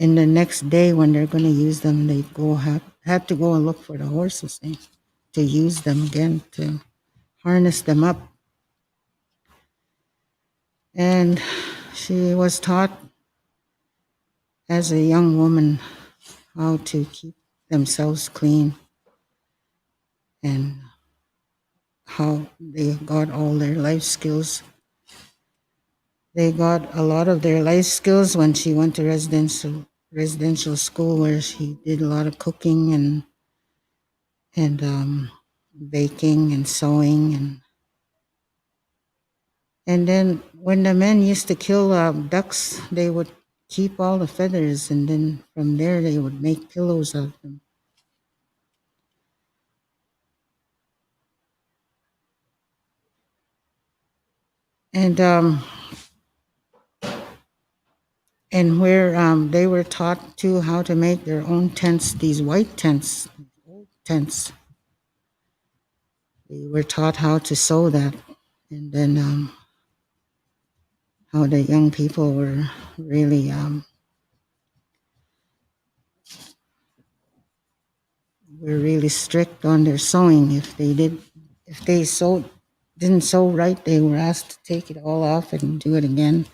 S5: And the next day, when they're going to use them, they have to go and look for the horses to use them again, to harness them up. And she was taught as a young woman how to keep themselves clean and how they got all their life skills. they got a lot of their life skills when she went to residential school, where she did a lot of cooking and baking and sewing and then when the men used to kill ducks, they would keep all the feathers, and then from there they would make pillows out of them. And where they were taught too how to make their own tents, these white tents, old tents. They were taught how to sew that, and then how the young people were really strict on their sewing. If they didn't sew right, they were asked to take it all off and do it again.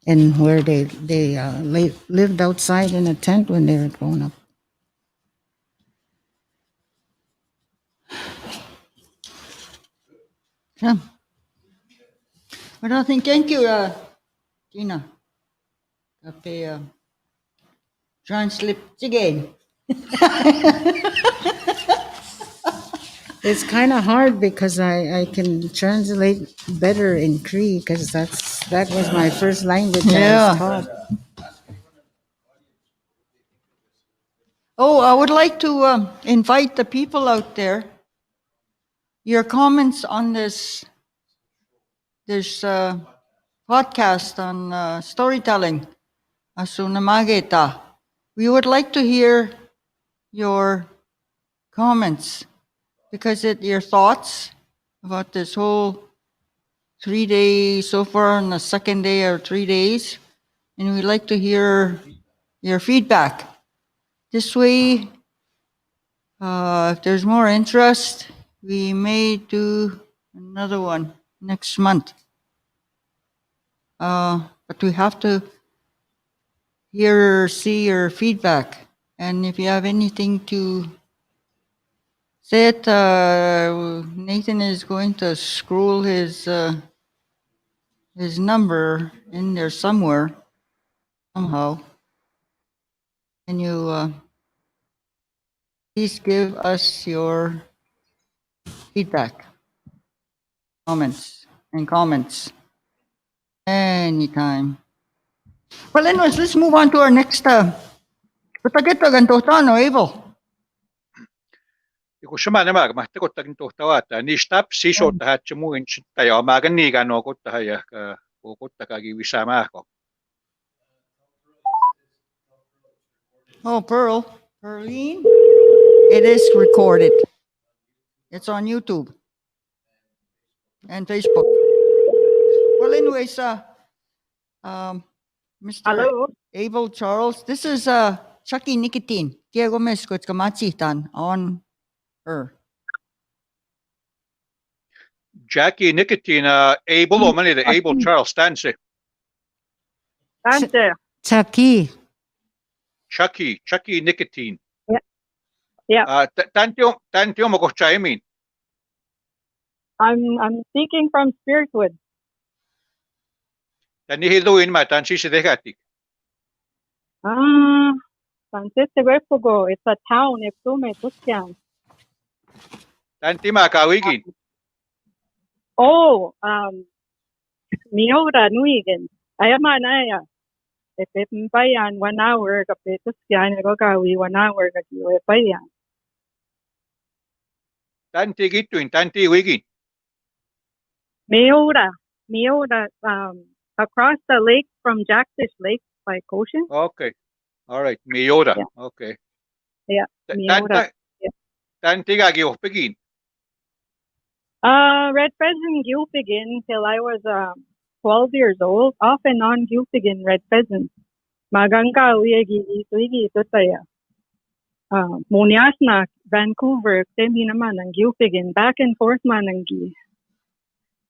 S5: And where they lived outside in a tent when they were grown up.
S1: Yeah. Well, I think thank you, Tina. Kape translate again.
S5: It's kind of hard because I can translate better in Cree because that was my first language I was taught.
S1: Oh, I would like to invite the people out there. Your comments on this podcast on storytelling, asohnamakitah. We would like to hear your comments because your thoughts about this whole 3 days so far on the second day or 3 days, and we'd like to hear your feedback. This way, if there's more interest, we may do another one next month. But we have to see your feedback. And if you have anything to say it, Nathan is going to scroll his number in there somewhere, somehow. Can you please give us your feedback, comments anytime. Well, anyways, let's move on to our next Abel.
S2: Iku shamana mahtakottakin tuhtawata ni stap sisota hatchemuin chittaja maagan niigano kottaja ka kokottakagi wisamako.
S1: Oh, Pearline, it is recorded. It's on YouTube and Facebook. Well, anyways, Mr.
S8: Hello.
S1: Abel Charles, this is Chucky Nicotine. Diego Mesco's kamachitan on her.
S2: Jackie Nicotine, Abel o mani the Abel Charles Stancy.
S8: Tante.
S2: Chucky Nicotine.
S8: Yeah.
S2: Tantio mo kochaimin.
S8: I'm speaking from Spiritwood.
S2: Tani hiluin ma tansi si degatik.
S8: Francisco Refugo. It's a town. Ipsume Tuscan.
S2: Tanti ma kawigin.
S8: Oh, Miora Nuigan. Ayamanaya. If it's bayan 1 hour, kapit Tuscan, gawi 1 hour, kagiwe bayan.
S2: Tanti gituin, tanti wigin.
S8: Miora, across the lake from Jackfish Lake by Goshen.
S2: Okay. All right. Miota.
S8: Yeah.
S2: Okay.
S8: Yeah. Miora.
S2: Tanti gagi opigin.
S8: Red pheasant Gilpigin till I was 12 years old, off and on Gilpigin red pheasant. Maganga uigi ituigi tutaya. Moniasna, Vancouver, temi naman ang Gilpigin, back and forth man ang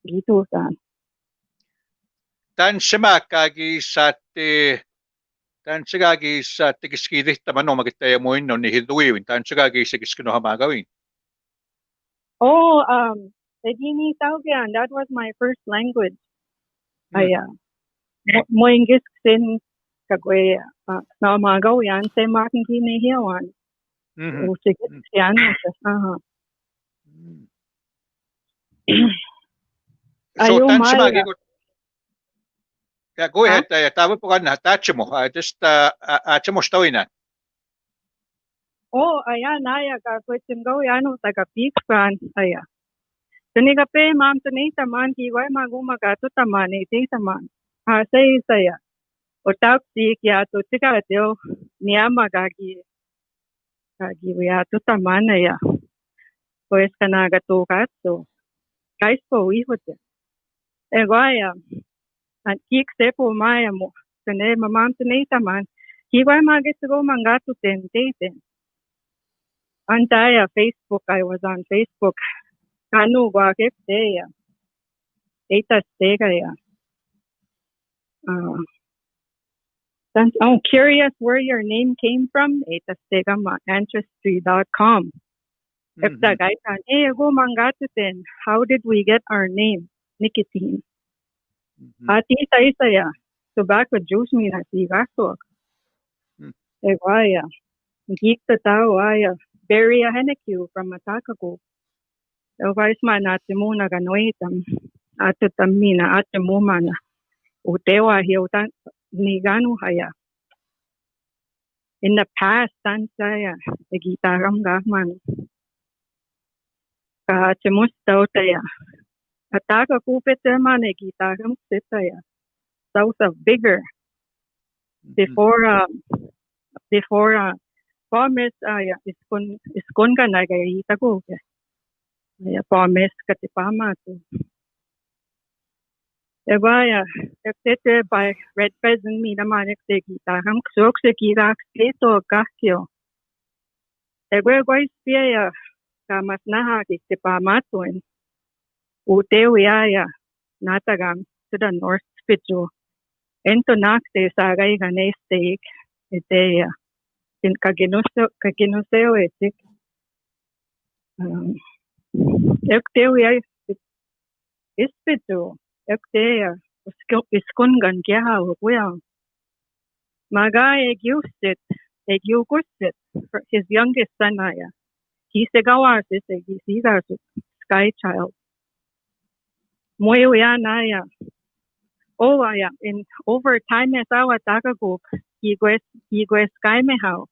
S8: gitusan.
S2: Tan simakagi sa tigiskidit tamano magitaya mo inno ni hiluiwin tan sigagi sa kiskino hamagawin.
S8: Edini Taugian, that was my first language. Moingis sin kagwe na magaw yan sa making kinihiyawan. Usigit yan.
S2: So
S8: Ayo
S2: tan sa
S8: Maya.
S2: magigot. Yeah, go ahead. Tawa po ka na mo. Just mo stawin na.
S8: Ayan naya ka kwetsim gaw yan taga Pixpan aya. Tuniga pe mam tunita man kiway magumagato taman iti taman. Say saya. Otak si kya to tika teo niyama gagi wiya to taman aya. Pues kanaga to kaso. Guys po ihote. Egwaya. At kik sepo maya mo. Tune mamam tunita man. Kiway magito mangato ten. Antaya Facebook, I was on Facebook. Kanu wakip deya. Eta stegaya. I'm curious where your name came from. Eta stegama ancestry.com. If the guy can, go mangatutin. How did we get our name? Nicotine. Ati isa tobacco juice mina sigaso. Egwaya. Geek the tao aya. Bury a henneku from Matakago. The vice man at the Mona Ganoitam at the Tamina at the Mumana. Utewa Hiotan Niganu Haya. In the past, Tansaya, the Gitaram Gahman. Kahachemustautaya. Ataka Kupetermane Gitaram Sitaya. South of Bigger. Before Promise iskon ka na gay itago. Promise katipama to. Ebaya, except by Red Pheasant me the manic kita. Ham ksokse kirak keto kakyo. Egwe guys pia kamas naha kitipama to in. Utewiaya natagam to the north spitzu. Ento nakte sagay ganay steak. Ideya. In kaginuseo etik. Ektewi ispito. Ekteya iskungan kya huya. Maga egyusit for his youngest son aya. He segawas is egisigas sky child. Moya naya. Aya in over time as awa tagago. Higues sky me how.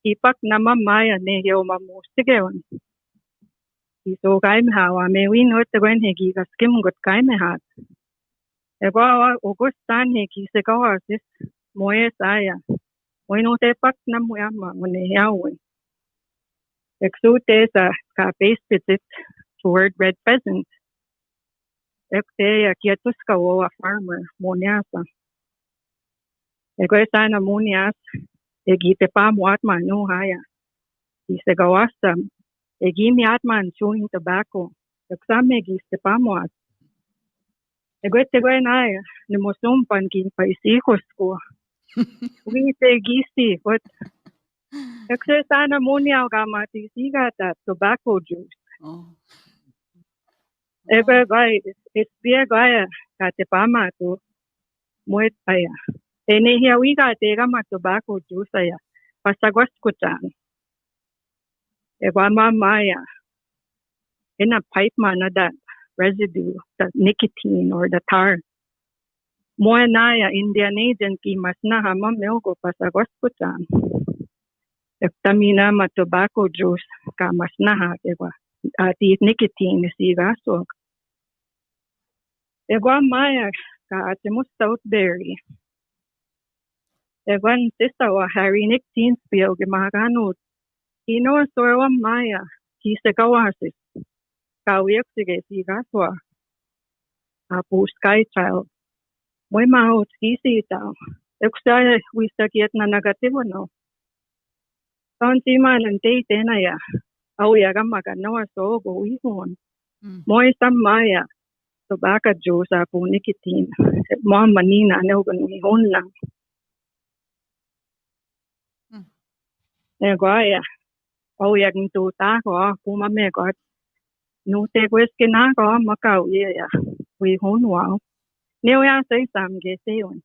S8: Ipak nama maya ne yo mamustigeon. Iso gaim hawa me we not the when he gas skim good gaim hat. Eba Augustan he ki se gawas is moye saya. We no te pak nam yama when he yawe. Exute sa ka base visit toward Red Pheasant. Ekte kietuska wo a farmer moniasa. Ego sana monias. Egite pa muatman no haya. Ise gawasta. Egimi atman chewing tobacco. Exame giste pa muat. Egwete naya. Nemosumpan kin pa isihos ko. Uite gisti. What? Exe sana munia gamati sigata tobacco juice. Ebe gai. Espia gaya. Kate pa matu. Muet aya. Enehia wiga tega ma tobacco juice aya. Pasagwas kutan. Ewa maya. In a pipe mana that residue, the nicotine or the tar. Moya naya Indian agent ki mas na hama melgo pasagwas kutan. Ektamina ma tobacco juice ka mas na ha ewa. Ati nicotine sigasog. Ewa maya ka ate mo Southberry. Ewan sista wa Harry Nick Teensfield gemaganod. Hino sorwa maya. Kise kawasis. Kawiyak sige sigaswa. Apo sky child. Moy mahot kisi itaw. Eksa wisakiat na negatibo no. Tanti man ante tenaya. Awiyaga maganawa so go ihon. Moy maya. Tobacco juice apo nicotine. Mo manina no gan ihon lang. Egwaya. Awiyak nito tako pumame got. no te gweskina ko makau ya we hon wow neo ya say sam ge seon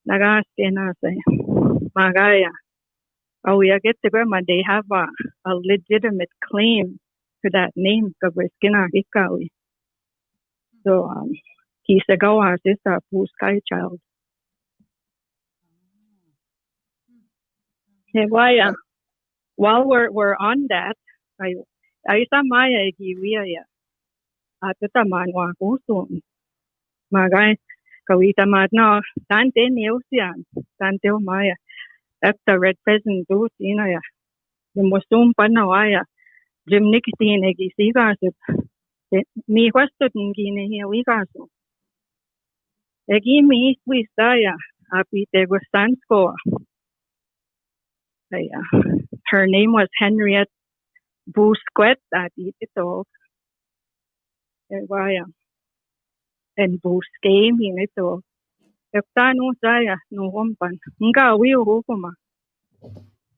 S8: naga skena say magaya oh yeah get to grandma they have a legitimate claim to that name ka gweskina ikawi so he said go as is a sky child hey why while we're on that I sa maya giwiya ya atataman wa kusun magay kawita mat no tante neusian tante maya at the red pheasant do ina ya musum panawaya jim nikitin egi sigasu mi questo ngine here we gasu egi mi wistaya apite gustansko her name was Henriette Busquet at ito waya and Busque minito Eftano saya no hompan nga wi hukuma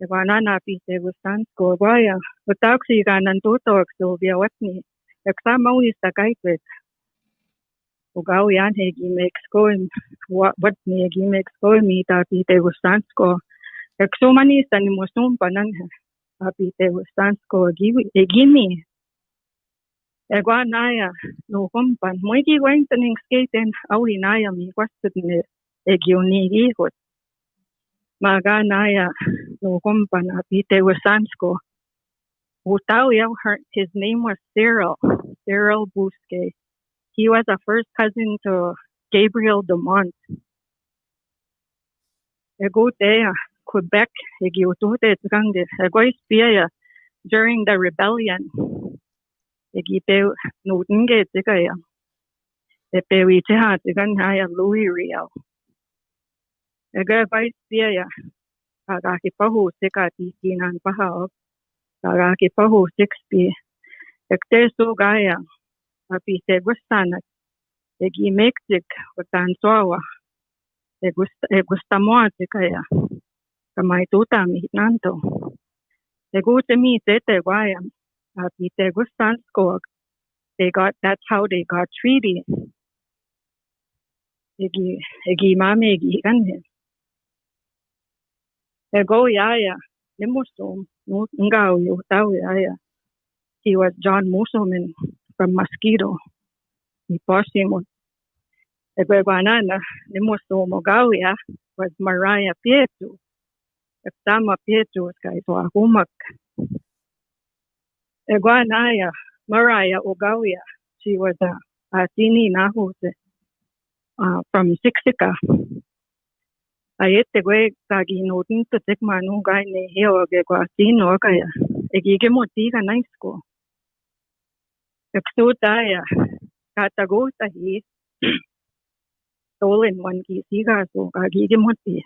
S8: Ivana na pite gustansko waya utaksi ganan tutok so via watni eksama wi sakaitet ugaw yan hegi Mexico what ni hegi Mexico mi ta pite gustansko eksumani sa ni musum panan apite gustansko egimi egwanaya no kompan moigi wengtening skaten awinaya mi kwastne egioni gihot maganaya no kompan apite gustansko utau ya his name was Cyril Busque. He was a first cousin to Gabriel Dumont. Egotea Quebec egiotute tgange egoispia during the rebellion. Egipe nutenge tigaya. Epewiteha tiganya Louis Riel. Egoispia agakipahu tikati kinan pahaok. Agakipahu 6p. Ekteso gaya. Apite gustanak egi mektik utansoa gustamoa tikaya kamay tuta mi nanto egute mi tete guaya apite gustansko that's how they got treaty egi mame egi kanhe ego yaya nimusum ngao yu tau yaya he was John Musomin from Mosquito. He posimo. Egwanana nimuso mogawia was Mariah Pietro. Eftama Pietro guys wa humak. Egwanaya Mariah Ogawia. She was a tini nahuse from Siksika. Ayete gwe kagi notin to tek manu guy ne heo ge kwa tino kaya. Egige motiga nice ko. Exutaya kataguta he stolen one kisiga so kagigimoti.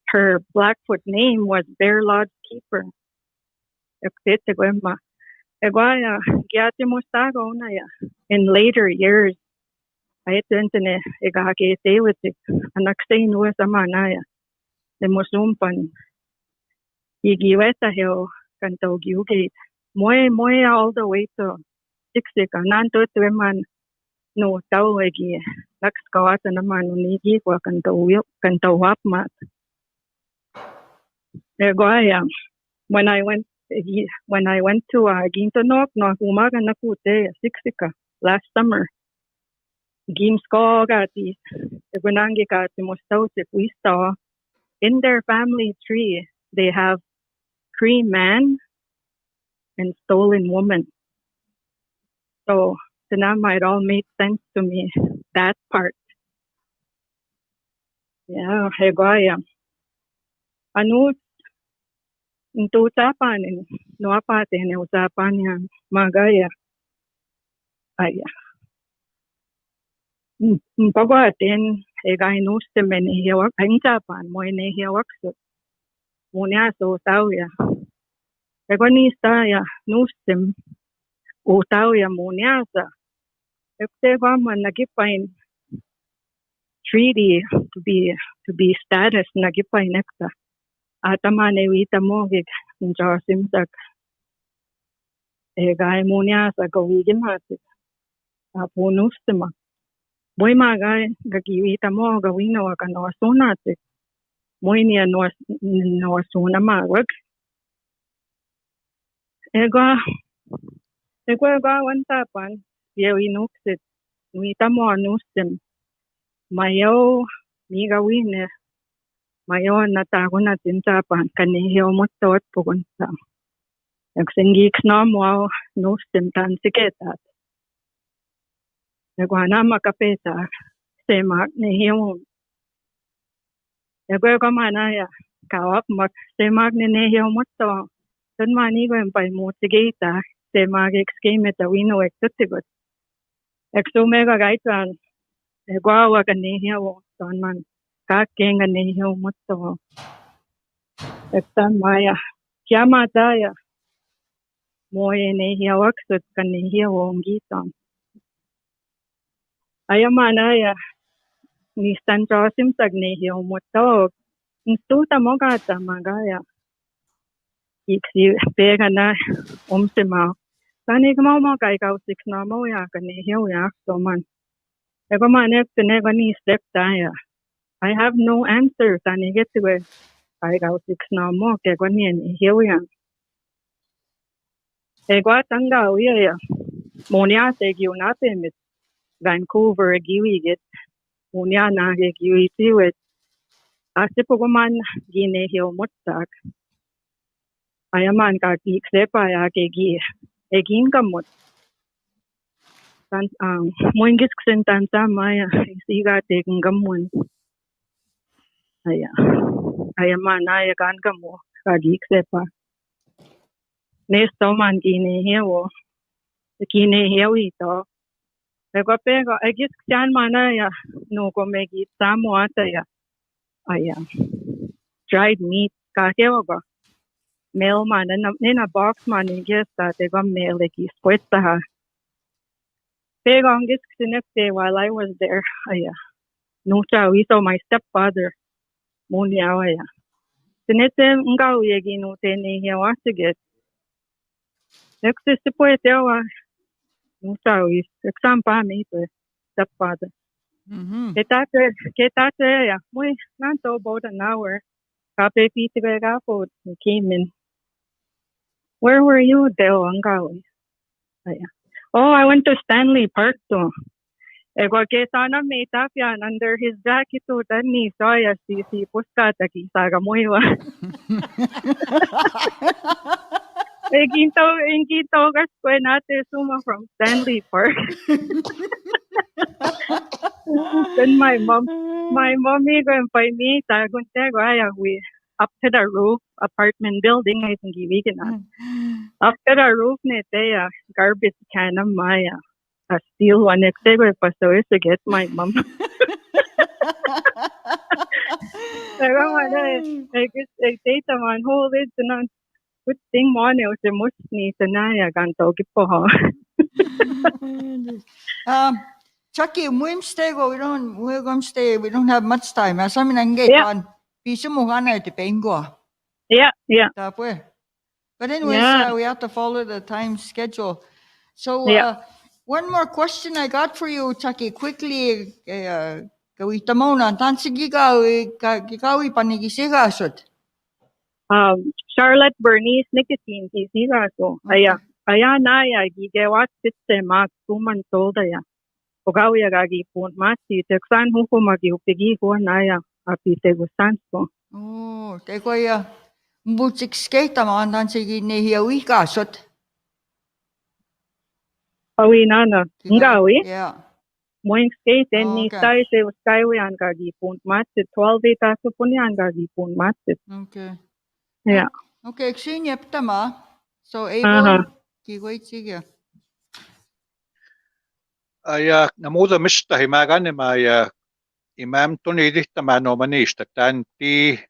S8: Her Blackfoot name was Bear Lodge Keeper. In later years, I tentene egake sewitik anaksay nuwa samanaya. The musumpan igiweta heo kanto giugate. Moe all the way to Siksika. Nanto tueman no tao egi nakskawata naman unigi kwa kanto wapmat. Egoaya when I went to Gintonok no humaga nakute Siksika last summer. Gimsko gati egunangi gati mostautik we saw in their family tree they have Cree man and stolen woman. So Tanama, it all made sense to me, that part. Yeah, Hegoya. Anu, usapan, no apate, usapan yan, magaya. Aya. Pagwatin, egay nustem en hiyawak, hingsapan, mo en hiyawak so. Munya so tawya. Egonista ya, nustem, utawya munyasa. If they want nagipain treaty to be status nagipain nekta. Atamane wita mo gig njasimsak Gai munia sa gawigin hati. Punus tema. Boy magai gagiwita mo gawin na wakan asohnati. Moy niya no asona magwag. Ega wantapan. Yaw inuksit. Nuita mo anustim. Mayaw mi gawin eh. Mayaw natako natin tapan. Kanihiyaw mo tawat pukunta. Nagsingiks na mo nustim tan siketat. Asohnamakitah semak nihiyaw. Manaya kawap mak semak nihiyaw mo to. Tan mani ko yung paimutigita semak ekskimeta wino ektutikot. Eksumega gaitan. Egwawa kanihiyaw. Tan man kakenga nihiyaw mo to. Ektan maya. Kiamataya. Moye nihiyaw aksut kanihiyaw ang gitan. Ayamanaya. Nistan chosim sag nihiyaw mo to. Instuta mo gata magaya. Iksi pega na umsimaw. Tani kamaw mo kay kausik na mo ya kanihiyaw ya so man. Ego manek tinega ni step taya. I have no answer. Tani get to it. Kay kausik na mo kaya nihiyaw ya. Ego tanga uya ya. Monia segyo natin mit Vancouver giwigit. Monia na giwitiwit. Asipuguman ginehiyaw mo tak. Ayaman kaki sepa ya kegi egin kamot. Tan moingis ksentan sama ya siga tegen gamun. Ayaman aya kan kamo kagi sepa. Nesto man ginehiyaw ito. Pego egis ksan mana ya no komegi samo ata ya. Dried meat kakewa ba. Mail man na box man ingesta tego mail egis puesta ha. Pego angis ksinekte while I was there. Nucha we saw my stepfather. Munya aya. Sinete ngaw yegi no tene hiyaw asiget. Existe puete wa. Nucha we exampa me stepfather. Ketate ya. Muy nanto about an hour. Kape pitiga gapo came in. Where were you, Deo Angawi? Oh, I went to Stanley Park too. Ego ke sana may tapyan under his jacket to tani soya si puskata ki saga moiwa. Ginto gas ko nate suma from Stanley Park. Then my mommy go and find me tagunte go we up to the roof apartment building I think giwigan na. Up to the roof nete garbage can of maya. A steel one exego paso is to get my mom. Pero I guess data man hold it na good thing mo ne use mus ni tanaya ganto gipo ho.
S1: Chucky, we're going to stay. We don't have much time. As I'm in gate on piso mo hana ito pengo.
S8: Yeah.
S1: Tapos. But anyways, we have to follow the time schedule. So one more question I got for you, Chucky. Quickly, gawita mo na. Tansi gigawi panigisigasot.
S8: Charlotte Bernice nicotine kisigaso. Aya na gigewat sitse mak tuman solda ya. Ogawi agagi pun mati teksan huko magiupigi ko na apite gustanso.
S1: Oh, teko ya. Mutsik skate mo andan sige nehiyawi kasot.
S8: Awi nana. Ngawi?
S1: Yeah.
S8: Moing skate ni stay se skyway an gagi pun mati 12 eta so punyan gagi pun mati.
S1: Okay.
S8: Yeah.
S1: Okay, ksinya ptama. So able kiwait sige.
S2: Namuda mista himagan ma imam tunidih tamano manista tanti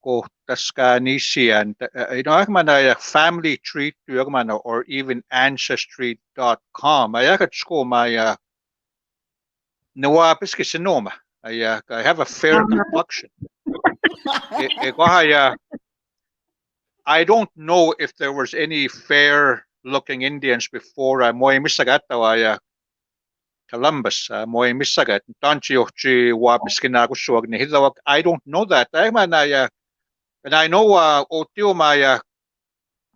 S2: ko taskanisian mana family tree mana or even ancestry.com ayakatsko maya nawapis kisinoma I have a fair complexion. I don't know if there was any fair looking Indians before Moy Misagata Columbus, Moy Misagat, Tanchiochi Wabiskinagushog Nihizawak. I don't know that. And I know Otiomaya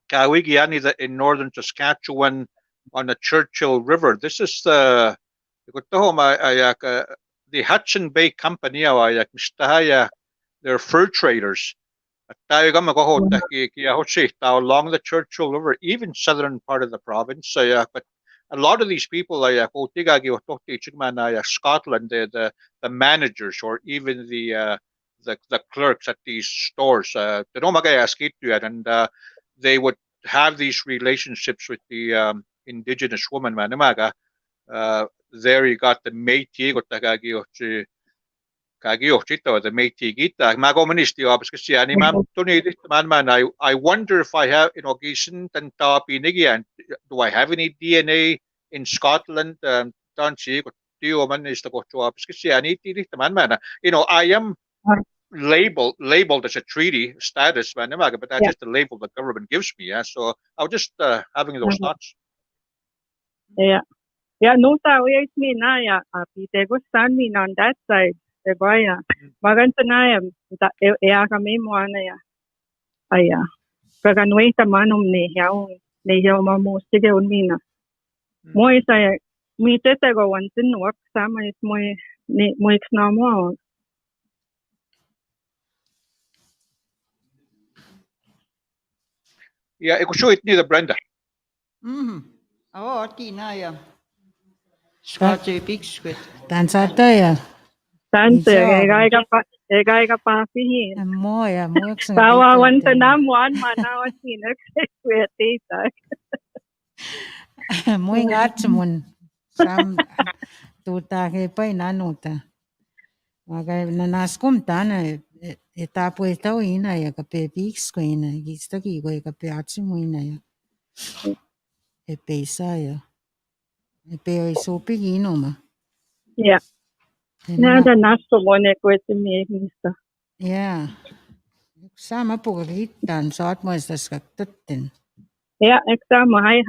S2: Kawigiani in northern Saskatchewan on the Churchill River. This is the Hudson Bay Company, they're fur traders. Along the Churchill River, even southern part of the province. But a lot of these people, Scotland, the managers or even the clerks at these stores, and they would have these relationships with the indigenous woman. There you got the Métis, the Métis Gita. I wonder if I have, do I have any DNA in Scotland? I am labeled as a treaty status, but that's just the label the government gives me. So I was just having those thoughts.
S8: Yeah, no, we me na they go stand me on that side. The boy, maganda na kami mo na kaganway manum ni mamu sige unmina. Mo isa mi tete go wantin work sama is mo na mo.
S2: Yeah, I could show it near the Brenda.
S1: Oh, Tina, Scotty Big Squid.
S5: Tansataya.
S8: Tanse, egay ka pa fihin.
S5: Moya,
S8: Tawa wanta na muan manawa sinak kwetita.
S5: Muy ngatmun. Sam tuta ke pa nanuta. Maga nanaskum tana etapo itaw ina ya kape Big Squid na gista ki go kape atsumo ina ya. Pesa ya. Pero sopi gino ma.
S8: Yeah. Nada nasto mo ne kwete mi mista.
S5: Yeah. Sama po ritan saat mo sa skaktutin.
S8: Yeah, exama hi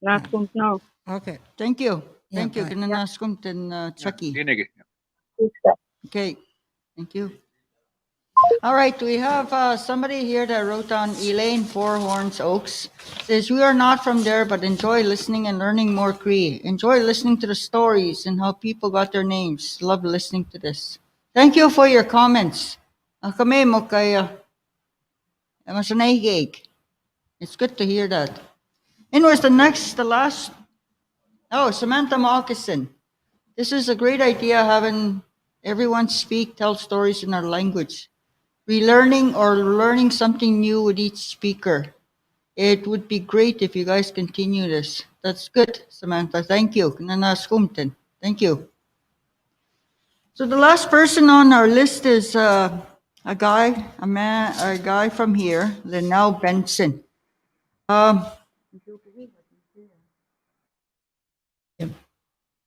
S8: nastum now.
S1: Okay, thank you. Thank you. Can I ask Chucky? Okay, thank you. All right, we have somebody here that wrote down Elaine Four Horns Oaks. Says, we are not from there, but enjoy listening and learning more Cree. Enjoy listening to the stories and how people got their names. Love listening to this. Thank you for your comments. It's good to hear that. Anyways, the last. Oh, Samantha Moccasin. This is a great idea, having everyone tell stories in our language. Relearning or learning something new with each speaker. It would be great if you guys continue this. That's good, Samantha. Thank you. Thank you. So the last person on our list is a guy from here, Linnell Benson.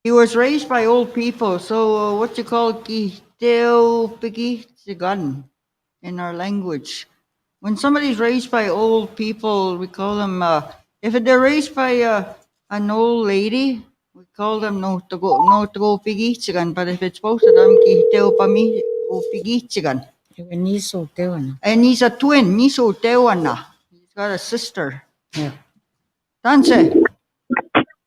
S1: He was raised by old people, so what you call in our language. When somebody's raised by old people, we call them, if they're raised by an old lady, we call them no to go pigichigan, but if it's both of them, pigichigan. And he's a twin, Niso Tewana. He's got a sister. Yeah. Tanse.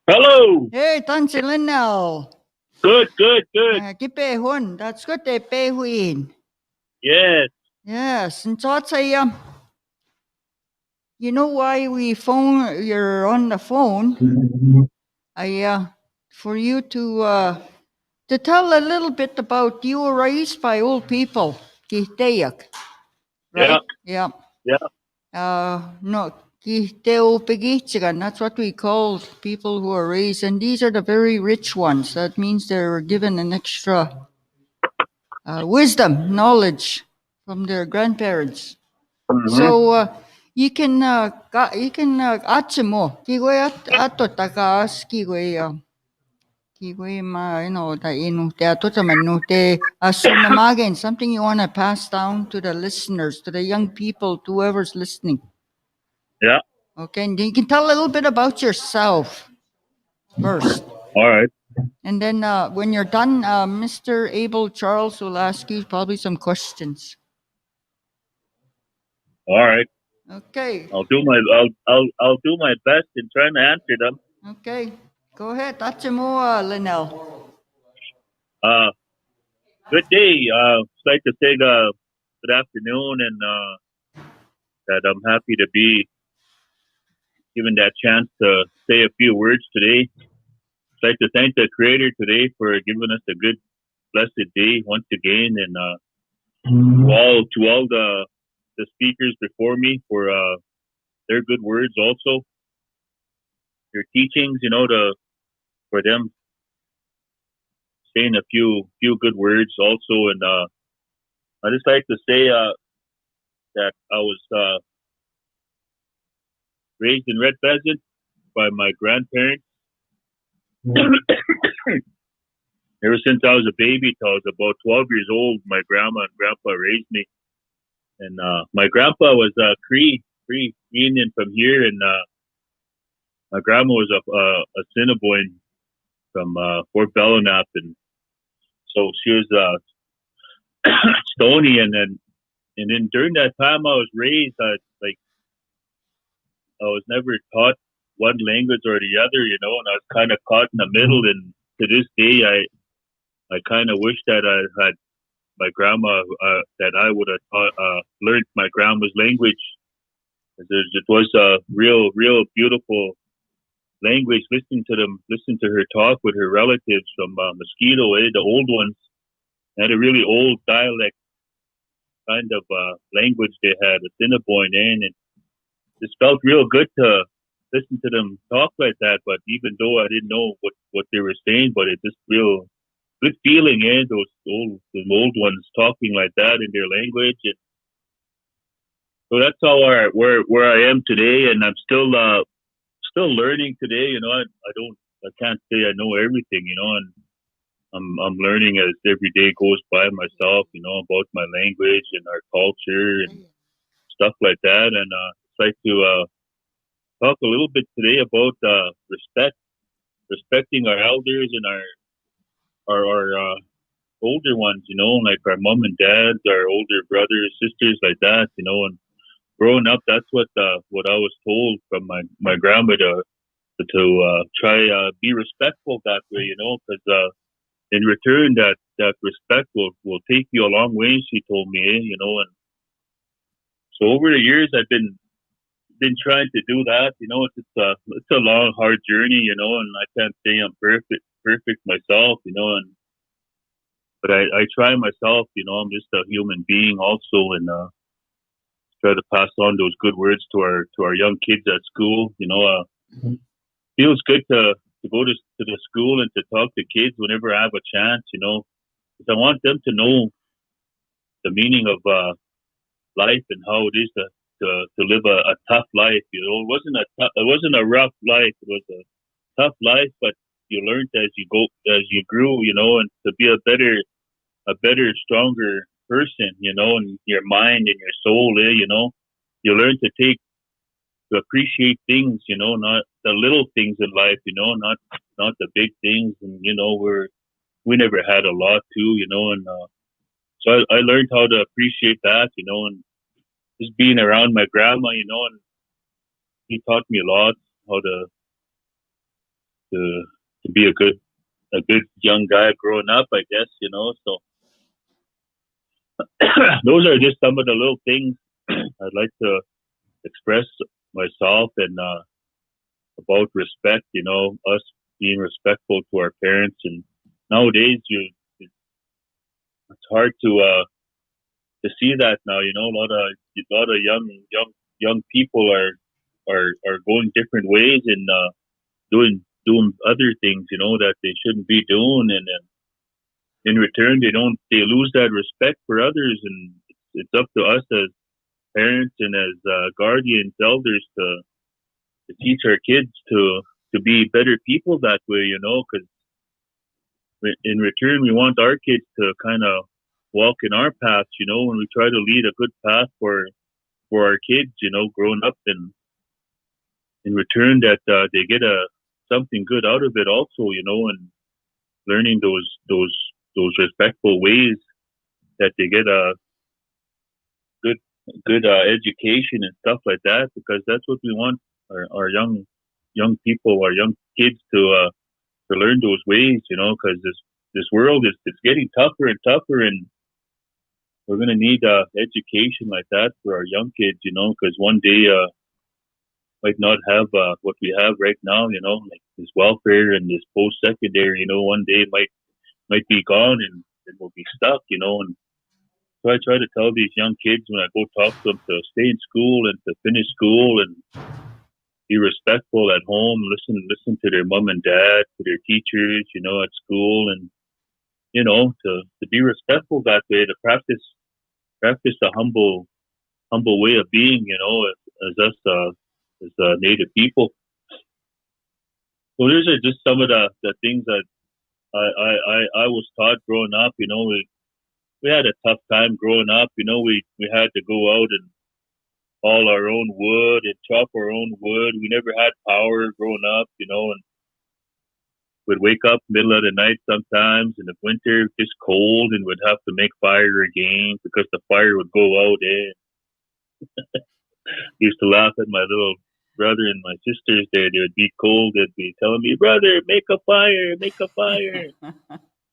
S9: Hello.
S1: Hey, Tanse Linnell.
S9: Good.
S1: Kipehun. That's good. Pehuin.
S9: Yes.
S1: Yes. And so I'd say, you know why you're on the phone? For you to tell a little bit about, you were raised by old people. Right? Yeah. No. That's what we call people who are raised, and these are the very rich ones. That means they're given an extra wisdom, knowledge from their grandparents. So you can atsimo kigoy ato takas kigoy asohnamakitah, something you want to pass down to the listeners, to the young people, to whoever's listening.
S9: Yeah.
S1: Okay, and you can tell a little bit about yourself first.
S9: All right.
S1: And then when you're done, Mr. Abel Charles will ask you probably some questions.
S9: All right.
S1: Okay.
S9: I'll do my best in trying to answer them.
S1: Okay. Go ahead. That's mo, Linnell.
S9: Good day. I'd like to say good afternoon, and that I'm happy to be given that chance to say a few words today. I'd like to thank the Creator today for giving us a good, blessed day once again, and to all the speakers before me for their good words, also their teachings. For them saying a few good words also, and I just like to say that I was raised in Red Pheasant by my grandparents. Ever since I was a baby till I was about 12 years old, my grandma and grandpa raised me. And my grandpa was Cree Indian from here, and my grandma was a Assiniboine from Fort Belknap, and so she was Stony, and then during that time I was raised, I was never taught one language or the other, and I was kind of caught in the middle. And to this day, I kind of wish that I had my grandma, that I would have learned my grandma's language. It was a real beautiful language. Listen to her talk with her relatives from Mosquito, the old ones. They had a really old dialect kind of language they had, Assiniboine, and it just felt real good to listen to them talk like that. But even though I didn't know what they were saying, but it just real good feeling, those old ones talking like that in their language. And so that's how where I am today, and I'm still learning today. I can't say I know everything, and I'm learning as every day goes by myself, about my language and our culture and stuff like that. And I'd like to talk a little bit today about respecting our elders and our older ones, like our mom and dads, our older brothers, sisters, like that, and growing up, that's what I was told from my grandma to try be respectful that way, because in return that respect will take you a long way, she told me, and so over the years I've been trying to do that. It's a long, hard journey, and I can't say I'm perfect myself, but I try myself, I'm just a human being also, and try to pass on those good words to our young kids at school. Feels good to go to the school and to talk to kids whenever I have a chance, because I want them to know the meaning of life and how it is to live a tough life. It wasn't a rough life. It was a tough life, but you learned as you grew, and to be a better, stronger person, and your mind and your soul, you learn to appreciate things, not the little things in life, not the big things. And, we never had a lot too, and so I learned how to appreciate that, and just being around my grandma, and he taught me a lot how to be a good young guy growing up, I guess, so those are just some of the little things I'd like to express myself, and about respect, us being respectful to our parents. And nowadays it's hard to see that now, a lot of young people are going different ways and doing other things, that they shouldn't be doing, and in return they lose that respect for others. And it's up to us as parents and as guardians, elders, to teach our kids to be better people that way, because in return we want our kids to kind of walk in our path, when we try to lead a good path for our kids, growing up. And in return that they get something good out of it also, and learning those respectful ways, that they get a good education and stuff like that, because that's what we want our young people, our young kids to learn those ways, because this world is it's getting tougher and tougher, and we're gonna need education like that for our young kids, because one day might not have what we have right now, like this welfare and this post-secondary, one day might be gone, and we'll be stuck, and so I try to tell these young kids when I go talk to them to stay in school and to finish school and be respectful at home, listen to their mom and dad, to their teachers, at school, and to be respectful that way, to practice the humble way of being, as us as Native people. So these are just some of the things that I was taught growing up. We had a tough time growing up. We had to go out and haul our own wood and chop our own wood. We never had power growing up, and we'd wake up middle of the night sometimes in the winter, just cold, and we'd have to make fire again because the fire would go out. Used to laugh at my little brother and my sisters there. They would be cold. They'd be telling me, "Brother, make a fire, make a fire."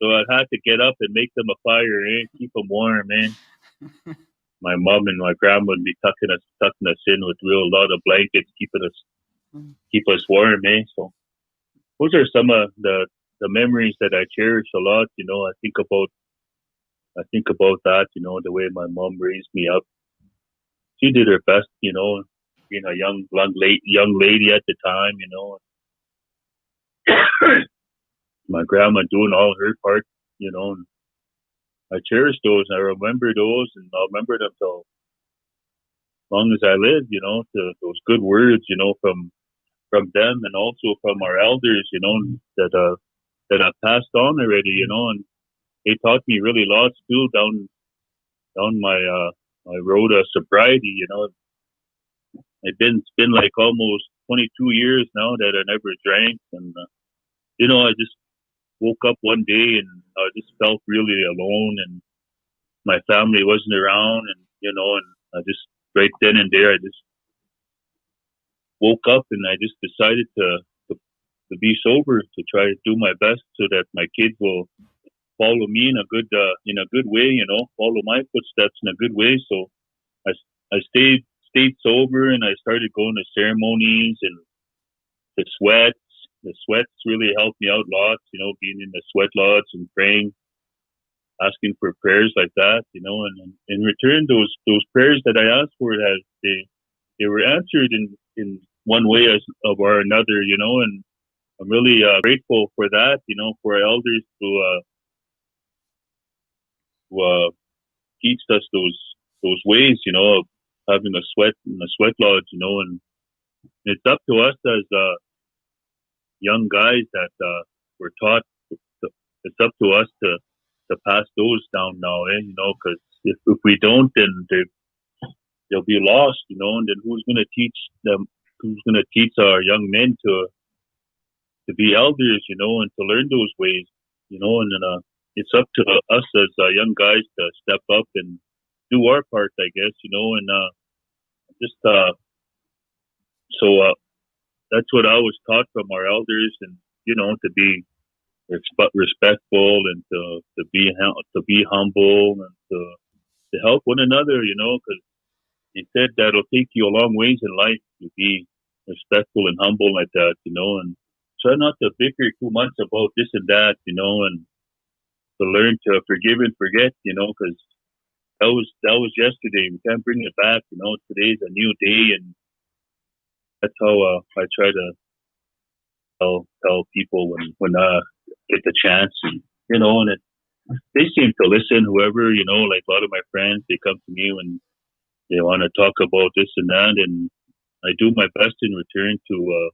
S9: So I'd have to get up and make them a fire, keep them warm, My mom and my grandma would be tucking us in with real lot of blankets, keep us warm, So those are some of the memories that I cherish a lot. I think about that. The way my mom raised me up. She did her best. Being a young lady at the time. My grandma doing all her part. And I cherish those. I remember those, and I'll remember them till as long as I live. To those good words. From them and also from our elders. That I passed on already. And they taught me really lots too down my road of sobriety. It's been like almost 22 years now that I never drank, and I just woke up one day and I just felt really alone, and my family wasn't around, and and I just right then and there I just woke up and I just decided to be sober, to try to do my best so that my kids will follow me in a good way, follow my footsteps in a good way. So I stayed sober, and I started going to ceremonies and the sweats. The sweats really helped me out lots, being in the sweat lodge and praying, asking for prayers like that, and in return, those prayers that I asked for, they were answered in one way or another, and I'm really grateful for that, for our elders who teach us those ways, of having a sweat in a sweat lodge, and it's up to us as young guys that were taught. It's up to us to pass those down now, because if we don't, then they'll be lost, and then who's going to teach them? Who's going to teach our young men to be elders, and to learn those ways, and then it's up to us as young guys to step up and do our part, I guess, and just so that's what I was taught from our elders, and to be respectful and to be humble and to help one another, because he said that'll take you a long ways in life to be respectful and humble like that, and try not to bicker too much about this and that, and to learn to forgive and forget, because that was yesterday. We can't bring it back, Today's a new day, and that's how I try to tell people when I get the chance, and they seem to listen. Whoever, like a lot of my friends, they come to me when they want to talk about this and that, and I do my best in return to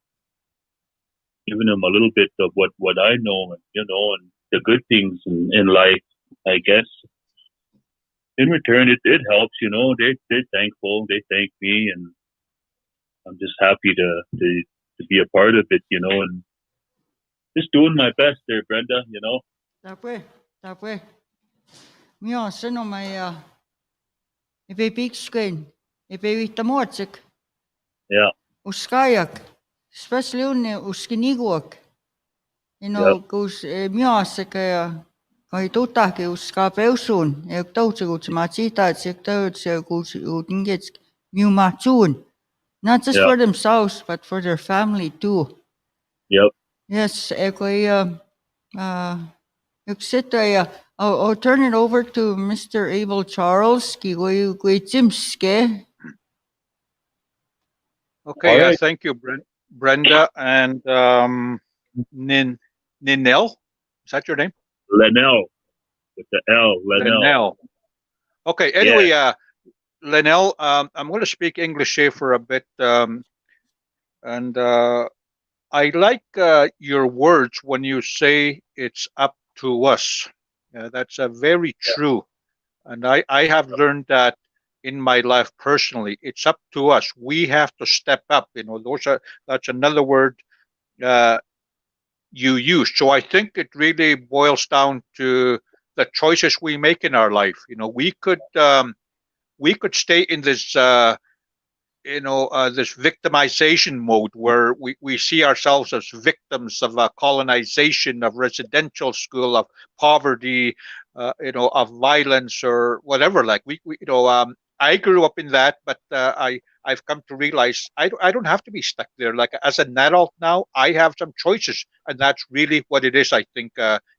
S9: giving them a little bit of what I know, and and the good things in life, I guess. In return, it helps. They're thankful. They thank me, and I'm just happy to be a part of it, you know, and just doing my best there, Brenda, you know.
S1: Tapwe. Mia sano mai ebe big screen. Ebe vita motsik.
S9: Yeah.
S1: Uskajak. Especially unne uskiniguak. You know, kus miasega ja kai tutahki uska peusun. Ja tautse kus matsita, et se tautse kus udingets miu matsuun. Not just for themselves, but for their family too.
S9: Yep.
S1: Yes, I'll turn it over to Mr. Abel Charles.
S2: Okay,
S9: All right.
S2: thank you, Brenda and Ninel. Is that your name?
S9: Lenell with the L.
S2: Lenell. Okay. Anyway, Lenell, I'm going to speak English here for a bit, and I like your words when you say it's up to us. That's very true, and I have learned that in my life personally. It's up to us. We have to step up. You know, that's another word you use. So I think it really boils down to the choices we make in our life. You know, we could stay in this this victimization mode where we see ourselves as victims of colonization, of residential school, of poverty, of violence or whatever. Like I grew up in that, but I've come to realize I don't have to be stuck there. Like as an adult now, I have some choices, and that's really what it is. I think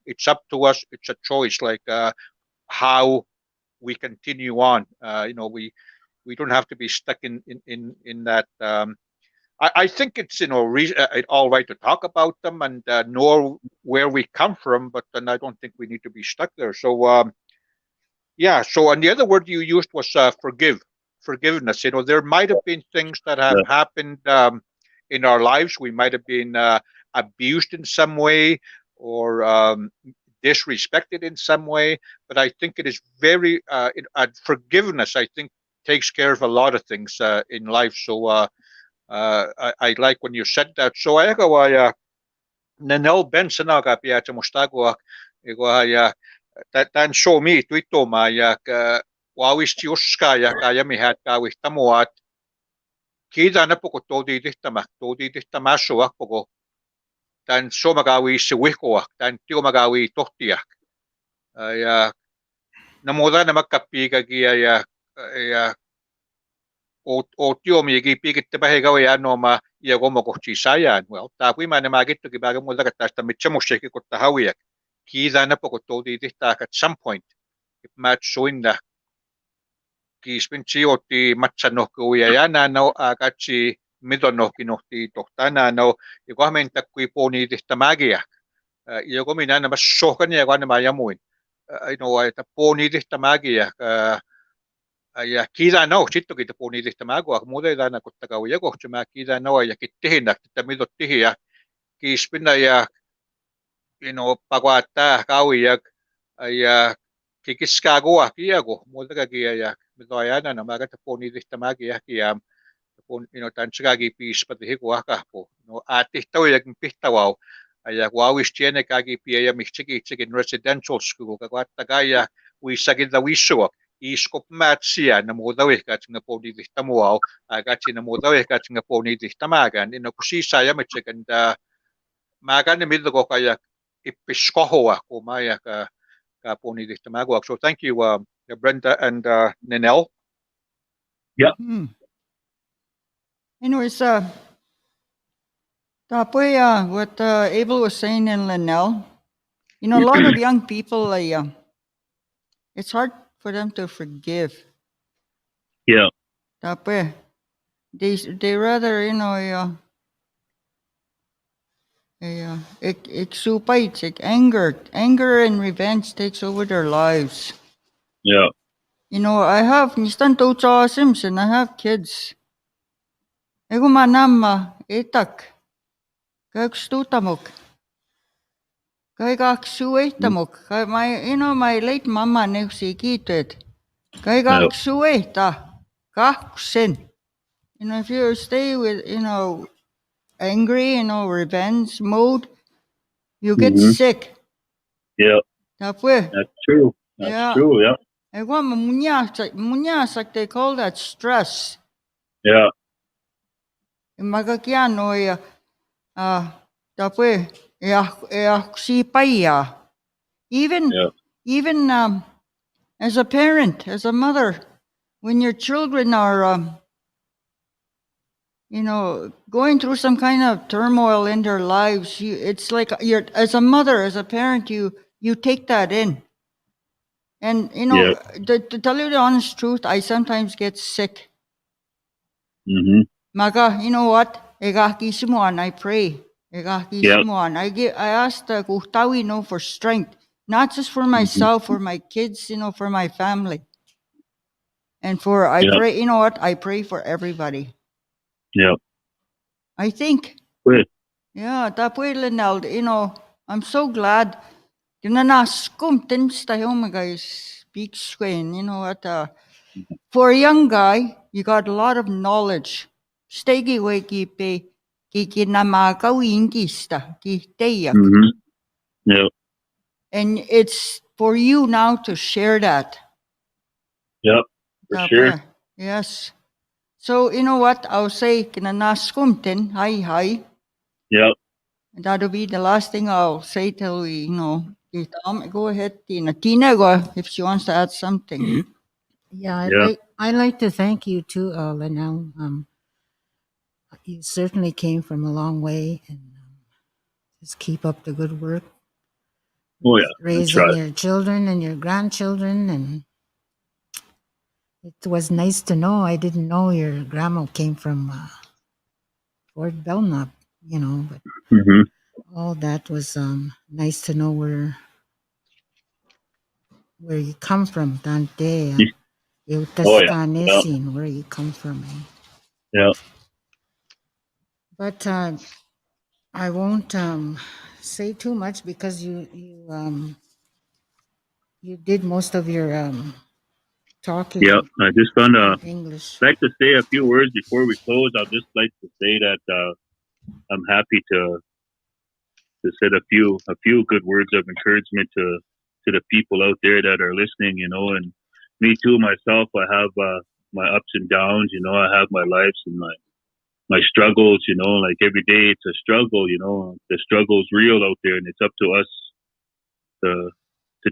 S2: it's up to us. It's a choice, like how we continue on. We don't have to be stuck in that. I think it's all right to talk about them and know where we come from, but then I don't think we need to be stuck there. So So and the other word you used was forgiveness. You know, there might have been things that have happened in our lives. We might have been abused in some way or disrespected in some way. But I think it is very forgiveness. I think takes care of a lot of things in life. So I like when you said that. So I go Nanel Benson aga pia mustago Tän shomi tuitoma ja wawisti uska ja kajami hat kawih tamuat kita na poko todi tihtama soa poko tän somagawi se wihkoa tän tiomagawi tohtia ja namoda na makkapiika ja o tiomi gi piikitte pähegawi anoma ja komokohti sayan well ta kuima na magittuki baga multa tästä mitsemusseki kotta hawiak Kiida na poko todi tihtaak at some point if match soinna kiispin sioti matsannohku ujajana no akatsi mitonnohki nohti tohtana no ikohamen takkui poni tihtamagia iko minä nämä sohkan ja kone mä jamuin että poni tihtamagia ja kiida no sittoki te poni tihtamagia muuten aina kottakaa ja kohti mä kiida no ja kittihinna että mitot tihiä kiispinna ja pakwata kawiyak ay kikiskago kiyago multa kiya ya mitoyana na magata poni dihtamagi yakiyam pon tan chagagi pis patihiko akahpo atihtawiyak pihtawaw ay wawis tiene kagi piya michiki in residential school kakwata kaya wisagid da wisuak iskop matsia na modawih kat nga poni dihtamuaw agati na modawih kat nga poni dihtamagan kusisa ya mechekanda magan midlo ko kaya ipiskohoa kumaya ka poni dihtamagwak. So thank you, Brenda and Ninel.
S9: Yeah.
S1: Anyways, what Abel was saying in Linnell, a lot of young people, it's hard for them to forgive.
S9: Yeah.
S1: They rather, anger and revenge takes over their lives.
S9: Yeah.
S1: I have Simpson, I have kids. Ego manama etak. Kaks tutamok. Kaikaks suetamok. My late mama neusi kiitet. Kaikaks sueta. Kaksen. if you stay with, angry, revenge mode, you get
S9: Mhm.
S1: sick.
S9: Yeah,
S1: Tapwe.
S9: that's true. That's
S1: Yeah.
S9: true. Yeah,
S1: I want munyas, like they call that stress.
S9: yeah,
S1: Magakiano, tapwe, si paya. Even,
S9: yeah,
S1: even, as a parent, as a mother, when your children are, going through some kind of turmoil in their lives, it's like as a mother, as a parent, you take that in. And,
S9: yeah.
S1: to tell you the honest truth, I sometimes get sick.
S9: Mhm.
S1: Maga, you know what? Egaki simuan, I pray. Egaki
S9: Yeah.
S1: simuan. I ask the Kuhtawi, for strength, not just for myself, for my kids, for my family. And I
S9: Yeah.
S1: pray, you know what? I pray for everybody.
S9: Yeah.
S1: I think.
S9: Good.
S1: Yeah, Linald, I'm so glad. Guys speak Swain, what for a young guy, you got a lot of knowledge. Stegi weki pe ki namaka winkista ki teyak.
S9: Mhm. Yeah.
S1: And it's for you now to share that.
S9: Yeah. For sure.
S1: Yes. So you know what? I'll say kinanaskumten, hi.
S9: Yeah.
S1: And that'll be the last thing I'll say till we, go ahead, Tina. Tina, if she wants to add something.
S5: Yeah,
S9: Yeah.
S5: I'd like to thank you too, Lanel. You certainly came from a long way, and just keep up the good work,
S9: Oh yeah. That's
S5: raising
S9: right.
S5: your children and your grandchildren. And it was nice to know. I didn't know your grandma came from Fort Belknap, but
S9: Mhm.
S5: all that was nice to know where you come from, Dante.
S9: Oh yeah. Yeah.
S5: Where you come from.
S9: Yeah.
S5: But I won't say too much because you did most of your talking
S9: Yeah. I just gonna
S5: in English.
S9: like to say a few words before we close. I'll just like to say that I'm happy to say a few good words of encouragement to the people out there that are listening. And me too myself. I have my ups and downs. I have my lives and my struggles. Like every day it's a struggle. The struggle's real out there, and it's up to us to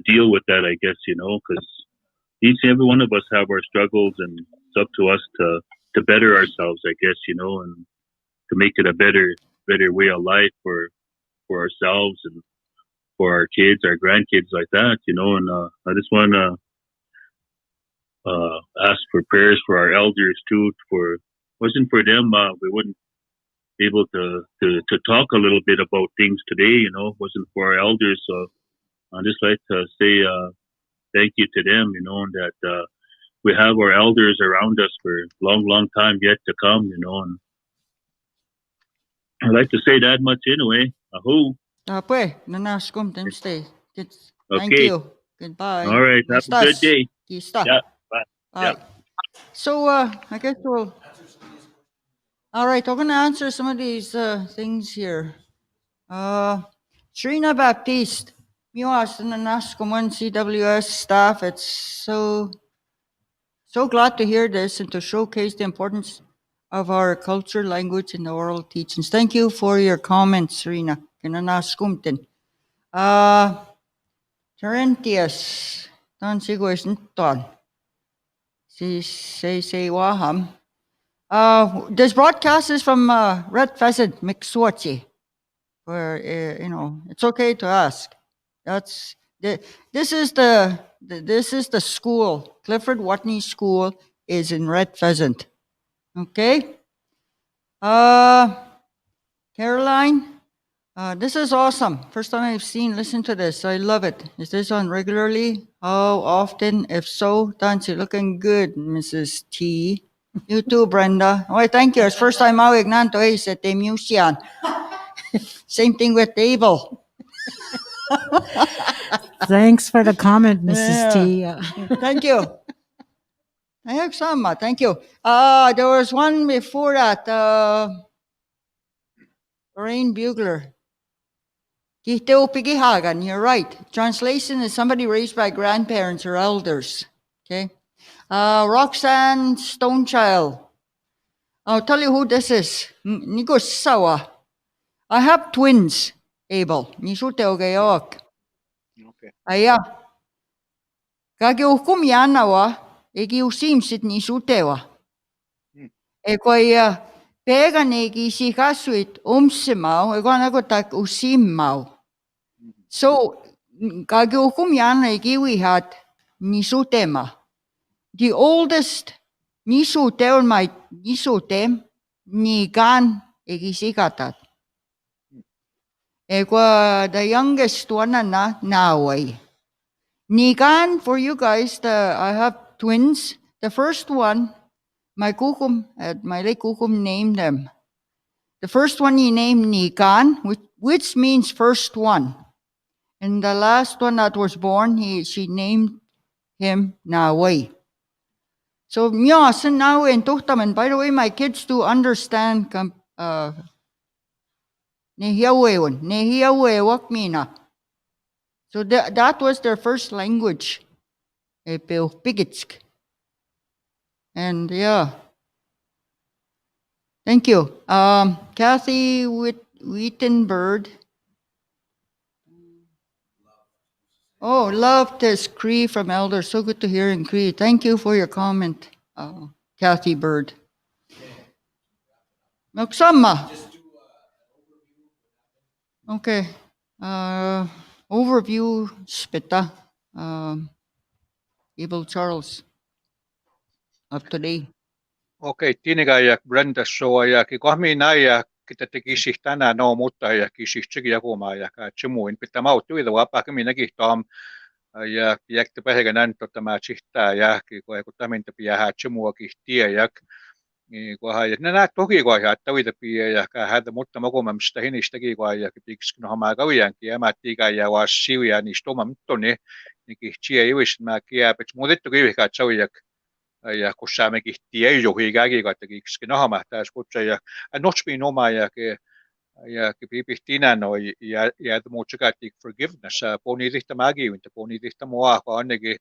S9: deal with that. I guess because each and every one of us have our struggles, and it's up to us to better ourselves. I guess and to make it a better way of life for ourselves and for our kids, our grandkids, like that. And I just want to ask for prayers for our elders too. Wasn't for them, we wouldn't be able to talk a little bit about things today. Wasn't for our elders. So I just like to say thank you to them. And that we have our elders around us for a long time yet to come. And I'd like to say that much anyway. Aho.
S1: Nanaskumten stay. Thank
S9: Okay.
S1: you. Goodbye.
S9: All right. Have a good day.
S1: Kista.
S9: Yeah. Bye.
S1: Yeah. So I guess all right, I'm going to answer some of these things here. Srina Baptiste, Miwas and the Nascoman CWS staff. It's so glad to hear this and to showcase the importance of our culture, language, and the oral teachings. Thank you for your comments, Srina. Kinanaskumten. Terentius, Don Sigwis say Waham. This broadcast is from Red Pheasant, Mixwachi, where it's okay to ask. This is the school. Clifford Watney School is in Red Pheasant. Okay. Caroline, this is awesome. First time I've listen to this. I love it. Is this on regularly? How often? If so, thanks. You're looking good, Mrs. T. You too, Brenda. Oh, thank you. It's first time I ignanto sa te museum. Same thing with Abel.
S5: Thanks for the comment, Mrs. T.
S1: Thank you. Sama, thank you. There was one before that, Lorraine Bugler. Hagan, you're right. Translation is somebody raised by grandparents or elders. Okay. Roxanne Stonechild. I'll tell you who this is. Nico Sawa. I have twins, Abel. Nisuteo gayok.
S2: Okay.
S1: Aya. Kagiukum yanawa. Egi usimsit nisutewa. Ekoi peganegi si kasuit umsimau. Ego nagotak usimau. So, kagiukum yana egi wihat nisutema. The oldest nisuteon my nisutem nigan egi sikatat. The youngest one na naway. Nigan, for you guys, I have twins. The first one, my late kukum named them. The first one he named Nigan, which means first one. And the last one that was born, she named him Naway. So, Myasan Naway and Tuhtaman. By the way, my kids do understand Nehiawe Wakmina. So that was their first language. And yeah. Thank you. Kathy Wittenberg. Oh, loved this Cree from Elder. So good to hear in Cree. Thank you for your comment, Kathy Bird. Moksama. Okay. Overview spita. Abel Charles of today.
S2: Okay, Tinigaya Brenda Soya, Kikominaya, Kitatiki no Mutaya, Kishichigiagoma, Chimuin, Pitamautu, the Wapakiminagi Tom, Yak the Pahagan to Tamachita, Yaki, Kutamin to Pia Chimuaki, Tiayak. Nana toki go ya tawi the pia ka had the mutamagomam stahinish tagi go ya pigs no hamagoyan ki amatiga ya was siwi ani stomam tone niki chia wish ma kia pech modet to give ka chawiyak ya kusame ki tia yo higagi go tagi no hama ta skucha ya not be no ma ya ke pipistina no ya the mochakati forgiveness poni dihta magi winta poni dihta moa ko anegi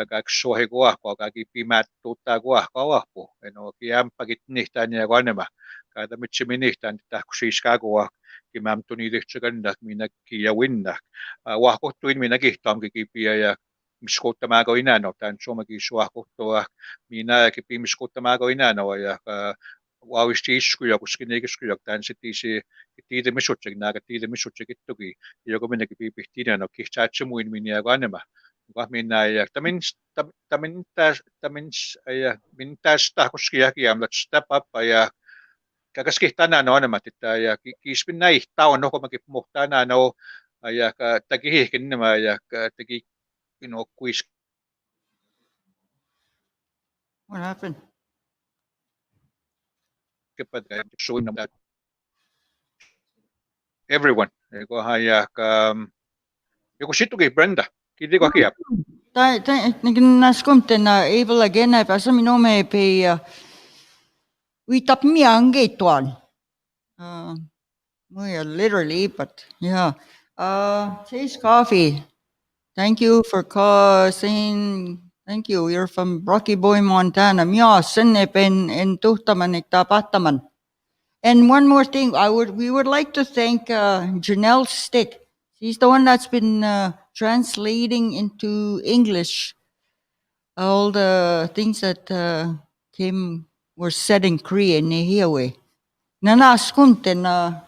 S2: kak sohe goa ko kaki pimat tuta goa ko po eno ki am pagit nihtan ya gonema kada mitchiminihtan ta kushiska goa ki mam tuni dihchaganda mina ki ya winna wa ko tuin mina ki tam ki pia ya miskota mago inano tan choma ki shwa ko to mina ki pi miskota mago inano ya wa wistisku ya kuskinegusku ya tan sitisi ti de mishotchig naga ti de mishotchig ittugi yogo mina ki pi pihtina no ki chachimu in minia gonema Minaya, mintas tahkuskia kiamlat step up ya kakaskihtan no naman ya kispin na ihtaw no kung makipumuhtan no ya tagihikin naman ya tagi quiz.
S1: What happened?
S2: Showing them that everyone go ya yung shito kay Brenda. Kidi ko kaya.
S1: Naskomte na Abel again ay pasami no me pe we tap mi angge tuan. Literally, but yeah. Chase Coffee. Thank you for saying thank you. You're from Rocky Boy, Montana. Mia sennepen en tuhtaman iktapataman. And one more thing, we would like to thank Janelle Stick. She's the one that's been translating into English all the things that were said in Korean. Nanaskunte na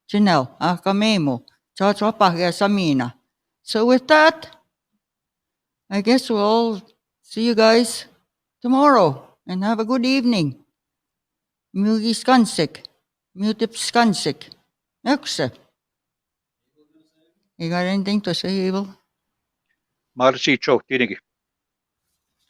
S1: Janelle, akamemo, chachapahya samina. So with that, I guess we'll all see you guys tomorrow and have a good evening. Mugi skansik, mutip skansik. Next. You got anything to say, Abel?
S2: Marci Cho, tinigi.